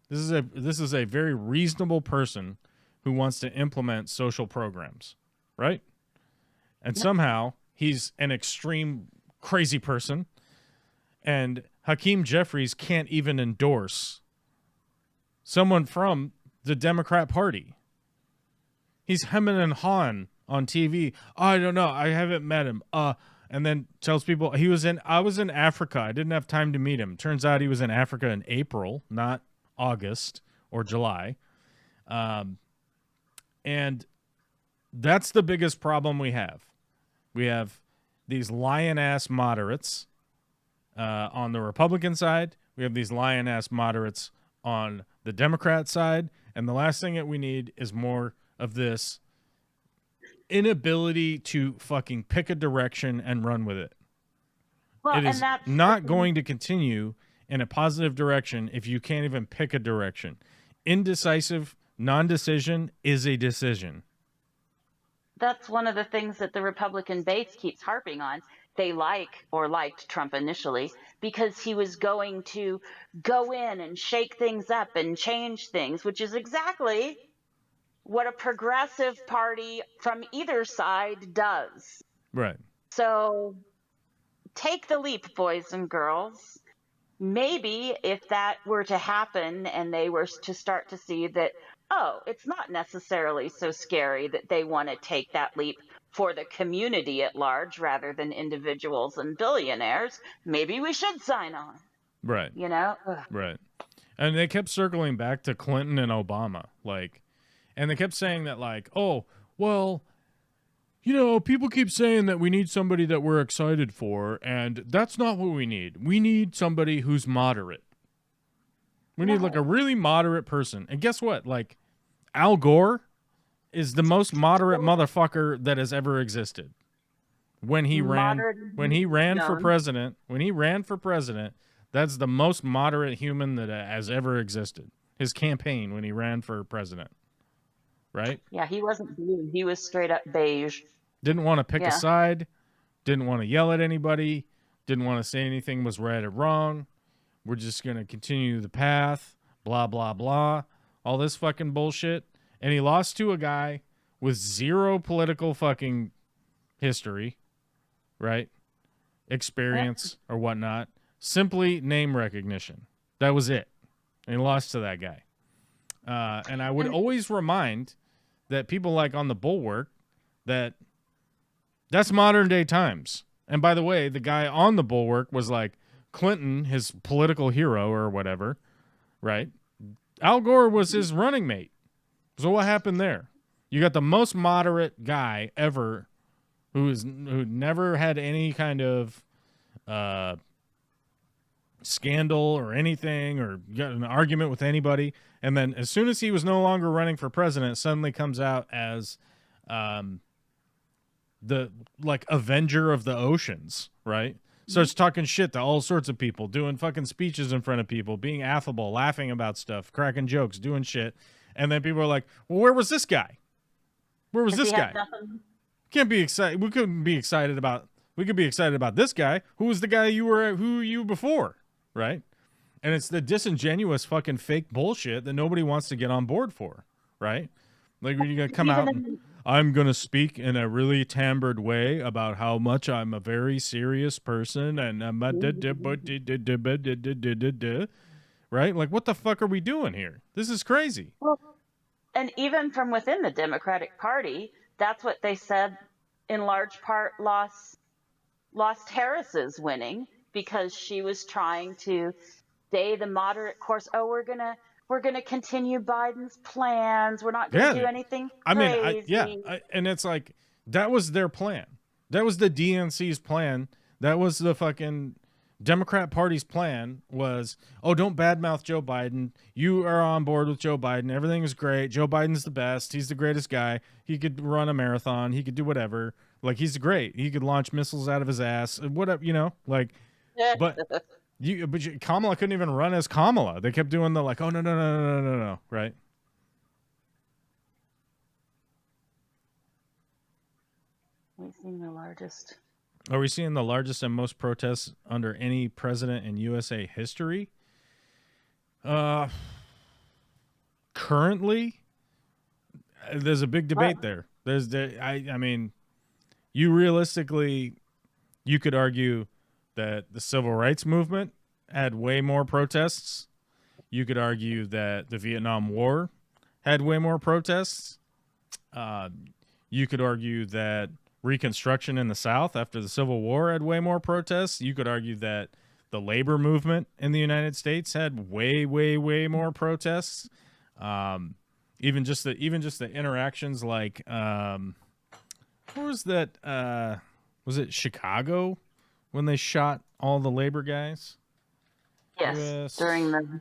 This is a very reasonable person who wants to implement social programs, right? And somehow he's an extreme crazy person, and Hakeem Jeffries can't even endorse someone from the Democrat Party. He's hemming and hawing on TV. Oh, I don't know. I haven't met him. And then tells people I was in Africa. I didn't have time to meet him. Turns out he was in Africa in April, not August or July. And that's the biggest problem we have. We have these lion-ass moderates on the Republican side. We have these lion-ass moderates on the Democrat side. And the last thing that we need is more of this inability to fucking pick a direction and run with it. Well, it is not going to continue in a positive direction if you can't even pick a direction. Indecisive non-decision is a decision. That's one of the things that the Republican base keeps harping on. They liked Trump initially because he was going to go in and shake things up and change things, which is exactly what a progressive party from either side does. Right. So take the leap, boys and girls. Maybe if that were to happen and they were to start to see that, oh, it's not necessarily so scary that they want to take that leap for the community at large rather than individuals and billionaires, maybe we should sign on. Right. You know? Right. And they kept circling back to Clinton and Obama, like, and they kept saying that, like, oh, well, you know, people keep saying that we need somebody that we're excited for, and that's not what we need. We need somebody who's moderate. We need, like, a really moderate person. And guess what? Like, Al Gore is the most moderate motherfucker that has ever existed. When he ran for president, that's the most moderate human that has ever existed. His campaign when he ran for president. Right? Yeah, he wasn't blue. He was straight up beige. Didn't want to pick a side. Didn't want to yell at anybody. Didn't want to say anything was right or wrong. We're just going to continue the path. Blah, blah, blah. All this fucking bullshit. And he lost to a guy with zero political fucking history. Right? Experience or whatnot. Simply name recognition. That was it. And he lost to that guy. And I would always remind that people like on the Bulwark that's modern day times. And by the way, the guy on the Bulwark was like Clinton, his political hero or whatever, right? Al Gore was his running mate. So what happened there? You got the most moderate guy ever who never had any kind of scandal or anything or got an argument with anybody. And then as soon as he was no longer running for president, suddenly comes out as the like avenger of the oceans, right? Starts talking shit to all sorts of people, doing fucking speeches in front of people, being affable, laughing about stuff, cracking jokes, doing shit. And then people are like, well, where was this guy? Where was this guy? Can't be excited. We could be excited about this guy. Who was the guy who were you before? Right? And it's the disingenuous fucking fake bullshit that nobody wants to get on board for, right? Like when you're going to come out and I'm going to speak in a really timbred way about how much I'm a very serious person and I'm right? Like what the fuck are we doing here? This is crazy. Well, and even from within the Democratic Party, that's what they said in large part lost Harris's winning because she was trying to stay the moderate course. Oh, we're gonna continue Biden's plans. We're not gonna do anything crazy. And it's like that was their plan. That was the DNC's plan. That was the fucking Democrat Party's plan was, oh, don't badmouth Joe Biden. You are on board with Joe Biden. Everything is great. Joe Biden's the best. He's the greatest guy. He could run a marathon. He could do whatever. Like, he's great. He could launch missiles out of his ass. Whatever, like, but Kamala couldn't even run as Kamala. They kept doing the like, oh, no, right? We've seen the largest. Are we seeing the largest and most protests under any president in USA history? Currently, there's a big debate there. I mean, you realistically, you could argue that the civil rights movement had way more protests. You could argue that the Vietnam War had way more protests. You could argue that Reconstruction in the South after the Civil War had way more protests. You could argue that the labor movement in the United States had way more protests. Even just the interactions, like what was that? Was it Chicago when they shot all the labor guys? Yes, during the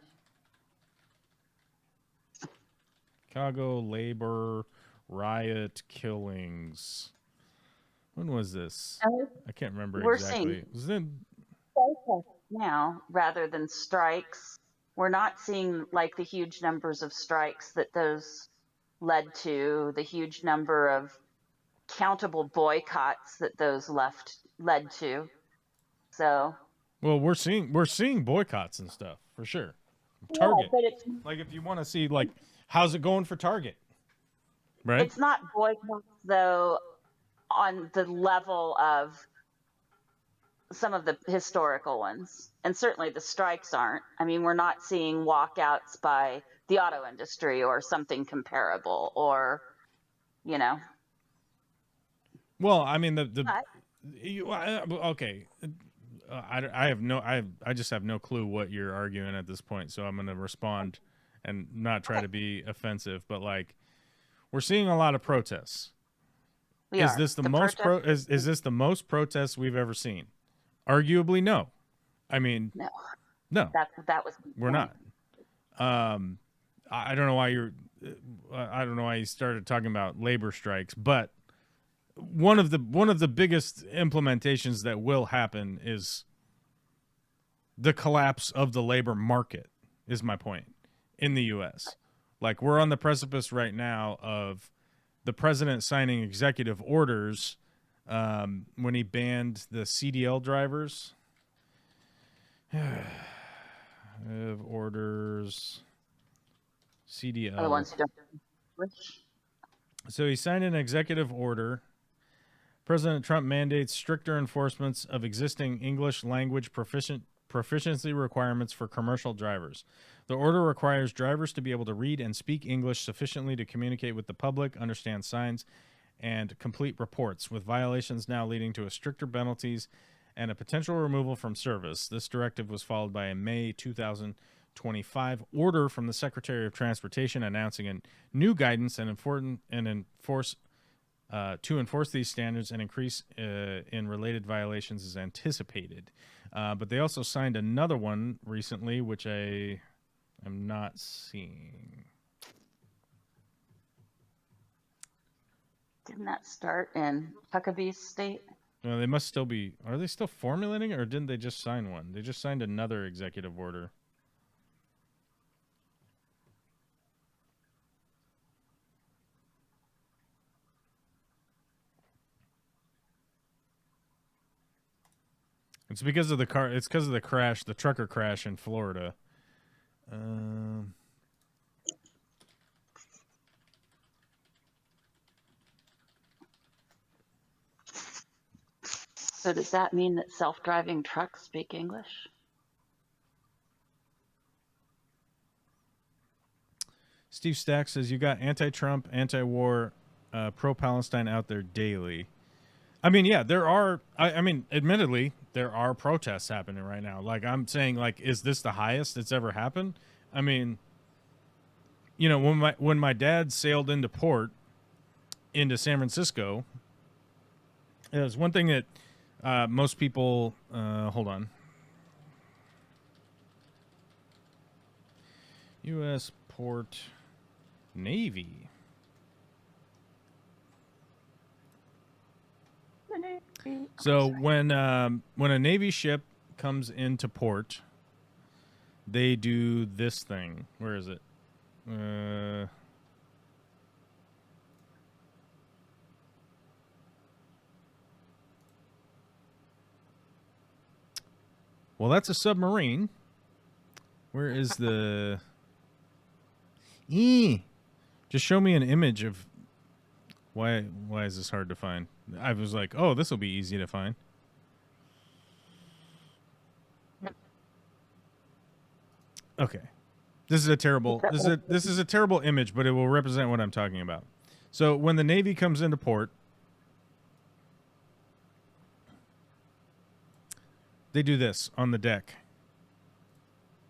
Chicago labor riot killings. When was this? I can't remember exactly. Was it now rather than strikes? We're not seeing like the huge numbers of strikes that those led to, the huge number of countable boycotts that those led to. So, well, we're seeing boycotts and stuff for sure. Target, but it's, like, if you want to see, like, how's it going for Target, right? It's not boycotts though on the level of some of the historical ones, and certainly the strikes aren't. I mean, we're not seeing walkouts by the auto industry or something comparable, or, you know. Well, I mean, okay. I just have no clue what you're arguing at this point, so I'm going to respond and not try to be offensive, but like, we're seeing a lot of protests. Is this the most is this the most protests we've ever seen? Arguably, no. I mean, no. That was. We're not. I don't know why I don't know why you started talking about labor strikes, but one of the biggest implementations that will happen is the collapse of the labor market. Is my point in the U.S. Like, we're on the precipice right now of the president signing executive orders when he banned the CDL drivers. Orders. CDL. The ones who don't. So he signed an executive order. President Trump mandates stricter enforcements of existing English language proficiency requirements for commercial drivers. The order requires drivers to be able to read and speak English sufficiently to communicate with the public, understand signs, and complete reports, with violations now leading to stricter penalties and a potential removal from service. This directive was followed by a May 2025 order from the Secretary of Transportation announcing a new guidance and enforce these standards and increase in related violations is anticipated. But they also signed another one recently, which I am not seeing. Didn't that start in Huckabee's state? No, they must still be. Are they still formulating it, or didn't they just sign one? They just signed another executive order. It's because of the car. It's because of the crash, the trucker crash in Florida. So does that mean that self-driving trucks speak English? Steve Stack says you got anti-Trump, anti-war, pro-Palestine out there daily. I mean, yeah, there are. I mean, admittedly, there are protests happening right now. Like, I'm saying, like, is this the highest it's ever happened? I mean, you know, when my dad sailed into port into San Francisco, it was one thing that most people. Hold on, U.S. Port Navy. So when a Navy ship comes into port, they do this thing. Where is it? Well, that's a submarine. Where is the... Just show me an image of... Why is this hard to find? I was like, oh, this will be easy to find. Okay. This is a terrible image, but it will represent what I'm talking about. So when the Navy comes into port, they do this on the deck.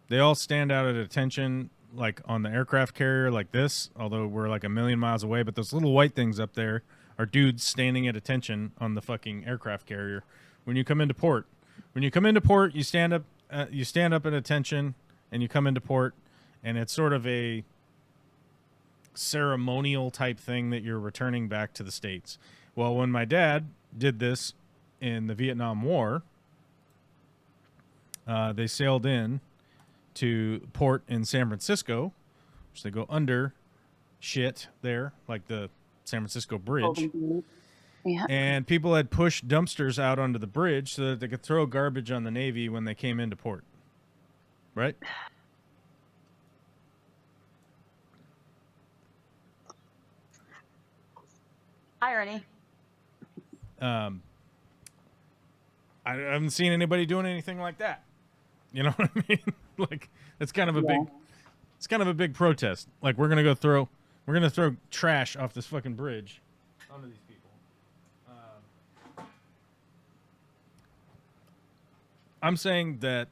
They all stand out at attention, like on the aircraft carrier, like this, although we're like a million miles away, but those little white things up there are dudes standing at attention on the fucking aircraft carrier. When you come into port, you stand up at attention, and you come into port, and it's sort of a ceremonial type thing that you're returning back to the States. Well, when my dad did this in the Vietnam War, they sailed in to port in San Francisco, which they go under shit there, like the San Francisco Bridge. Yeah. And people had pushed dumpsters out onto the bridge so that they could throw garbage on the Navy when they came into port. Right? Irony. I haven't seen anybody doing anything like that. You know what I mean? Like, it's kind of a big protest. Like, we're gonna throw trash off this fucking bridge onto these people. I'm saying that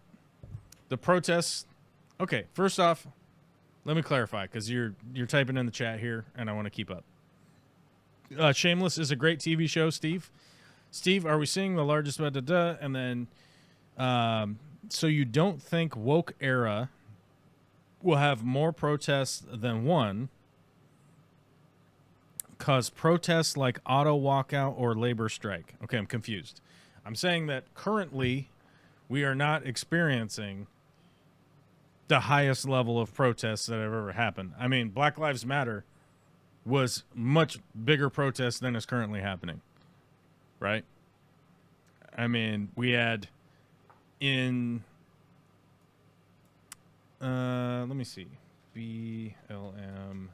the protests. Okay, first off, let me clarify because you're typing in the chat here, and I want to keep up. Shameless is a great TV show, Steve. Steve, are we seeing the largest and then so you don't think woke era will have more protests than one cause protests like auto walkout or labor strike? Okay, I'm confused. I'm saying that currently we are not experiencing the highest level of protests that have ever happened. I mean, Black Lives Matter was much bigger protest than is currently happening, right? I mean, we had in, let me see, BLM.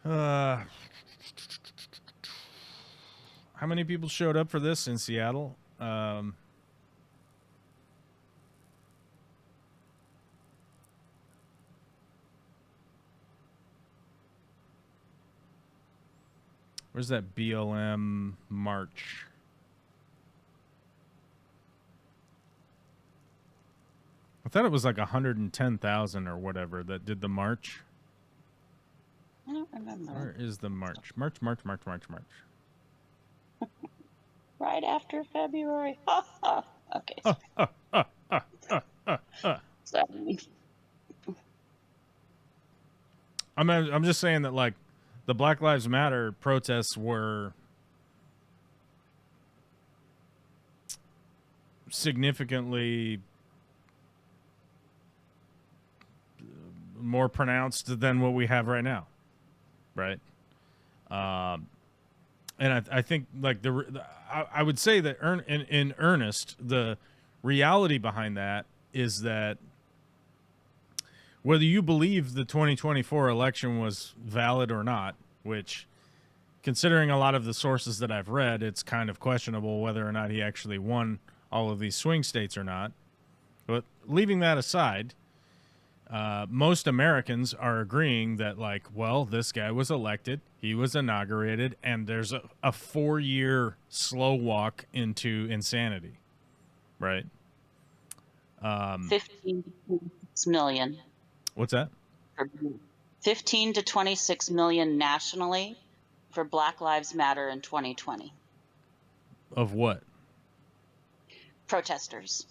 How many people showed up for this in Seattle? Where's that BLM march? I thought it was like 110,000 or whatever that did the march. I don't remember. Where is the march? March. Right after February. Okay. Sorry. I'm just saying that, like, the Black Lives Matter protests were significantly more pronounced than what we have right now, right? And I think, like, I would say that in earnest, the reality behind that is that whether you believe the 2024 election was valid or not, which, considering a lot of the sources that I've read, it's kind of questionable whether or not he actually won all of these swing states or not. But leaving that aside, most Americans are agreeing that, like, well, this guy was elected, he was inaugurated, and there's a 4-year slow walk into insanity, right? 15 million. What's that? 15 to 26 million nationally for Black Lives Matter in 2020. Of what? protesters.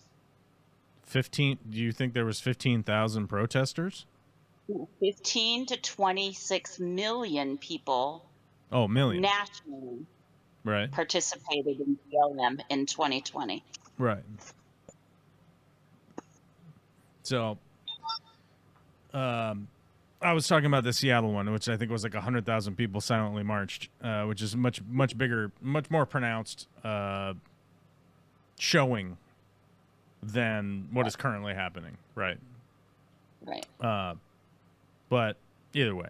15. Do you think there was 15,000 protesters? 15 to 26 million people Oh, million. nationally Right. participated in BLM in 2020. Right. So, I was talking about the Seattle one, which I think was like 100,000 people silently marched, which is much bigger, much more pronounced showing than what is currently happening. Right. Right. But either way.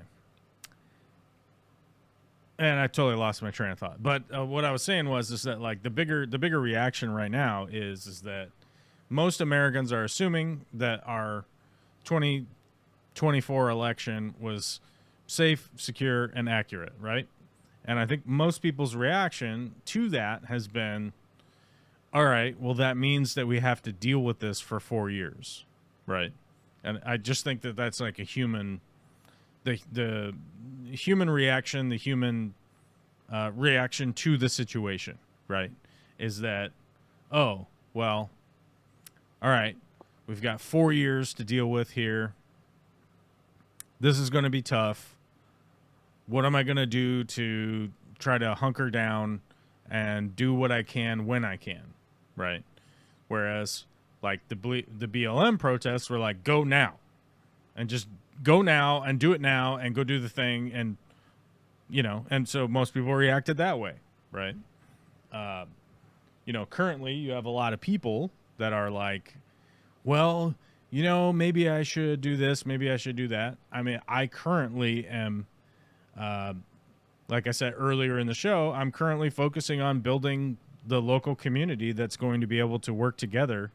And I totally lost my train of thought. But what I was saying is that like the bigger reaction right now is that most Americans are assuming that our 2024 election was safe, secure, and accurate, right? And I think most people's reaction to that has been, all right, well, that means that we have to deal with this for 4 years, right? And I just think that that's like a human, the human reaction, the human reaction to the situation, right? Is that, oh, well, all right, we've got 4 years to deal with here. This is going to be tough. What am I going to do to try to hunker down and do what I can when I can, right? Whereas, like, the BLM protests were like, go now. And just go now and do it now and go do the thing. And, you know, and so most people reacted that way, right? You know, currently you have a lot of people that are like, well, you know, maybe I should do this, maybe I should do that. I mean, I currently am, like I said earlier in the show, I'm currently focusing on building the local community that's going to be able to work together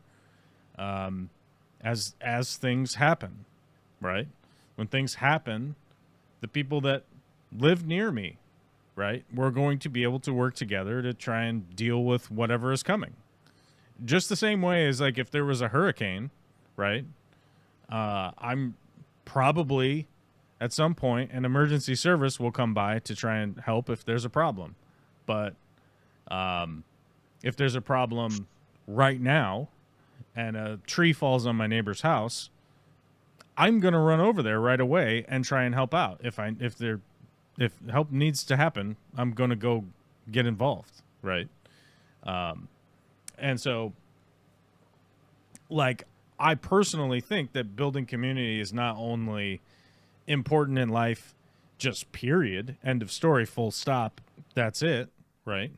as things happen, right? When things happen, the people that live near me, right, we're going to be able to work together to try and deal with whatever is coming. Just the same way as like if there was a hurricane, right? I'm probably at some point an emergency service will come by to try and help if there's a problem. But if there's a problem right now and a tree falls on my neighbor's house, I'm going to run over there right away and try and help out. If help needs to happen, I'm going to go get involved, right? And so, like, I personally think that building community is not only important in life, just period, end of story, full stop, that's it, right?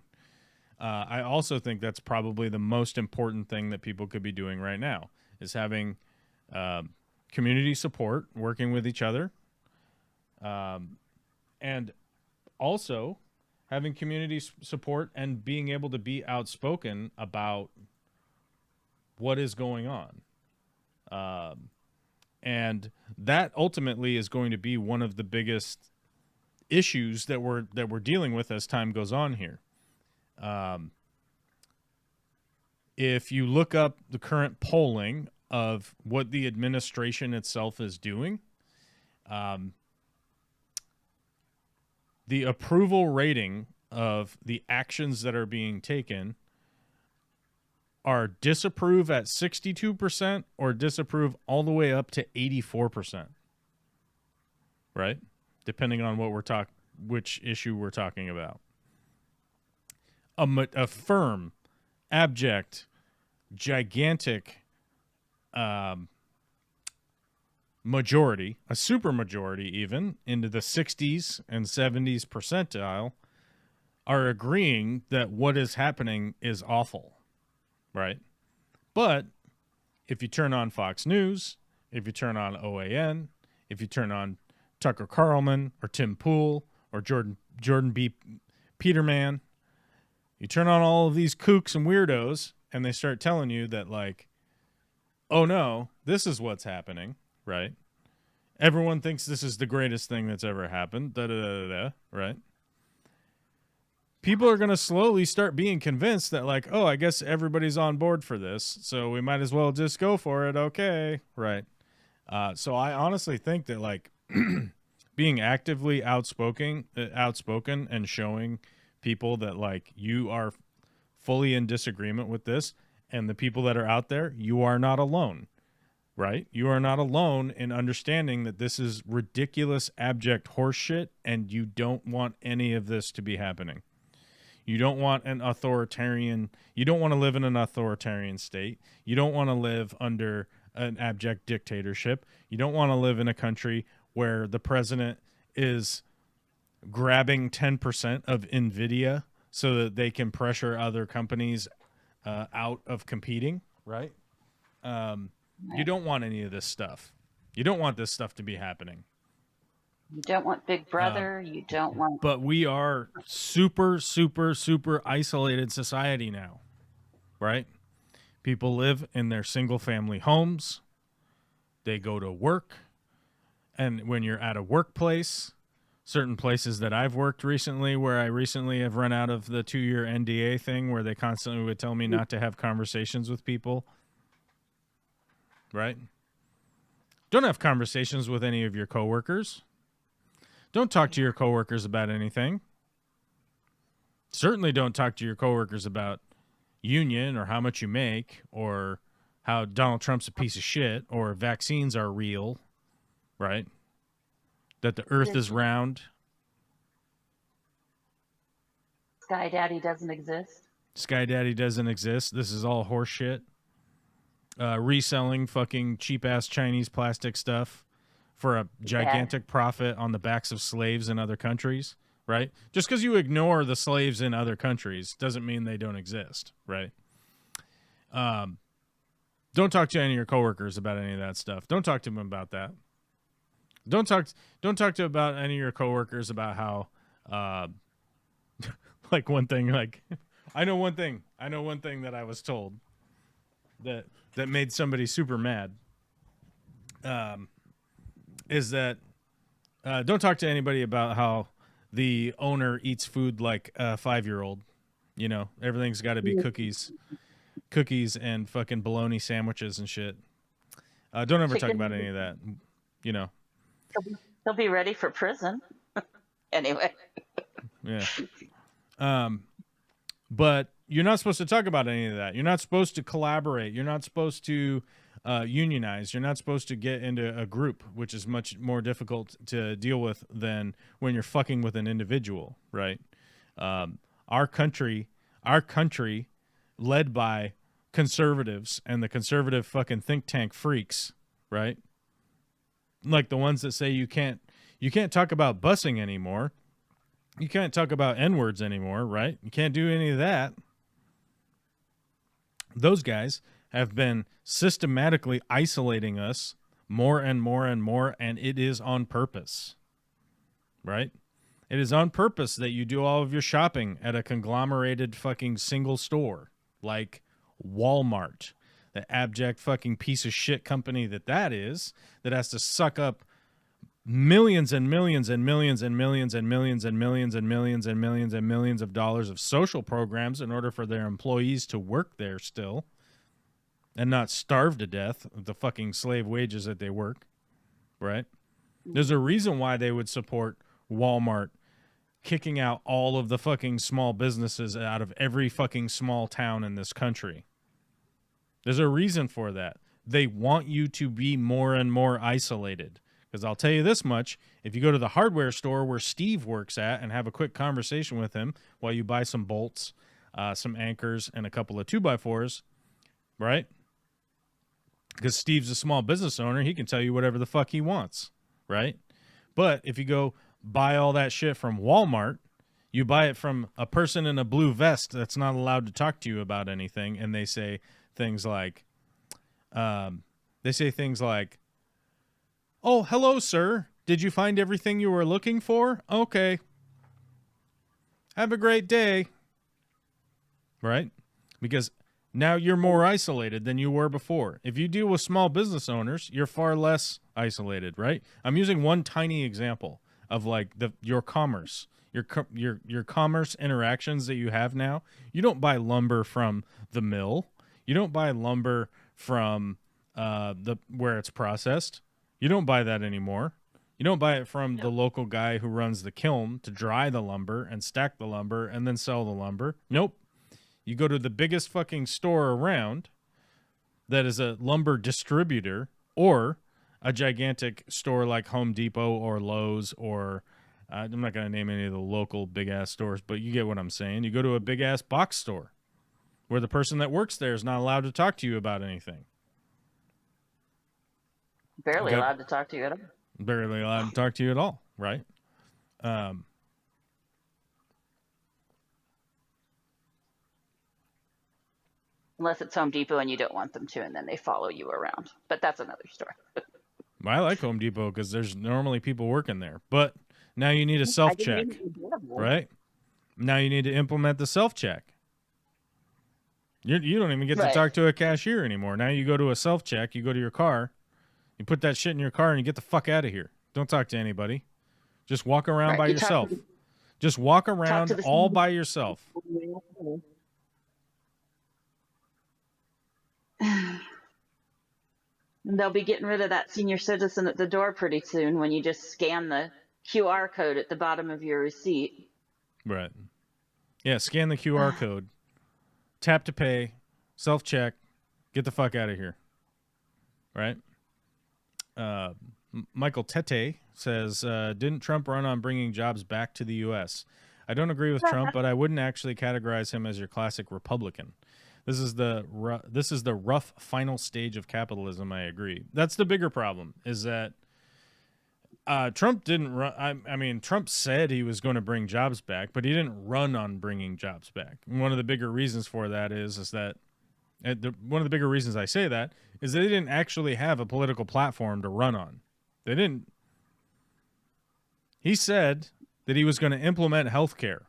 I also think that's probably the most important thing that people could be doing right now is having community support, working with each other, and also having community support and being able to be outspoken about what is going on. And that ultimately is going to be one of the biggest issues that we're dealing with as time goes on here. If you look up the current polling of what the administration itself is doing, the approval rating of the actions that are being taken are disapprove at 62% or disapprove all the way up to 84%. Right? Depending on what which issue we're talking about. A firm, abject, gigantic majority, a super majority even, into the 60s and 70s percentile, are agreeing that what is happening is awful, right? But if you turn on Fox News, if you turn on OAN, if you turn on Tucker Carlson or Tim Pool or Jordan B. Peterman, you turn on all of these kooks and weirdos, and they start telling you that, like, oh no, this is what's happening, right? Everyone thinks this is the greatest thing that's ever happened, right? People are going to slowly start being convinced that, like, oh, I guess everybody's on board for this, so we might as well just go for it, okay, right? So I honestly think that, like, being actively outspoken and showing people that, like, you are fully in disagreement with this and the people that are out there, you are not alone, right? You are not alone in understanding that this is ridiculous, abject horseshit, and you don't want any of this to be happening. You don't want an authoritarian, you don't want to live in an authoritarian state. You don't want to live under an abject dictatorship. You don't want to live in a country where the president is grabbing 10% of NVIDIA so that they can pressure other companies out of competing, right? You don't want any of this stuff. You don't want this stuff to be happening. You don't want Big Brother. You don't want. But we are super, super, super isolated society now, right? People live in their single-family homes. They go to work. And when you're at a workplace, certain places that I've worked recently, where I recently have run out of the 2-year NDA thing where they constantly would tell me not to have conversations with people, right? Don't have conversations with any of your coworkers. Don't talk to your coworkers about anything. Certainly don't talk to your coworkers about union or how much you make or how Donald Trump's a piece of shit or vaccines are real, right? That the earth is round. Sky Daddy doesn't exist. Sky Daddy doesn't exist. This is all horse shit. Reselling fucking cheap-ass Chinese plastic stuff for a gigantic profit on the backs of slaves in other countries, right? Just because you ignore the slaves in other countries doesn't mean they don't exist, right? Don't talk to any of your coworkers about any of that stuff. Don't talk to them about that. Don't talk to about any of your coworkers about how, like one thing, like I know one thing that I was told that made somebody super mad. Is that don't talk to anybody about how the owner eats food like a 5-year-old. You know, everything's got to be cookies and fucking bologna sandwiches and shit. Don't ever talk about any of that. You know. He'll be ready for prison. Anyway. Yeah. But you're not supposed to talk about any of that. You're not supposed to collaborate. You're not supposed to unionize. You're not supposed to get into a group, which is much more difficult to deal with than when you're fucking with an individual, right? Our country, led by conservatives and the conservative fucking think tank freaks, right? Like the ones that say you can't talk about busing anymore. You can't talk about N-words anymore, right? You can't do any of that. Those guys have been systematically isolating us more and more and more, and it is on purpose, right? It is on purpose that you do all of your shopping at a conglomerated fucking single store like Walmart, the abject fucking piece of shit company that is, that has to suck up millions and millions and millions and millions and millions and millions and millions and millions and millions of dollars of social programs in order for their employees to work there still and not starve to death with the fucking slave wages that they work, right? There's a reason why they would support Walmart kicking out all of the fucking small businesses out of every fucking small town in this country. There's a reason for that. They want you to be more and more isolated. Because I'll tell you this much, if you go to the hardware store where Steve works at and have a quick conversation with him while you buy some bolts, some anchors, and a couple of 2x4s, right? Because Steve's a small business owner, he can tell you whatever the fuck he wants, right? But if you go buy all that shit from Walmart, you buy it from a person in a blue vest that's not allowed to talk to you about anything, and they say things like, "Oh, hello, sir. Did you find everything you were looking for? Okay. Have a great day." Right? Because now you're more isolated than you were before. If you deal with small business owners, you're far less isolated, right? I'm using one tiny example of like your commerce, your commerce interactions that you have now. You don't buy lumber from the mill. You don't buy lumber from where it's processed. You don't buy that anymore. You don't buy it from the local guy who runs the kiln to dry the lumber and stack the lumber and then sell the lumber. Nope. You go to the biggest fucking store around that is a lumber distributor, or a gigantic store like Home Depot or Lowe's, or I'm not going to name any of the local big-ass stores, but you get what I'm saying. You go to a big-ass box store where the person that works there is not allowed to talk to you about anything. Barely allowed to talk to you at all. Barely allowed to talk to you at all, right? Unless it's Home Depot and you don't want them to, and then they follow you around. But that's another story. I like Home Depot because there's normally people working there. But now you need a self-check, right? Now you need to implement the self-check. You don't even get to talk to a cashier anymore. Now you go to a self-check, you go to your car, you put that shit in your car, and you get the fuck out of here. Don't talk to anybody. Just walk around by yourself. Just walk around all by yourself. And they'll be getting rid of that senior citizen at the door pretty soon when you just scan the QR code at the bottom of your receipt. Right. Yeah, scan the QR code. Tap to pay. Self-check. Get the fuck out of here. Right? Michael Tete says, didn't Trump run on bringing jobs back to the U.S.? I don't agree with Trump, but I wouldn't actually categorize him as your classic Republican. This is the rough final stage of capitalism. I agree. That's the bigger problem, is that Trump didn't run. I mean, Trump said he was going to bring jobs back, but he didn't run on bringing jobs back. And one of the bigger reasons for that is that one of the bigger reasons I say that is they didn't actually have a political platform to run on. They didn't. He said that he was going to implement health care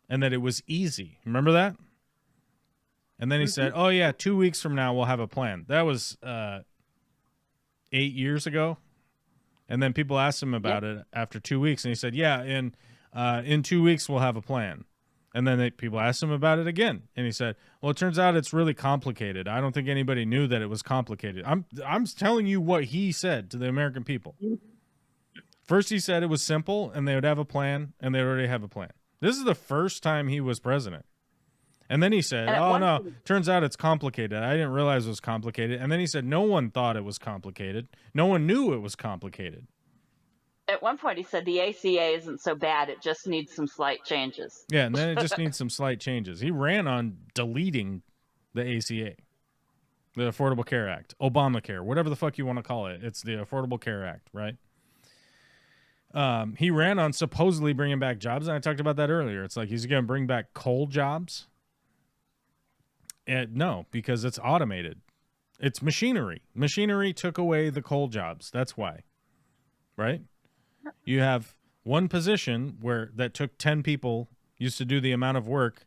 and that it was easy. Remember that? And then he said, oh, yeah, 2 weeks from now, we'll have a plan. That was 8 years ago. And then people asked him about it after 2 weeks. And he said, yeah, in 2 weeks, we'll have a plan. And then people asked him about it again. And he said, well, it turns out it's really complicated. I don't think anybody knew that it was complicated. I'm telling you what he said to the American people. First, he said it was simple and they would have a plan, and they already have a plan. This is the first time he was president. And then he said, oh, no, turns out it's complicated. I didn't realize it was complicated. And then he said, no one thought it was complicated. No one knew it was complicated. At one point, he said the ACA isn't so bad. It just needs some slight changes. Yeah, and then it just needs some slight changes. He ran on deleting the ACA, the Affordable Care Act, Obamacare, whatever the fuck you want to call it. It's the Affordable Care Act, right? He ran on supposedly bringing back jobs, and I talked about that earlier. It's like he's going to bring back coal jobs. No, because it's automated. It's machinery. Machinery took away the coal jobs. That's why. Right? You have one position that took 10 people, used to do the amount of work.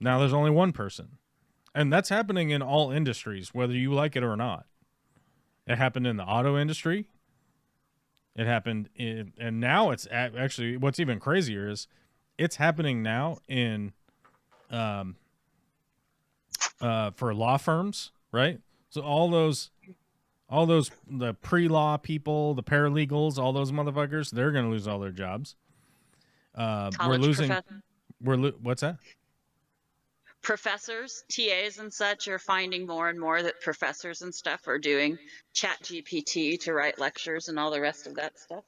Now there's only one person. And that's happening in all industries, whether you like it or not. It happened in the auto industry. It happened and now it's actually, what's even crazier is it's happening now in for law firms, right? So all those the pre-law people, the paralegals, all those motherfuckers, they're going to lose all their jobs. What's that? Professors, TAs and such are finding more and more that professors and stuff are doing Chat GPT to write lectures and all the rest of that stuff.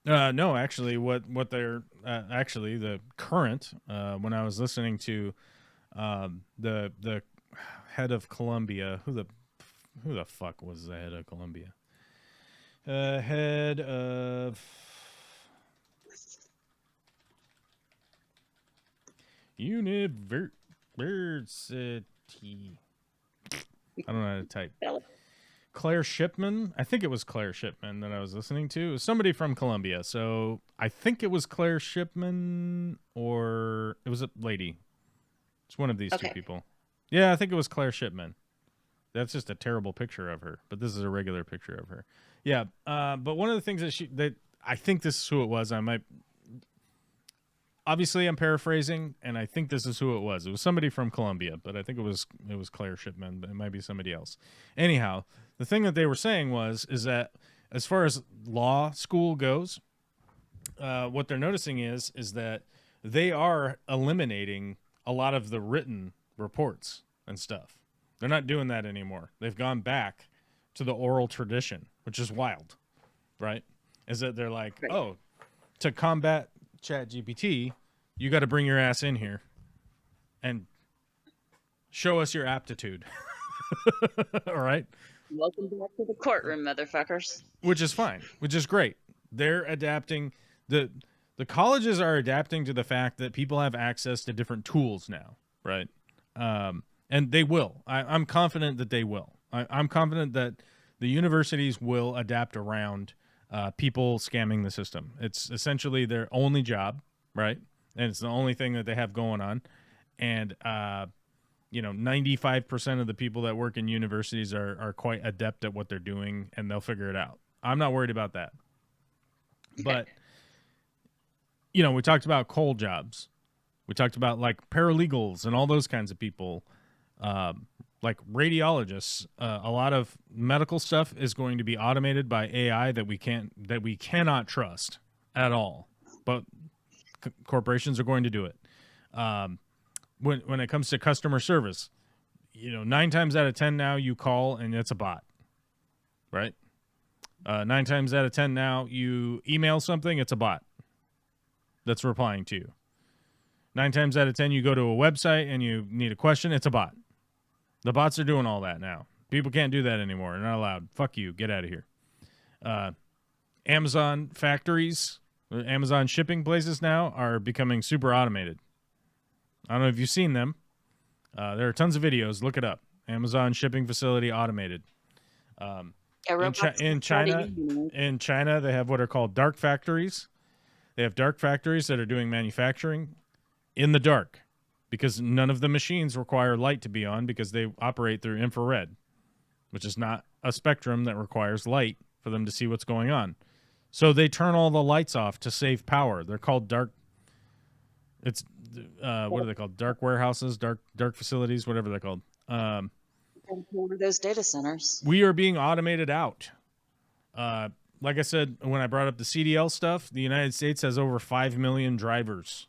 No, actually, what they're actually the current when I was listening to the head of Columbia, who the fuck was the head of Columbia? Head of University. I don't know how to type. Claire Shipman. I think it was Claire Shipman that I was listening to. It was somebody from Columbia. So I think it was Claire Shipman, or it was a lady. It's one of these two people. Yeah, I think it was Claire Shipman. That's just a terrible picture of her, but this is a regular picture of her. Yeah, but one of the things that I think this is who it was. Obviously I'm paraphrasing, and I think this is who it was. It was somebody from Columbia, but I think it was Claire Shipman, but it might be somebody else. Anyhow, the thing that they were saying is that as far as law school goes, what they're noticing is that they are eliminating a lot of the written reports and stuff. They're not doing that anymore. They've gone back to the oral tradition, which is wild, right? Is that they're like, Right. oh, to combat ChatGPT, you got to bring your ass in here and show us your aptitude. All right? Welcome back to the courtroom, motherfuckers. Which is fine, which is great. They're adapting. The colleges are adapting to the fact that people have access to different tools now, right? And they will. I'm confident that they will. I'm confident that the universities will adapt around people scamming the system. It's essentially their only job, right? And it's the only thing that they have going on. And 95% of the people that work in universities are quite adept at what they're doing, and they'll figure it out. I'm not worried about that. But, we talked about coal jobs. We talked about like paralegals and all those kinds of people, like radiologists. A lot of medical stuff is going to be automated by AI that we cannot trust at all. But corporations are going to do it. When it comes to customer service, 9 times out of 10 now you call and it's a bot, right? 9 times out of 10 now you email something, it's a bot that's replying to you. 9 times out of 10 you go to a website and you need a question, it's a bot. The bots are doing all that now. People can't do that anymore. They're not allowed. Fuck you. Get out of here. Amazon factories, Amazon shipping places now are becoming super automated. I don't know if you've seen them. There are tons of videos. Look it up. Amazon shipping facility automated. In China, they have what are called dark factories. They have dark factories that are doing manufacturing in the dark because none of the machines require light to be on because they operate through infrared, which is not a spectrum that requires light for them to see what's going on. So they turn all the lights off to save power. They're called dark. It's what are they called? Dark warehouses, dark facilities, whatever they're called. One of those data centers. We are being automated out. Like I said, when I brought up the CDL stuff, the United States has over 5 million drivers.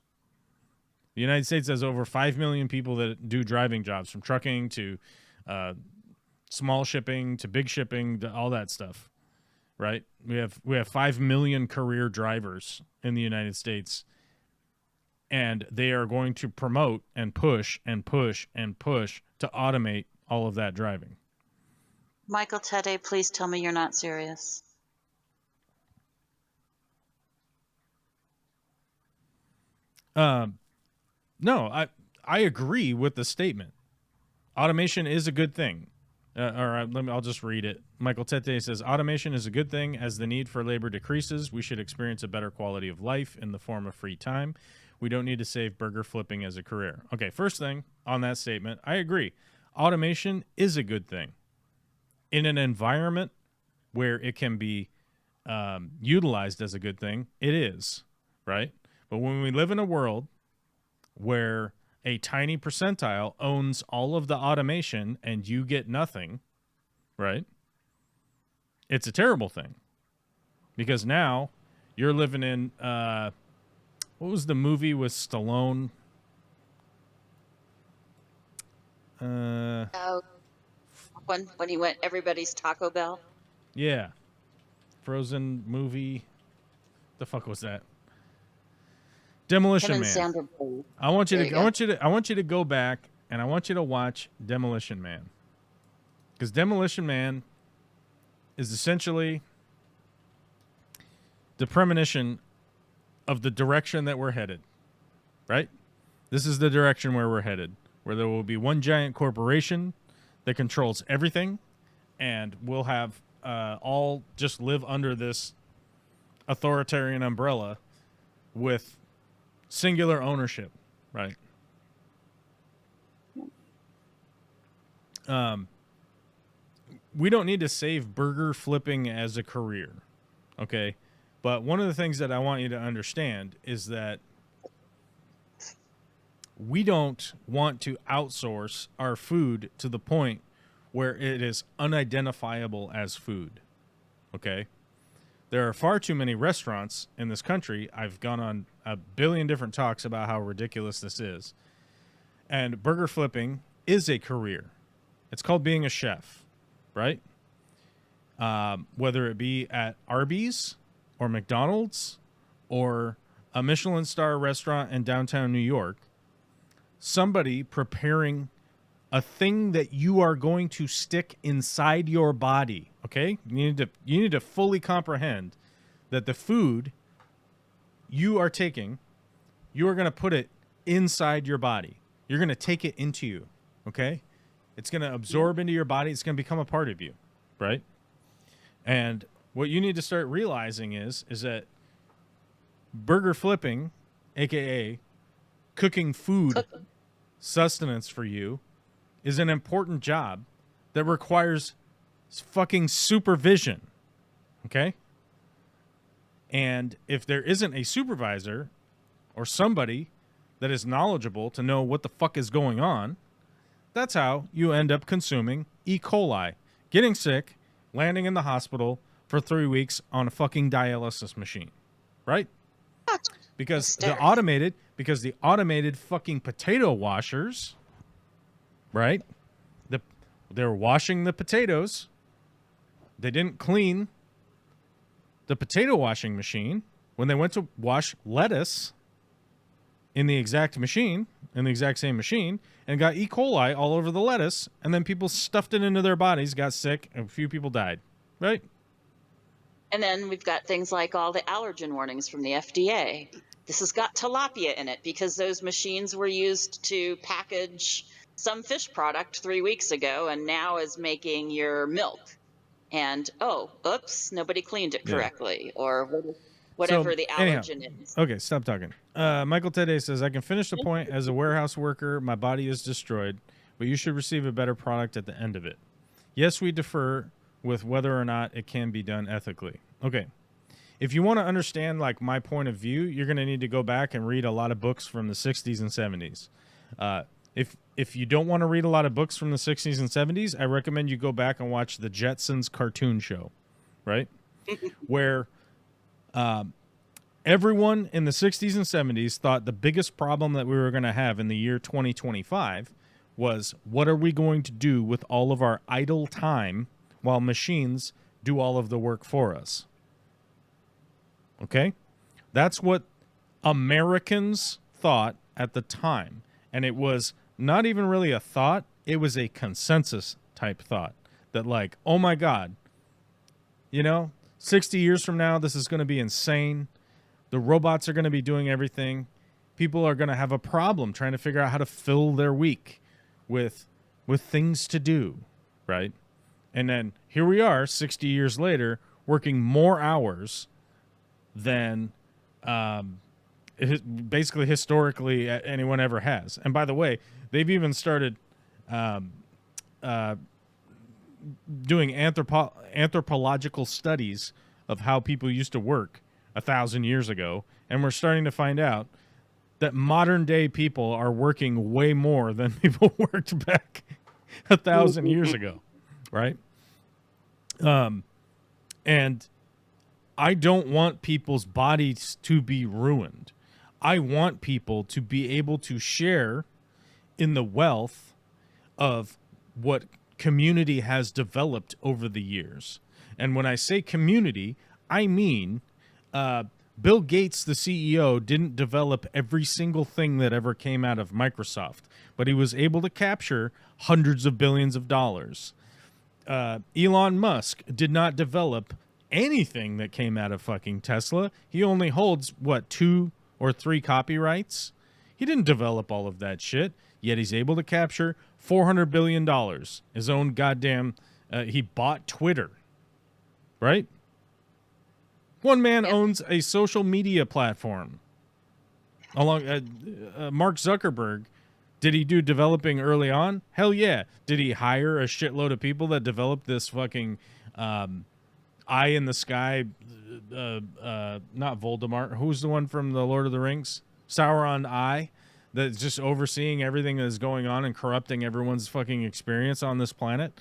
The United States has over 5 million people that do driving jobs, from trucking to small shipping to big shipping to all that stuff. Right? We have 5 million career drivers in the United States. And they are going to promote and push and push and push to automate all of that driving. Michael Tede, please tell me you're not serious. No, I agree with the statement. Automation is a good thing. I'll just read it. Michael Tete says, automation is a good thing. As the need for labor decreases, we should experience a better quality of life in the form of free time. We don't need to save burger flipping as a career. Okay, first thing on that statement, I agree. Automation is a good thing. In an environment where it can be utilized as a good thing, it is, right? But when we live in a world where a tiny percentile owns all of the automation and you get nothing, right? It's a terrible thing. Because now you're living in, what was the movie with Stallone? When he went everybody's Taco Bell. Yeah. Frozen movie. The fuck was that? Demolition Man. I want you to go back and I want you to watch Demolition Man. Because Demolition Man is essentially the premonition of the direction that we're headed. Right? This is the direction where we're headed. Where there will be one giant corporation that controls everything, and we'll have all just live under this authoritarian umbrella with singular ownership, right? We don't need to save burger flipping as a career, okay? But one of the things that I want you to understand is that we don't want to outsource our food to the point where it is unidentifiable as food, okay? There are far too many restaurants in this country. I've gone on a billion different talks about how ridiculous this is. And burger flipping is a career. It's called being a chef, right? Whether it be at Arby's or McDonald's or a Michelin star restaurant in downtown New York, somebody preparing a thing that you are going to stick inside your body, okay? You need to fully comprehend that the food you are taking, you are going to put it inside your body. You're going to take it into you, okay? It's going to absorb into your body. It's going to become a part of you, right? And what you need to start realizing is that burger flipping, a.k.a. cooking food sustenance for you, is an important job that requires fucking supervision, okay? And if there isn't a supervisor or somebody that is knowledgeable to know what the fuck is going on, that's how you end up consuming E. coli, getting sick, landing in the hospital for 3 weeks on a fucking dialysis machine, right? Because the automated fucking potato washers, right? They're washing the potatoes. They didn't clean the potato washing machine when they went to wash lettuce in the exact same machine, and got E. coli all over the lettuce, and then people stuffed it into their bodies, got sick, and a few people died, right? And then we've got things like all the allergen warnings from the FDA. This has got tilapia in it because those machines were used to package some fish product 3 weeks ago and now is making your milk. And, oops, nobody cleaned it correctly, or whatever the allergen is. Okay, stop talking. Michael Tede says, I can finish the point. As a warehouse worker, my body is destroyed, but you should receive a better product at the end of it. Yes, we defer with whether or not it can be done ethically. Okay. If you want to understand like my point of view, you're going to need to go back and read a lot of books from the 60s and 70s. If you don't want to read a lot of books from the 60s and 70s, I recommend you go back and watch the Jetsons cartoon show, right? Where everyone in the 60s and 70s thought the biggest problem that we were going to have in the year 2025 was, what are we going to do with all of our idle time while machines do all of the work for us? Okay? That's what Americans thought at the time. And it was not even really a thought. It was a consensus type thought that like, oh my God, 60 years from now, this is going to be insane. The robots are going to be doing everything. People are going to have a problem trying to figure out how to fill their week with things to do, right? And then here we are 60 years later working more hours than basically historically anyone ever has. And by the way, they've even started doing anthropological studies of how people used to work 1,000 years ago, and we're starting to find out that modern day people are working way more than people worked back 1,000 years ago, right? And I don't want people's bodies to be ruined. I want people to be able to share in the wealth of what community has developed over the years. And when I say community, I mean Bill Gates, the CEO, didn't develop every single thing that ever came out of Microsoft, but he was able to capture hundreds of billions of dollars. Elon Musk did not develop anything that came out of fucking Tesla. He only holds, 2 or 3 copyrights? He didn't develop all of that shit, yet he's able to capture $400 billion. His own goddamn, he bought Twitter, right? One man owns a social media platform. Along Mark Zuckerberg, did he do developing early on? Hell yeah. Did he hire a shitload of people that developed this fucking eye in the sky? Not Voldemort. Who's the one from the Lord of the Rings? Sauron Eye, that's just overseeing everything that is going on and corrupting everyone's fucking experience on this planet.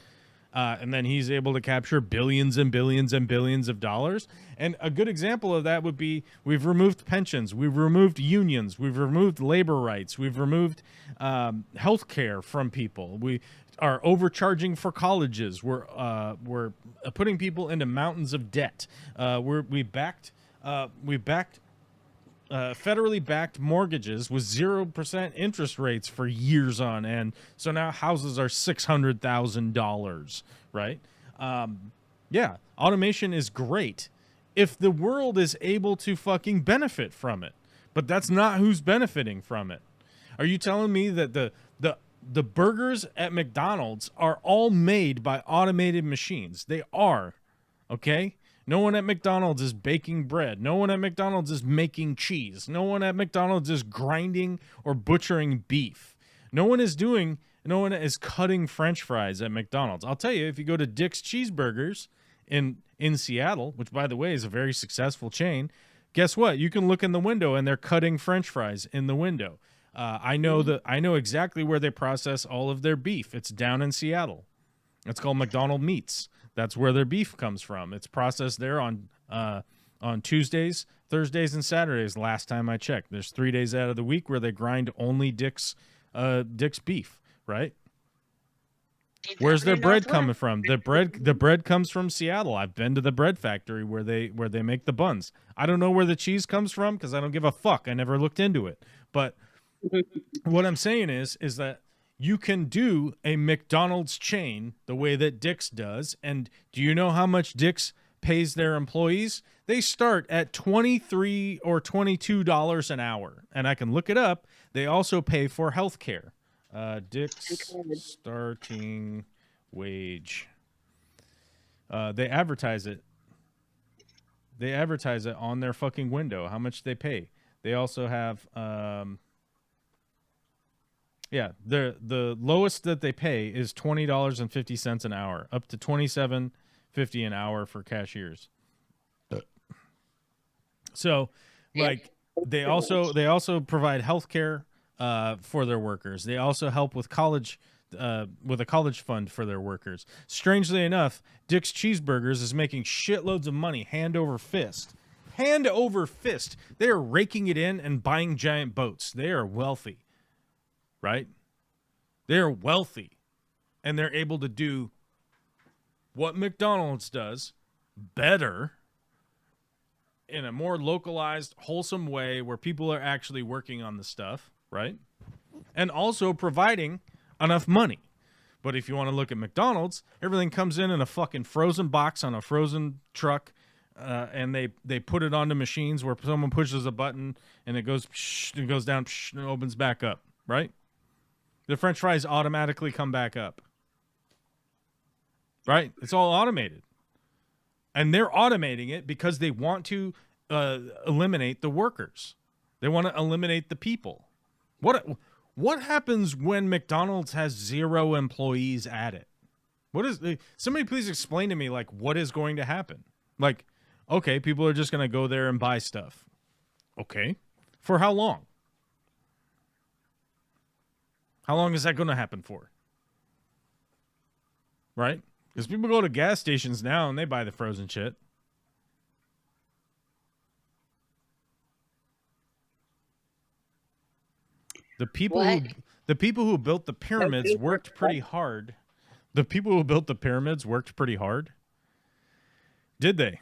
And then he's able to capture billions and billions and billions of dollars. And a good example of that would be we've removed pensions, we've removed unions, we've removed labor rights, we've removed health care from people. We are overcharging for colleges. We're putting people into mountains of debt. We backed federally backed mortgages with 0% interest rates for years on end. So now houses are $600,000, right? Yeah, automation is great if the world is able to fucking benefit from it. But that's not who's benefiting from it. Are you telling me that the burgers at McDonald's are all made by automated machines? They are, okay? No one at McDonald's is baking bread. No one at McDonald's is making cheese. No one at McDonald's is grinding or butchering beef. No one is cutting French fries at McDonald's. I'll tell you, if you go to Dick's Cheeseburgers in Seattle, which by the way is a very successful chain, guess what? You can look in the window and they're cutting French fries in the window. I know exactly where they process all of their beef. It's down in Seattle. It's called McDonald Meats. That's where their beef comes from. It's processed there on Tuesdays, Thursdays, and Saturdays. Last time I checked, there's 3 days out of the week where they grind only Dick's beef. Right? Where's their bread coming from? The bread comes from Seattle. I've been to the bread factory where they make the buns. I don't know where the cheese comes from because I don't give a fuck. I never looked into it. But what I'm saying is that you can do a McDonald's chain the way that Dick's does. And do you know how much Dick's pays their employees? They start at $23 or $22 an hour. And I can look it up. They also pay for health care. Dick's starting wage. They advertise it. They advertise it on their fucking window, how much they pay. They also have... Yeah, the lowest that they pay is $20.50 an hour, up to $27.50 an hour for cashiers. So, like, they also provide health care for their workers. They also help with with a college fund for their workers. Strangely enough, Dick's Cheeseburgers is making shitloads of money hand over fist. Hand over fist. They are raking it in and buying giant boats. They are wealthy. Right? They're wealthy, and they're able to do what McDonald's does better in a more localized, wholesome way where people are actually working on the stuff, right? And also providing enough money. But if you want to look at McDonald's, everything comes in a fucking frozen box on a frozen truck, and they put it onto machines where someone pushes a button and it goes down and opens back up, right? The French fries automatically come back up. Right? It's all automated. And they're automating it because they want to eliminate the workers. They want to eliminate the people. What happens when McDonald's has 0 employees at it? Somebody please explain to me, like, what is going to happen? Like, okay, people are just going to go there and buy stuff. Okay. For how long? How long is that going to happen for? Right? Because people go to gas stations now and they buy the frozen shit. The people who built the pyramids worked pretty hard. The people who built the pyramids worked pretty hard. Did they?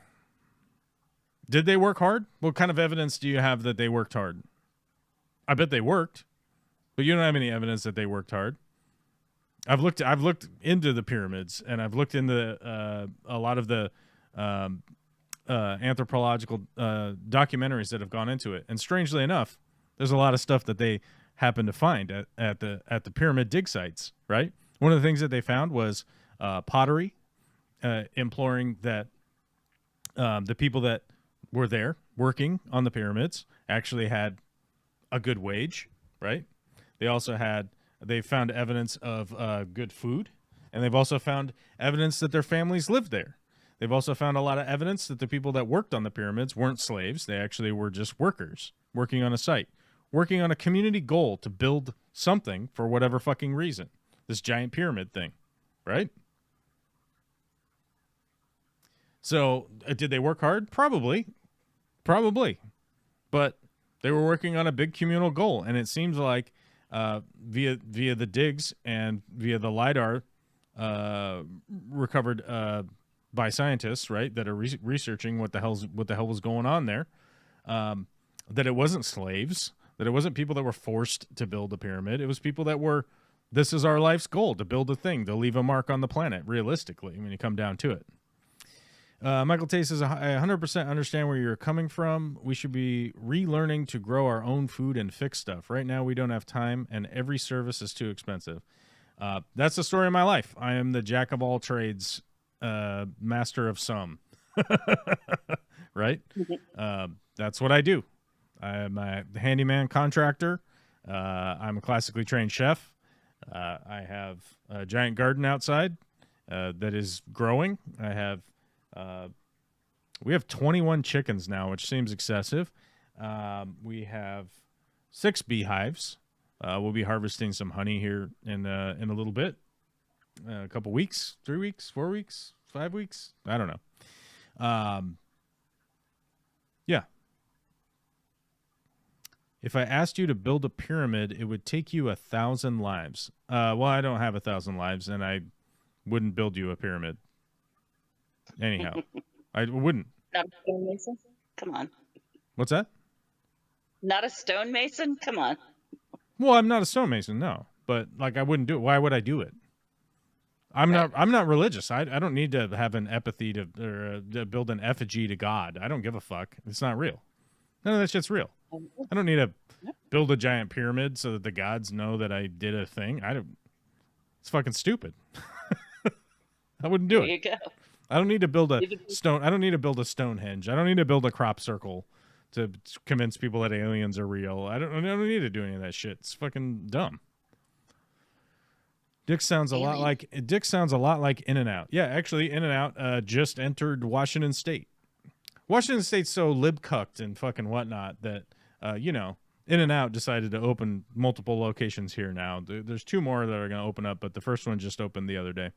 Did they work hard? What kind of evidence do you have that they worked hard? I bet they worked. But you don't have any evidence that they worked hard. I've looked into the pyramids, and I've looked into a lot of the anthropological documentaries that have gone into it. And strangely enough, there's a lot of stuff that they happen to find at the pyramid dig sites. Right. One of the things that they found was pottery, imploring that the people that were there working on the pyramids actually had a good wage. Right. They found evidence of good food, and they've also found evidence that their families lived there. They've also found a lot of evidence that the people that worked on the pyramids weren't slaves. They actually were just workers working on a site, working on a community goal to build something for whatever fucking reason. This giant pyramid thing, right? So did they work hard? Probably. But they were working on a big communal goal, and it seems like via the digs and via the LiDAR recovered by scientists, right, that are researching what the hell was going on there, that it wasn't slaves, that it wasn't people that were forced to build a pyramid. It was people that were, this is our life's goal, to build a thing, to leave a mark on the planet, realistically, when you come down to it. Michael Tay says, I 100% understand where you're coming from. We should be relearning to grow our own food and fix stuff. Right now, we don't have time, and every service is too expensive. That's the story of my life. I am the jack of all trades, master of some. Right? That's what I do. I'm a handyman contractor. I'm a classically trained chef. I have a giant garden outside that is growing. We have 21 chickens now, which seems excessive. We have 6 beehives. We'll be harvesting some honey here in a little bit. A couple weeks, 3 weeks, 4 weeks, 5 weeks. I don't know. Yeah. If I asked you to build a pyramid, it would take you 1,000 lives. Well, I don't have 1,000 lives, and I wouldn't build you a pyramid. Anyhow, I wouldn't. Not a stonemason? Come on. What's that? Not a stonemason? Come on. Well, I'm not a stonemason, no. But like, I wouldn't do it. Why would I do it? I'm not religious. I don't need to have an epithet or build an effigy to God. I don't give a fuck. It's not real. None of that shit's real. I don't need to build a giant pyramid so that the gods know that I did a thing. It's fucking stupid. I wouldn't do it. There you go. I don't need to build a stone. I don't need to build a Stonehenge. I don't need to build a crop circle to convince people that aliens are real. I don't need to do any of that shit. It's fucking dumb. Dick sounds a lot like In-N-Out. Yeah, actually, In-N-Out just entered Washington State. Washington State's so lib-cucked and fucking whatnot that In-N-Out decided to open multiple locations here now. There's 2 more that are going to open up, but the first one just opened the other day.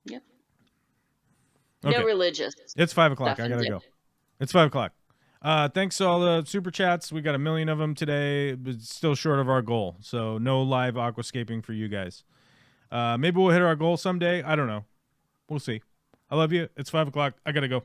Yep. Okay. No religious. It's 5 o'clock. Nothing I gotta to- go. It's 5 o'clock. Thanks to all the super chats. We got 1 million of them today, but still short of our goal. So no live aquascaping for you guys. Maybe we'll hit our goal someday. I don't know. We'll see. I love you. It's 5 o'clock. I gotta go.